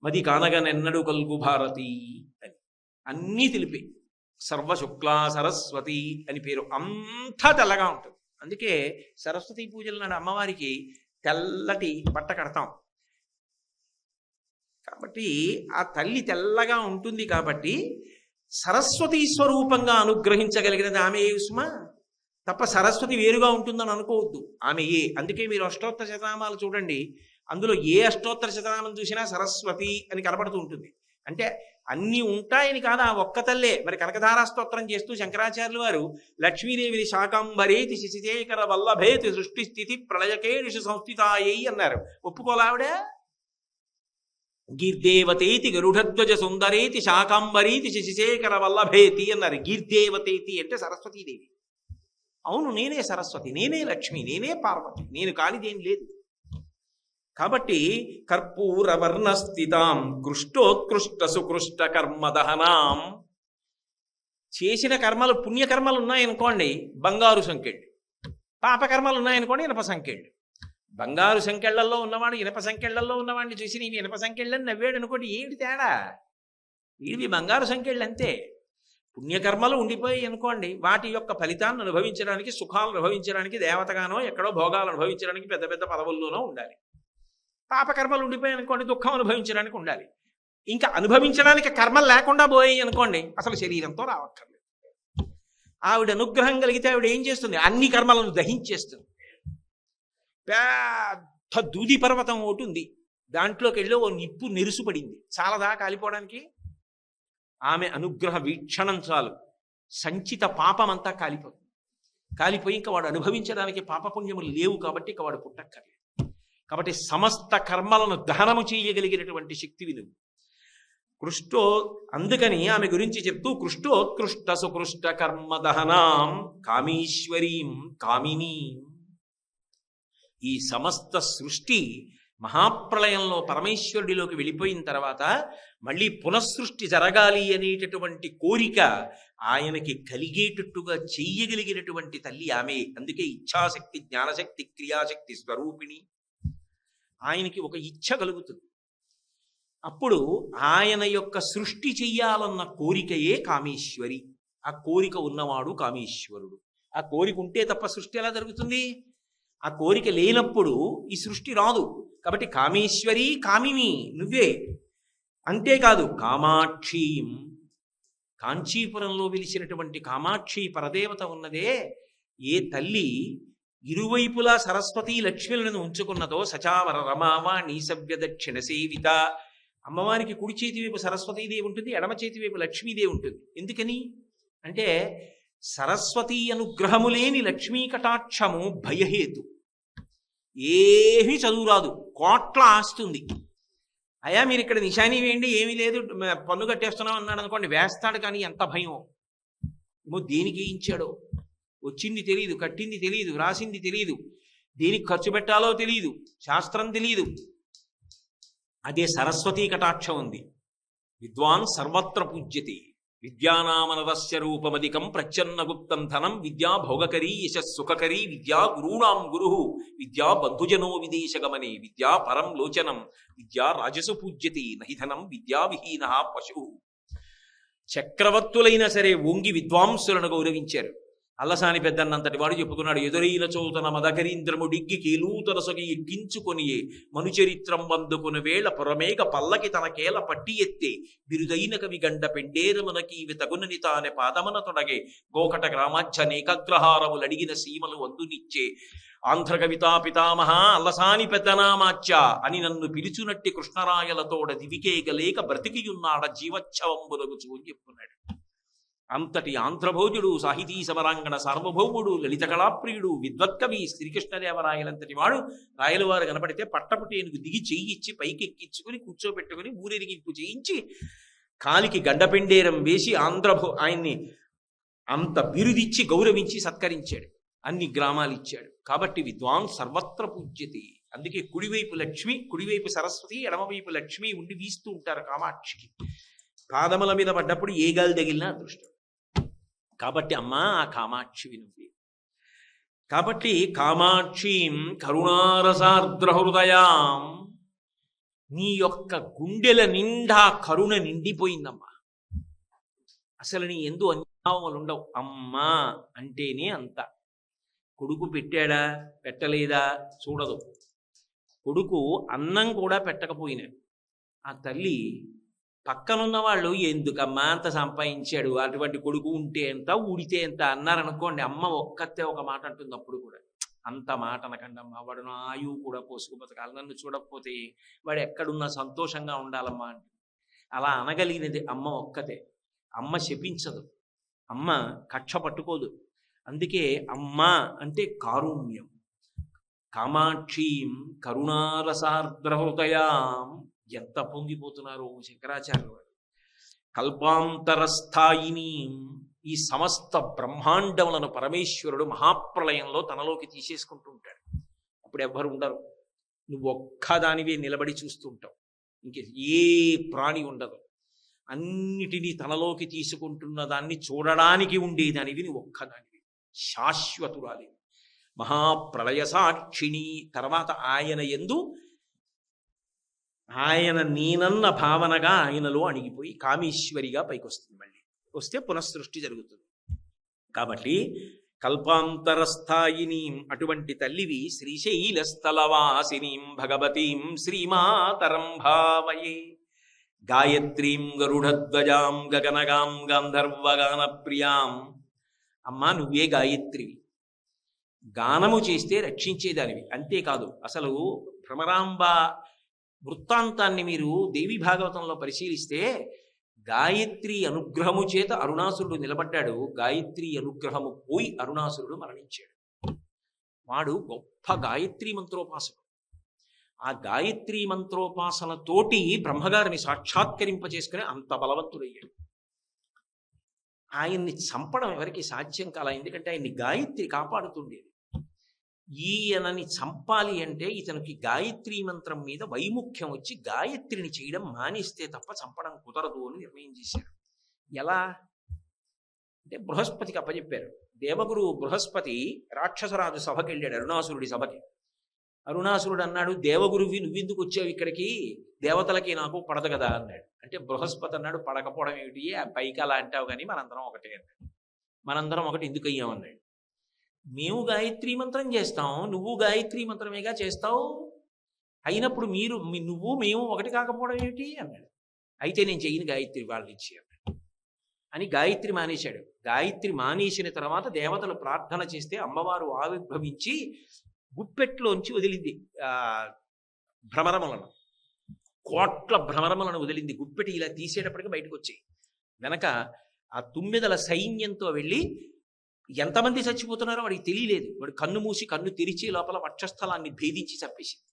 Speaker 1: మది కానగనెన్నడు కల్గు భారతి అని అన్నీ తెలిపి సర్వశుక్ల సరస్వతి అని పేరు. అంతా తెల్లగా ఉంటుంది. అందుకే సరస్వతి పూజల నాడు అమ్మవారికి తెల్లటి బట్ట కడతాం. కాబట్టి ఆ తల్లి తెల్లగా ఉంటుంది. కాబట్టి సరస్వతీ స్వరూపంగా అనుగ్రహించగలిగినది ఆమె ఏ సుమ, తప్ప సరస్వతి వేరుగా ఉంటుందని అనుకోవద్దు. ఆమె ఏ. అందుకే మీరు అష్టోత్తర శతనామాలు చూడండి, అందులో ఏ అష్టోత్తర శతనామం చూసినా సరస్వతి అని కనబడుతూ ఉంటుంది. అంటే అన్నీ ఉంటాయని కాదు, ఆ ఒక్క తల్లే. మరి కనకధారా స్తోత్రం చేస్తూ శంకరాచార్యులు వారు లక్ష్మీదేవిని శాకాంబరేతి శశిశేఖర వల్లభేతి సృష్టి స్థితి ప్రళయకేషు సంస్థితాయై అన్నారు. ఒప్పుకోలావిడే. గీర్దేవతేతి గరుడధ్వజ సుందరేతి శాకాంబరీతి శశిశేఖర వల్లభేతి అన్నారు. గీర్దేవతేతి అంటే సరస్వతీదేవి. అవును, నేనే సరస్వతి, నేనే లక్ష్మి, నేనే పార్వతి, నేను కానిదేం లేదు. కాబట్టి కర్పూర వర్ణస్థితాం కృష్టోత్కృష్ట సుకృష్ట కర్మదహనాం. చేసిన కర్మలు, పుణ్యకర్మలు ఉన్నాయనుకోండి బంగారు సంకెళ్ళు, పాపకర్మలు ఉన్నాయనుకోండి ఇనప సంకెళ్ళు. బంగారు సంకెళ్లలో ఉన్నవాడు ఇనప సంకెళ్లలో ఉన్నవాడిని చూసి నీవి ఇనప సంకెళ్ళని నవ్వాడు అనుకోండి, ఏమిటి తేడా? వీడివి బంగారు సంకెళ్ళు అంతే. పుణ్యకర్మలు ఉండిపోయి అనుకోండి, వాటి యొక్క ఫలితాన్ని అనుభవించడానికి, సుఖాలు అనుభవించడానికి దేవతగానో ఎక్కడో భోగాలు అనుభవించడానికి పెద్ద పెద్ద పదవుల్లోనో ఉండాలి. పాపకర్మలు ఉండిపోయి అనుకోండి, దుఃఖం అనుభవించడానికి ఉండాలి. ఇంకా అనుభవించడానికి కర్మలు లేకుండా పోయాయి అనుకోండి, అసలు శరీరంతో రావక్కర్లేదు. ఆవిడ అనుగ్రహం కలిగితే ఆవిడ ఏం చేస్తుంది? అన్ని కర్మలను దహించేస్తుంది. పెద్ద దూది పర్వతం ఒకటి ఉంది, దాంట్లోకి వెళ్ళి ఓ నిప్పు నెరుసుపడింది, చాలదా కాలిపోవడానికి? ఆమె అనుగ్రహ వీక్షణం చాలు, సంచిత పాపమంతా కాలిపోతుంది. కాలిపోయి ఇంకా వాడు అనుభవించడానికి పాపపుణ్యములు లేవు కాబట్టి ఇక వాడు పుట్టక్కర్లేదు. కాబట్టి సమస్త కర్మలను దహనము చేయగలిగినటువంటి శక్తివి నువ్వు. అందుకని ఆమె గురించి చెప్తూ కృష్టోత్కృష్ట సుకృష్ట కర్మ దహనాం కామీశ్వరీం కామినీం. ఈ సమస్త సృష్టి మహాప్రళయంలో పరమేశ్వరుడిలోకి వెళ్ళిపోయిన తర్వాత మళ్ళీ పునఃసృష్టి జరగాలి అనేటటువంటి కోరిక ఆయనకి కలిగేటట్టుగా చెయ్యగలిగినటువంటి తల్లి ఆమె. అందుకే ఇచ్ఛాశక్తి, జ్ఞానశక్తి, క్రియాశక్తి స్వరూపిణి. ఆయనకి ఒక ఇచ్ఛ కలుగుతుంది. అప్పుడు ఆయన యొక్క సృష్టి చెయ్యాలన్న కోరికయే కామేశ్వరి. ఆ కోరిక ఉన్నవాడు కామేశ్వరుడు. ఆ కోరిక ఉంటే తప్ప సృష్టి ఎలా జరుగుతుంది? ఆ కోరిక లేనప్పుడు ఈ సృష్టి రాదు. కాబట్టి కామేశ్వరి కామిని నువ్వే. అంతేకాదు కామాక్షీం, కాంచీపురంలో వెలిసినటువంటి కామాక్షి పరదేవత ఉన్నదే, ఏ తల్లి ఇరువైపులా సరస్వతీ లక్ష్మిలను ఉంచుకున్నదో సచావర రమావాణి సవ్య దక్షిణ సేవిత. అమ్మవారికి కుడి చేతి వైపు సరస్వతీదేవి ఉంటుంది, ఎడమ చేతి వైపు లక్ష్మీదేవి ఉంటుంది. ఎందుకని అంటే సరస్వతీ అనుగ్రహము లేని లక్ష్మీ కటాక్షము భయహేతు. ఏమీ చదువురాదు, కోట్ల ఆస్తుంది, అయ్యా మీరు ఇక్కడ నిశానీ వేయండి, ఏమీ లేదు పన్ను కట్టేస్తున్నాం అన్నాడు అనుకోండి, వేస్తాడు. కానీ ఎంత భయం, ఏమో దేనికి ఇచ్చాడో, వచ్చింది తెలియదు, కట్టింది తెలియదు, రాసింది తెలియదు, దేనికి ఖర్చు పెట్టాలో తెలియదు, శాస్త్రం తెలియదు. అదే సరస్వతీ కటాక్షం ఉంది. విద్వాన్ సర్వత్ర పూజ్యతే, విద్యానామనరస్య రూపమధికం ప్రచ్ఛన్న గుప్తం ధనం, విద్యా భోగకరీ యశస్సుఖకరీ, విద్యా గురూణాం గురు, విద్యా బంధుజనో విదేశగమనే, విద్యా పరం లోచనం, విద్యా రాజసు పూజ్యతే, నహిధనం విద్యా విహీన పశు. చక్రవర్తులైనా సరే వంగి విద్వాంసులను గౌరవించారు. అల్లసాని పెద్దన్నంతటి వాడు చెప్పుకున్నాడు, ఎదురైన చోతన మదకరీంద్రముడిగ్గి కీలూతరసొగి ఎగ్గించుకొనియే, మనుచరిత్రం వందుకుని వేళ పురమేగ పల్లకి తన కేల పట్టి ఎత్తే, బిరుదైన కవి గండ పెండేరమునకీవి తగునని తానే పాదమన తొడగే, గోకట గ్రామాధ్య నేకగ్రహారములడిగిన సీమలు వందునిచ్చే, ఆంధ్ర కవితా పితామహ అల్లసాని పెద్దనామాచ్య అని నన్ను పిలుచునట్టి కృష్ణరాయలతోడ దివికేగలేక బ్రతికియున్నాడ జీవచ్ఛవంబులగుచు అని చెప్పుకున్నాడు. అంతటి ఆంధ్రభోజుడు, సాహితీ సమరాంగణ సార్వభౌముడు, లలిత కళాప్రియుడు, విద్వత్కవి శ్రీకృష్ణదేవరాయలంతటి వాడు రాయలవారు కనపడితే పట్టపుటేనుకు దిగి చెయ్యిచ్చి పైకెక్కించుకుని కూర్చోబెట్టుకుని ఊరేగింపు చేయించి కాలికి గడ్డపెండేరం వేసి ఆయన్ని అంత బిరుదిచ్చి గౌరవించి సత్కరించాడు. అన్ని గ్రామాలు ఇచ్చాడు. కాబట్టి విద్వాన్ సర్వత్ర పూజ్యతే. అందుకే కుడివైపు లక్ష్మి, కుడివైపు సరస్వతి, ఎడమవైపు లక్ష్మి ఉండి వీస్తూ ఉంటారు కామాక్షికి. పాదముల మీద పడ్డప్పుడు ఏ గాలి తగిలినా అదృష్టం. కాబట్టి అమ్మా ఆ కామాక్షి నువ్వే. కాబట్టి కామాక్షిం కరుణారసార్ద్ర హృదయాం, నీ యొక్క గుండెల నిండా కరుణ నిండిపోయిందమ్మా. అసలు నీ ఎందు అన్యాయములు ఉండవు. అమ్మా అంటేనే అంత. కొడుకు పెట్టాడా పెట్టలేదా చూడదు. కొడుకు అన్నం కూడా పెట్టకపోయినా ఆ తల్లి పక్కనున్న వాళ్ళు ఎందుకమ్మా అంత సంపాదించాడు, అటువంటి కొడుకు ఉంటే ఎంత ఊడితే ఎంత అన్నారనుకోండి, అమ్మ ఒక్కతే ఒక మాట అంటుంది. అప్పుడు కూడా అంత మాట అనకండి అమ్మ, వాడు నా ఆయువు కూడా పోసుకు బతకాలి, నన్ను చూడకపోతే వాడు ఎక్కడున్నా సంతోషంగా ఉండాలమ్మా అంటే. అలా అనగలిగినది అమ్మ ఒక్కతే. అమ్మ శపించదు, అమ్మ కక్ష పట్టుకోదు. అందుకే అమ్మ అంటే కారుణ్యం. కామాక్షీం కరుణారసార్ద్ర హృదయాం. ఎంత పొంగిపోతున్నారు శంకరాచార్యులు వారు. కల్పాంతరస్థాయిని, ఈ సమస్త బ్రహ్మాండములను పరమేశ్వరుడు మహాప్రళయంలో తనలోకి తీసేసుకుంటూ ఉంటాడు. అప్పుడు ఎవ్వరు ఉండరు, నువ్వు ఒక్కదానివే నిలబడి చూస్తుంటావు, ఇంకే ఏ ప్రాణి ఉండదు. అన్నిటినీ తనలోకి తీసుకుంటున్న దాన్ని చూడడానికి ఉండేదానివి నువ్వు ఒక్కదానివి, శాశ్వతురాలి, మహాప్రళయ సాక్షిణి. తర్వాత ఆయన యందు ఆయన నేనన్న భావనగా ఆయనలో అణిగిపోయి కామేశ్వరిగా పైకి వస్తుంది. మళ్ళీ వస్తే పునఃసృష్టి జరుగుతుంది. కాబట్టి కల్పాంతరస్థాయిని అటువంటి తల్లివి శ్రీశైలస్థలవాసినీం భగవతీం శ్రీమాతరం భావయే. గాయత్రీం గరుడధ్వజాం గగనగాం గాంధర్వగాన ప్రియాం. అమ్మా నువ్వే గాయత్రివి, గానము చేస్తే రక్షించేదానివి. అంతేకాదు అసలు భ్రమరాంబ వృత్తాంతాన్ని మీరు దేవి భాగవతంలో పరిశీలిస్తే గాయత్రి అనుగ్రహము చేత అరుణాసురుడు నిలబడ్డాడు, గాయత్రి అనుగ్రహము పోయి అరుణాసురుడు మరణించాడు. వాడు గొప్ప గాయత్రి మంత్రోపాసకుడు. ఆ గాయత్రి మంత్రోపాసనతోటి బ్రహ్మగారిని సాక్షాత్కరింపచేసుకుని అంత బలవంతుడయ్యాడు. ఆయన్ని చంపడం ఎవరికి సాధ్యం కాల, ఎందుకంటే ఆయన్ని గాయత్రి కాపాడుతుండేది. ఈయనని చంపాలి అంటే ఇతనికి గాయత్రి మంత్రం మీద వైముఖ్యం వచ్చి గాయత్రిని చేయడం మానేస్తే తప్ప చంపడం కుదరదు అని నిర్ణయం చేశారు. ఎలా అంటే బృహస్పతికి అప్పచెప్పారు. దేవగురు బృహస్పతి రాక్షసరాజు సభకి వెళ్ళాడు, అరుణాసురుడి సభకి. అరుణాసురుడు అన్నాడు, దేవగురువి నువ్వెందుకు వచ్చావు ఇక్కడికి, దేవతలకి నాకు పడదు కదా అన్నాడు. అంటే బృహస్పతి అన్నాడు, పడకపోవడం ఏమిటి, ఆ పైకి అలా అంటావు కానీ మనందరం ఒకటే అన్నాడు. మనందరం ఒకటి ఎందుకు అయ్యామన్నాడు. మేము గాయత్రీ మంత్రం చేస్తాం, నువ్వు గాయత్రీ మంత్రమేగా చేస్తావు, అయినప్పుడు నువ్వు మేము ఒకటి కాకపోవడం ఏమిటి అన్నాడు. అయితే నేను చెయ్యను గాయత్రి, వాళ్ళు ఇచ్చి అన్నాడు అని గాయత్రి మానేశాడు. గాయత్రి మానేసిన తర్వాత దేవతలు ప్రార్థన చేస్తే అమ్మవారు ఆవిర్భవించి గుప్పెట్లోంచి వదిలింది భ్రమరములను, కోట్ల భ్రమరములను వదిలింది. గుప్పెటి ఇలా తీసేటప్పటికి బయటకు వచ్చాయి. వెనక ఆ 9 సైన్యంతో వెళ్ళి ఎంతమంది చచ్చిపోతున్నారో వాడికి తెలియలేదు. వాడు కన్ను మూసి కన్ను తెరిచి లోపల వక్షస్థలాన్ని భేదించి చంపేసింది.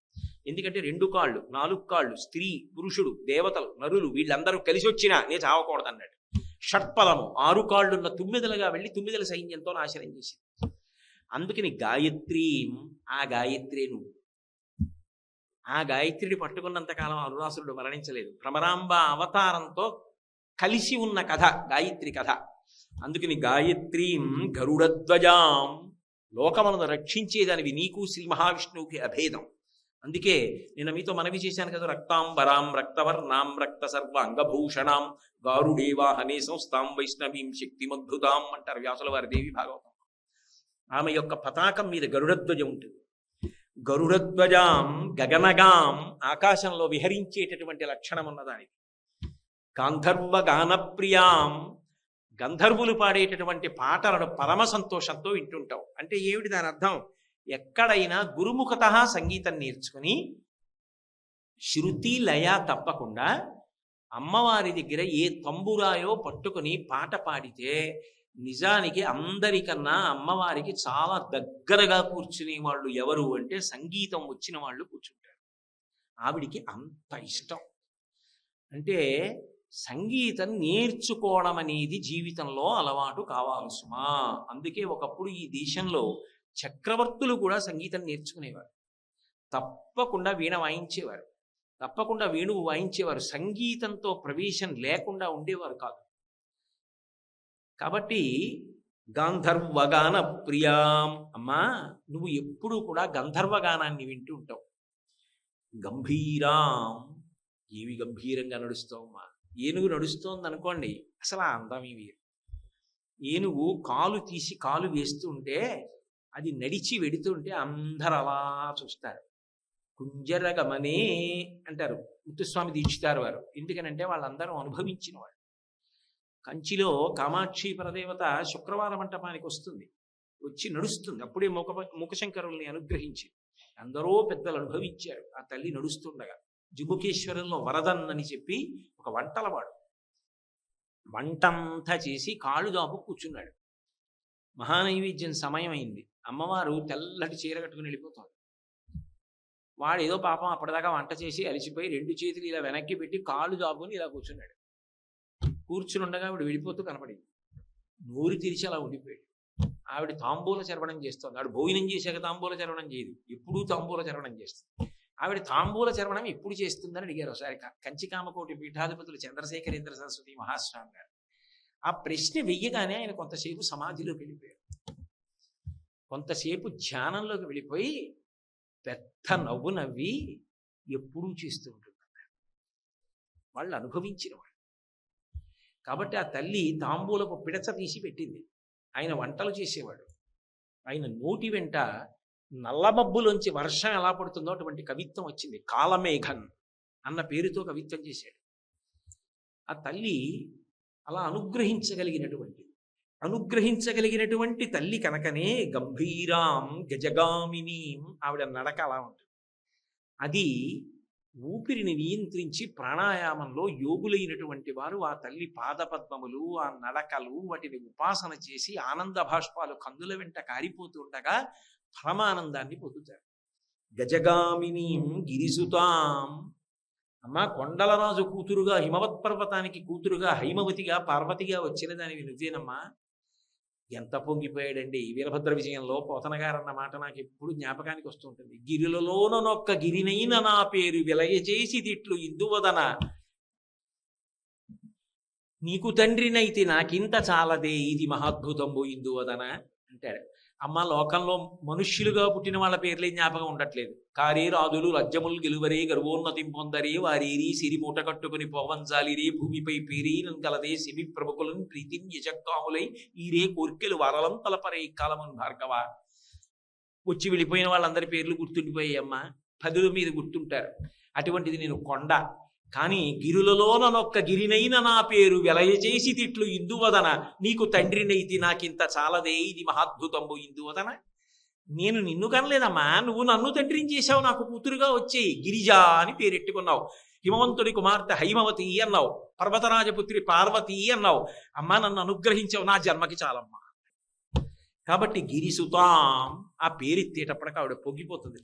Speaker 1: ఎందుకంటే 2 కాళ్ళు 4 కాళ్ళు స్త్రీ పురుషుడు దేవతలు నరులు వీళ్ళందరూ కలిసి వచ్చినా నేను చావకూడదు అన్నాడు. షట్పదము 6 కాళ్ళున్న తుమ్మెదలుగా వెళ్ళి తుమ్మెదల సైన్యంతో నాశనం చేసింది. అందుకని గాయత్రి, ఆ గాయత్రే నువ్వు. ఆ గాయత్రిని పట్టుకున్నంతకాలం అరుణాసురుడు మరణించలేదు. భ్రమరాంబ అవతారంతో కలిసి ఉన్న కథ గాయత్రి కథ. అందుకని గాయత్రీం గరుడధ్వజాం, లోకములను రక్షించేదానివి నీకు శ్రీ మహావిష్ణువుకి అభేదం. అందుకే నేను మీతో మనవి చేశాను కదా, రక్తాంబరాం రక్తవర్ణాం రక్త సర్వ అంగభూషణాం గారుడేవాహనే సంస్థాం వైష్ణవీం శక్తిమద్భుతాం అంటారు వ్యాసుల వారి దేవి భాగవతం. ఆమె యొక్క పతాకం మీద గరుడధ్వజం ఉంటుంది. గరుడధ్వజాం గగనగాం, ఆకాశంలో విహరించేటటువంటి లక్షణం ఉన్నదానికి. గాంధర్వ గానప్రియాం, గంధర్వులు పాడేటటువంటి పాటలను పరమ సంతోషంతో వింటుంటాం. అంటే ఏమిటి దాని అర్థం? ఎక్కడైనా గురుముఖత సంగీతం నేర్చుకుని శృతి లయ తప్పకుండా అమ్మవారి దగ్గర ఏ తంబురాయో పట్టుకుని పాట పాడితే నిజానికి అందరికన్నా అమ్మవారికి చాలా దగ్గరగా కూర్చునే వాళ్ళు ఎవరు అంటే సంగీతం వచ్చిన వాళ్ళు కూర్చుంటారు. ఆవిడికి అంత ఇష్టం. అంటే సంగీతం నేర్చుకోవడం అనేది జీవితంలో అలవాటు కావాలి సుమా. అందుకే ఒకప్పుడు ఈ దేశంలో చక్రవర్తులు కూడా సంగీతం నేర్చుకునేవారు. తప్పకుండా వీణ వాయించేవారు, తప్పకుండా వేణువు వాయించేవారు. సంగీతంతో ప్రవేశం లేకుండా ఉండేవారు కాదు. కాబట్టి గాంధర్వగాన ప్రియాం, అమ్మా నువ్వు ఎప్పుడూ కూడా గంధర్వగానాన్ని వింటూ ఉంటావు. గంభీరాం, ఏవి గంభీరంగా నడుస్తావమ్మా. ఏనుగు నడుస్తోంది అనుకోండి, అసలు ఆ అందం ఇవి. ఏనుగు కాలు తీసి కాలు వేస్తూ ఉంటే అది నడిచి వెడుతుంటే అందరు అలా చూస్తారు. కుంజరగమనే అంటారు ముత్తుస్వామి దీక్షితారు వారు. ఎందుకనంటే వాళ్ళందరూ అనుభవించిన వాళ్ళు. కంచిలో కామాక్షి పరదేవత శుక్రవార మంటపానికి వస్తుంది, వచ్చి నడుస్తుంది. అప్పుడే ముఖశంకరుల్ని అనుగ్రహించి అందరూ పెద్దలు అనుభవించారు. ఆ తల్లి నడుస్తుండగా జుముఖేశ్వరంలో వరదన్ అని చెప్పి ఒక వంటలవాడు వంటంతా చేసి కాళ్ళు దాపు కూర్చున్నాడు. మహానైవేద్యం సమయం అయింది. అమ్మవారు తెల్లటి చీర కట్టుకుని వెళ్ళిపోతాడు. వాడు ఏదో పాపం అప్పటిదాకా వంట చేసి అలిసిపోయి 2 చేతులు ఇలా వెనక్కి పెట్టి కాళ్ళు దాపుని ఇలా కూర్చున్నాడు. కూర్చుని ఉండగా ఆవిడ వెళ్ళిపోతూ కనపడింది. నోరు తెరిచి అలా ఉండిపోయాడు. ఆవిడ తాంబూల చరవణం చేస్తుంది. ఆవిడ భోజనం చేశాక తాంబూల చరవణం చేయదు, ఎప్పుడూ తాంబూల చరవణం చేస్తుంది. ఆవిడ తాంబూల చరవణం ఎప్పుడు చేస్తుందని అడిగారు ఒకసారి కంచికామకోటి పీఠాధిపతులు చంద్రశేఖరేంద్ర సరస్వతి మహాస్వామి గారు. ఆ ప్రశ్న వెయ్యగానే ఆయన కొంతసేపు సమాధిలోకి వెళ్ళిపోయారు. కొంతసేపు ధ్యానంలోకి వెళ్ళిపోయి పెద్ద నవ్వు నవ్వి ఎప్పుడూ చేస్తూ ఉంటుంది. వాళ్ళు అనుభవించిన వాళ్ళు కాబట్టి ఆ తల్లి తాంబూలకు పిడచ తీసి పెట్టింది. ఆయన వంటలు చేసేవాడు. ఆయన నోటి వెంట నల్లమబ్బులోంచి వర్షం ఎలా పడుతుందో అటువంటి కవిత్వం వచ్చింది. కాలమేఘన్ అన్న పేరుతో కవిత్వం చేశాడు. ఆ తల్లి అలా అనుగ్రహించగలిగినటువంటి తల్లి కనుకనే గంభీరాం గజగామినీం, ఆవిడ నడక అలా ఉంటుంది. అది ఊపిరిని నియంత్రించి ప్రాణాయామంలో యోగులైనటువంటి వారు ఆ తల్లి పాదపద్మములు ఆ నడకలు వాటిని ఉపాసన చేసి ఆనంద భాష్పాలు కందుల వెంట కారిపోతుండగా పరమానందాన్ని పొందుతారు. గజగామినీం గిరిసుతాం, అమ్మ కొండలరాజు కూతురుగా హిమవత్ పర్వతానికి కూతురుగా హైమవతిగా పార్వతిగా వచ్చిన దానివి నువ్వేనమ్మా. ఎంత పొంగిపోయాడండి. వీరభద్ర విజయంలో పోతన గారు అన్న మాట నాకు ఎప్పుడు జ్ఞాపకానికి వస్తుంటుంది. గిరిలలోనొక్క గిరినైన నా పేరు విలయచేసి తిట్లు ఇందువదన, నీకు తండ్రినైతే నాకింత చాలదే ఇది మహాద్భుతంబు ఇందువదన అంటాడు. అమ్మ లోకంలో మనుష్యులుగా పుట్టిన వాళ్ళ పేర్లే జ్ఞాపకం ఉండట్లేదు. కారే రాజులు లజ్జములు గెలువరే గర్వోన్నతిం పొందరే వారేరి సిరి మూట కట్టుకుని పోవంచాలిరే భూమిపై పేరీనం కలదే సిమి ప్రముఖులను ప్రీతిని యజక్కాములై ఈరే కోర్కెలు వరలం తలపరే కాలమున్ భార్గవ. వచ్చి వెళ్ళిపోయిన వాళ్ళందరి పేర్లు గుర్తుండిపోయాయి అమ్మ, 10 మీద గుర్తుంటారు. అటువంటిది నేను కొండ. కానీ గిరులలోనొక్క గిరినైన నా పేరు వెలయచేసి తిట్లు ఇందువదన, నీకు తండ్రినైతి నాకింత చాలదే ఇది మహాద్భుతంబు ఇందువదన. నేను నిన్ను కనలేదమ్మా, నువ్వు నన్ను తండ్రిని చేశావు, నాకు కూతురుగా వచ్చేయి. గిరిజా అని పేరెట్టుకున్నావు. హిమవంతుడి కుమార్తె హైమవతి అన్నావు, పర్వతరాజపుత్రి పార్వతి అన్నావు. అమ్మా నన్ను అనుగ్రహించావు, నా జన్మకి చాలమ్మా. కాబట్టి గిరిసుతాం ఆ పేరెత్తేటప్పటికి ఆవిడ పొంగిపోతుంది.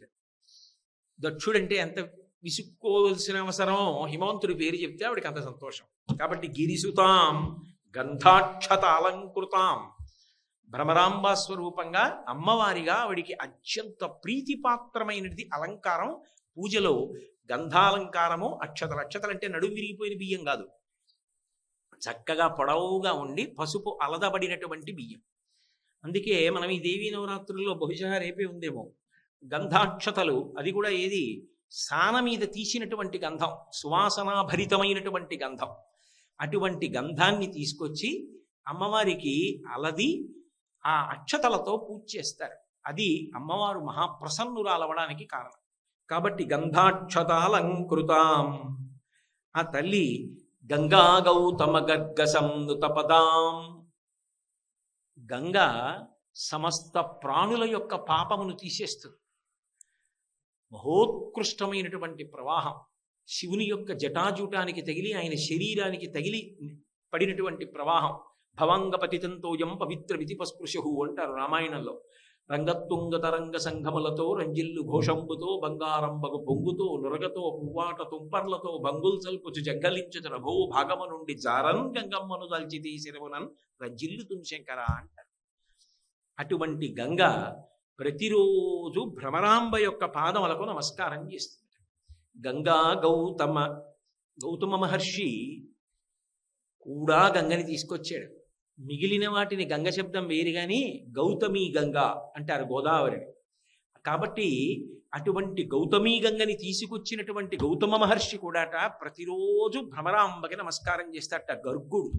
Speaker 1: దక్షుడంటే ఎంత విసుక్కోవలసిన అవసరం, హిమవంతుడి పేరు చెప్తే ఆవిడికి అంత సంతోషం. కాబట్టి గిరిసుతాం గంధాక్షత అలంకృతాం, భ్రమరాంబా స్వరూపంగా అమ్మవారిగా ఆవిడికి అత్యంత ప్రీతిపాత్రమైనది అలంకారం. పూజలో గంధాలంకారము, అక్షతలు. అక్షతలు అంటే నడుము విరిగిపోయిన బియ్యం కాదు, చక్కగా పొడవుగా ఉండి పసుపు అలదబడినటువంటి బియ్యం. అందుకే మనం ఈ దేవీ నవరాత్రుల్లో బహుశా రేపే ఉందేమో గంధాక్షతలు, అది కూడా ఏది సాన మీద తీసినటువంటి గంధం, సువాసనాభరితమైనటువంటి గంధం. అటువంటి గంధాన్ని తీసుకొచ్చి అమ్మవారికి అలది ఆ అక్షతలతో పూజ చేస్తారు. అది అమ్మవారు మహాప్రసన్నురాలవడానికి కారణం. కాబట్టి గంధాక్షతాలంకృతాం, ఆ తల్లి గంగా గౌతమ గర్గసంనుతపదాం, గంగా సమస్త ప్రాణుల యొక్క పాపమును తీసేస్తుంది. మహోత్కృష్టమైనటువంటి ప్రవాహం, శివుని యొక్క జటాజూటానికి తగిలి ఆయన శరీరానికి తగిలి పడినటువంటి ప్రవాహం. భవంగపతితంతోయం పవిత్ర విధిపస్పృశు అంటారు రామాయణంలో. రంగత్తుంగ తరంగ సంఘములతో రంజిల్లు ఘోషంబుతో బంగారంబగు పొంగుతో నురగతో పువ్వాట తుంపర్లతో బంగుల్ సల్పుచు జగ్గలించుత రఘో భాగము నుండి జారన్ గంగమ్మను దల్చితీ శిరవునన్ రంజిల్లు తుంశంకర అంటారు. అటువంటి గంగ ప్రతిరోజు భ్రమరాంబ యొక్క పాదములకు నమస్కారం చేస్తుంది. గంగా గౌతమ మహర్షి కూడా గంగని తీసుకొచ్చాడు. మిగిలిన వాటిని గంగ శబ్దం వేరు కానీ గౌతమి గంగా అంటారు గోదావరిని. కాబట్టి అటువంటి గౌతమి గంగని తీసుకొచ్చినటువంటి గౌతమ మహర్షి కూడాట ప్రతిరోజు భ్రమరాంబకి నమస్కారం చేస్తాడట. గర్గుడు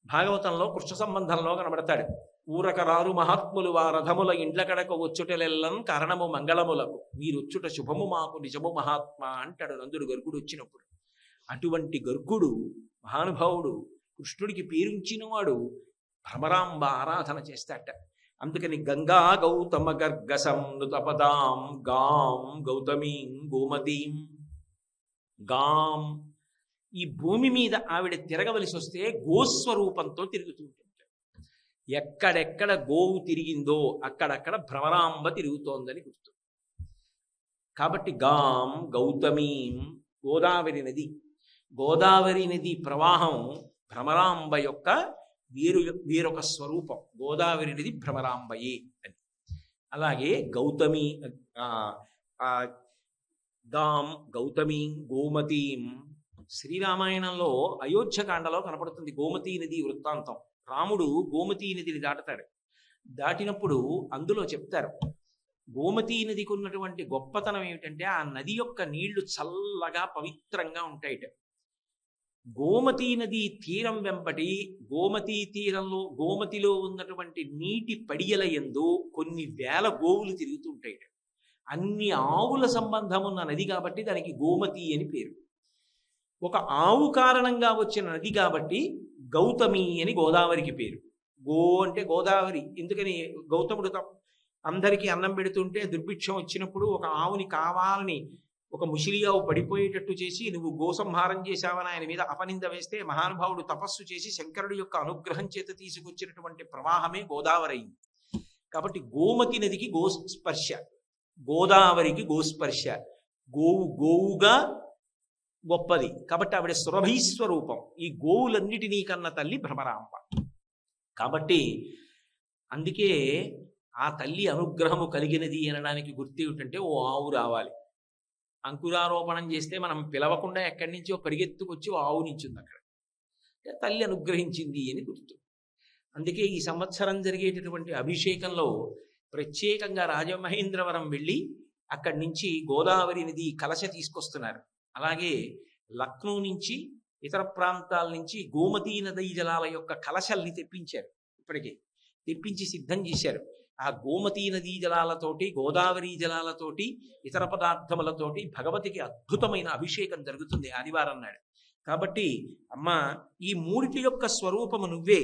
Speaker 1: భాగవతంలో కృష్ణ సంబంధంలో కనబడతాడు. ఊరకరారు మహాత్ములు వారథముల ఇండ్ల కడక వచ్చుటలెల్లం కారణము మంగళములకు, మీరొచ్చుట శుభము మాకు నిజము మహాత్మా అంటాడు నందుడు గర్గుడు వచ్చినప్పుడు. అటువంటి గర్గుడు మహానుభావుడు, కృష్ణుడికి పేరుంచినవాడు, భ్రమరాంబ ఆరాధన చేస్తాట. అందుకని గంగా గౌతమ గర్గసం నుతపదాం గాం గౌతమీం గోమతీం. గాం, ఈ భూమి మీద ఆవిడ తిరగవలసి వస్తే గోస్వరూపంతో తిరుగుతుంటుంది. ఎక్కడెక్కడ గోవు తిరిగిందో అక్కడక్కడ భ్రమరాంబ తిరుగుతోందని గుర్తు. కాబట్టి గాం గౌతమీం, గోదావరి నది. గోదావరి నది ప్రవాహం భ్రమరాంబ యొక్క వేరొక స్వరూపం. గోదావరి నది భ్రమరాంబయే అని. అలాగే గౌతమి గాం గౌతమీం గోమతీం. శ్రీరామాయణంలో అయోధ్యకాండలో కనపడుతుంది గోమతీ నది వృత్తాంతం. రాముడు గోమతీ నదిని దాటుతాడు. దాటినప్పుడు అందులో చెప్తారు గోమతీ నదికి ఉన్నటువంటి గొప్పతనం ఏమిటంటే ఆ నది యొక్క నీళ్లు చల్లగా పవిత్రంగా ఉంటాయిట. గోమతీ నది తీరం వెంబడి గోమతీ తీరంలో గోమతిలో ఉన్నటువంటి నీటి పడియల యందు కొన్ని వేల గోవులు తిరుగుతూ ఉంటాయిట. అన్ని ఆవుల సంబంధం ఉన్న నది కాబట్టి దానికి గోమతి అని పేరు. ఒక ఆవు కారణంగా వచ్చిన నది కాబట్టి గౌతమి అని గోదావరికి పేరు. గో అంటే గోదావరి. ఎందుకని గౌతముడు అందరికీ అన్నం పెడుతుంటే దుర్భిక్షం వచ్చినప్పుడు ఒక ఆవుని కావాలని ఒక ముసిలియావు పడిపోయేటట్టు చేసి నువ్వు గోసంహారం చేశావని ఆయన మీద అపనింద వేస్తే మహానుభావుడు తపస్సు చేసి శంకరుడి యొక్క అనుగ్రహం చేత తీసుకొచ్చినటువంటి ప్రవాహమే గోదావరి అయింది. కాబట్టి గోమతి నదికి గోస్పర్శ, గోదావరికి గోస్పర్శ. గోవు గోవుగా గొప్పది కాబట్టి ఆవిడ సురభీస్వరూపం. ఈ గోవులన్నిటినీ కన్న తల్లి భ్రమరాంబ. కాబట్టి అందుకే ఆ తల్లి అనుగ్రహము కలిగినది అనడానికి గుర్తు ఏమిటంటే ఓ ఆవు రావాలి. అంకురారోపణం చేస్తే మనం పిలవకుండా ఎక్కడి నుంచో పరిగెత్తుకొచ్చి ఓ ఆవు నించుంది అక్కడ, తల్లి అనుగ్రహించింది అని గుర్తు. అందుకే ఈ సంవత్సరం జరిగేటటువంటి అభిషేకంలో ప్రత్యేకంగా రాజమహేంద్రవరం వెళ్ళి అక్కడి నుంచి గోదావరి నది కలశ తీసుకొస్తున్నారు. అలాగే లక్నో నుంచి ఇతర ప్రాంతాల నుంచి గోమతీ నదీ జలాల యొక్క కలశల్ని తెప్పించారు. ఇప్పటికే తెప్పించి సిద్ధం చేశారు. ఆ గోమతీ నదీ జలాలతోటి గోదావరి జలాలతోటి ఇతర పదార్థములతోటి భగవతికి అద్భుతమైన అభిషేకం జరుగుతుంది ఆదివారం నాడు. కాబట్టి అమ్మ ఈ మూడిటి యొక్క స్వరూపము నువ్వే.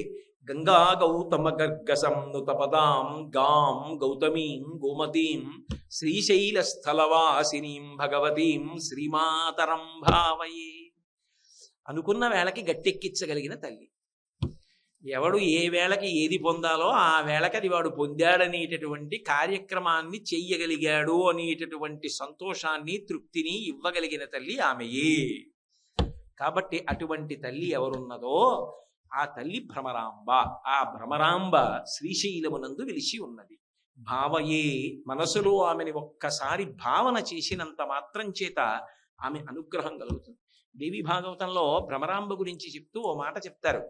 Speaker 1: గంగా గౌతమ గర్గసం నుతపదాం గాం గౌతమీం గోమతీం శ్రీశైల స్థలవాసినీం భగవతీం శ్రీమాతరం భావయే. అనుకున్న వేళకి గట్టెక్కించగలిగిన తల్లి. ఎవడు ఏ వేళకి ఏది పొందాలో ఆ వేళకి అది వాడు పొందాడనేటటువంటి కార్యక్రమాన్ని చెయ్యగలిగాడు అనేటటువంటి సంతోషాన్ని తృప్తిని ఇవ్వగలిగిన తల్లి ఆమెయే. కాబట్టి అటువంటి తల్లి ఎవరున్నదో ఆ తల్లి భ్రమరాంబ. ఆ భ్రమరాంబ శ్రీశైలమునందు వెలిసి ఉన్నది. భావయే, మనసులో ఆమెని ఒక్కసారి భావన చేసినంత మాత్రం చేత ఆమె అనుగ్రహం కలుగుతుంది. దేవి భాగవతంలో భ్రమరాంబ గురించి చెప్తూ ఓ మాట చెప్తారు.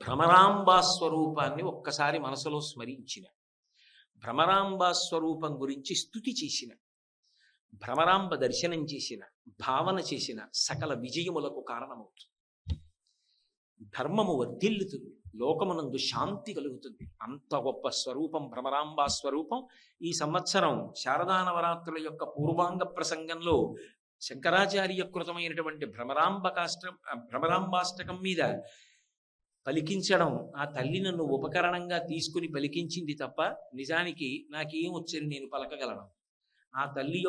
Speaker 1: భ్రమరాంబా స్వరూపాన్ని ఒక్కసారి మనసులో స్మరించిన, భ్రమరాంబా స్వరూపం గురించి స్తుతి చేసిన, భ్రమరాంబ దర్శనం చేసిన, భావన చేసిన సకల విజయములకు కారణమవుతుంది. ధర్మము వర్ధిల్లుతుంది, లోకమునందు శాంతి కలుగుతుంది. అంత గొప్ప స్వరూపం భ్రమరాంబా స్వరూపం. ఈ సంవత్సరం శారదా నవరాత్రుల యొక్క పూర్వాంగ ప్రసంగంలో శంకరాచార్య కృతమైనటువంటి భ్రమరాంబాష్టకం మీద పలికించడం, ఆ తల్లి నన్ను ఉపకరణంగా తీసుకుని పలికించింది తప్ప నిజానికి నాకేం వచ్చని నేను పలకగలను. ఆ తల్లి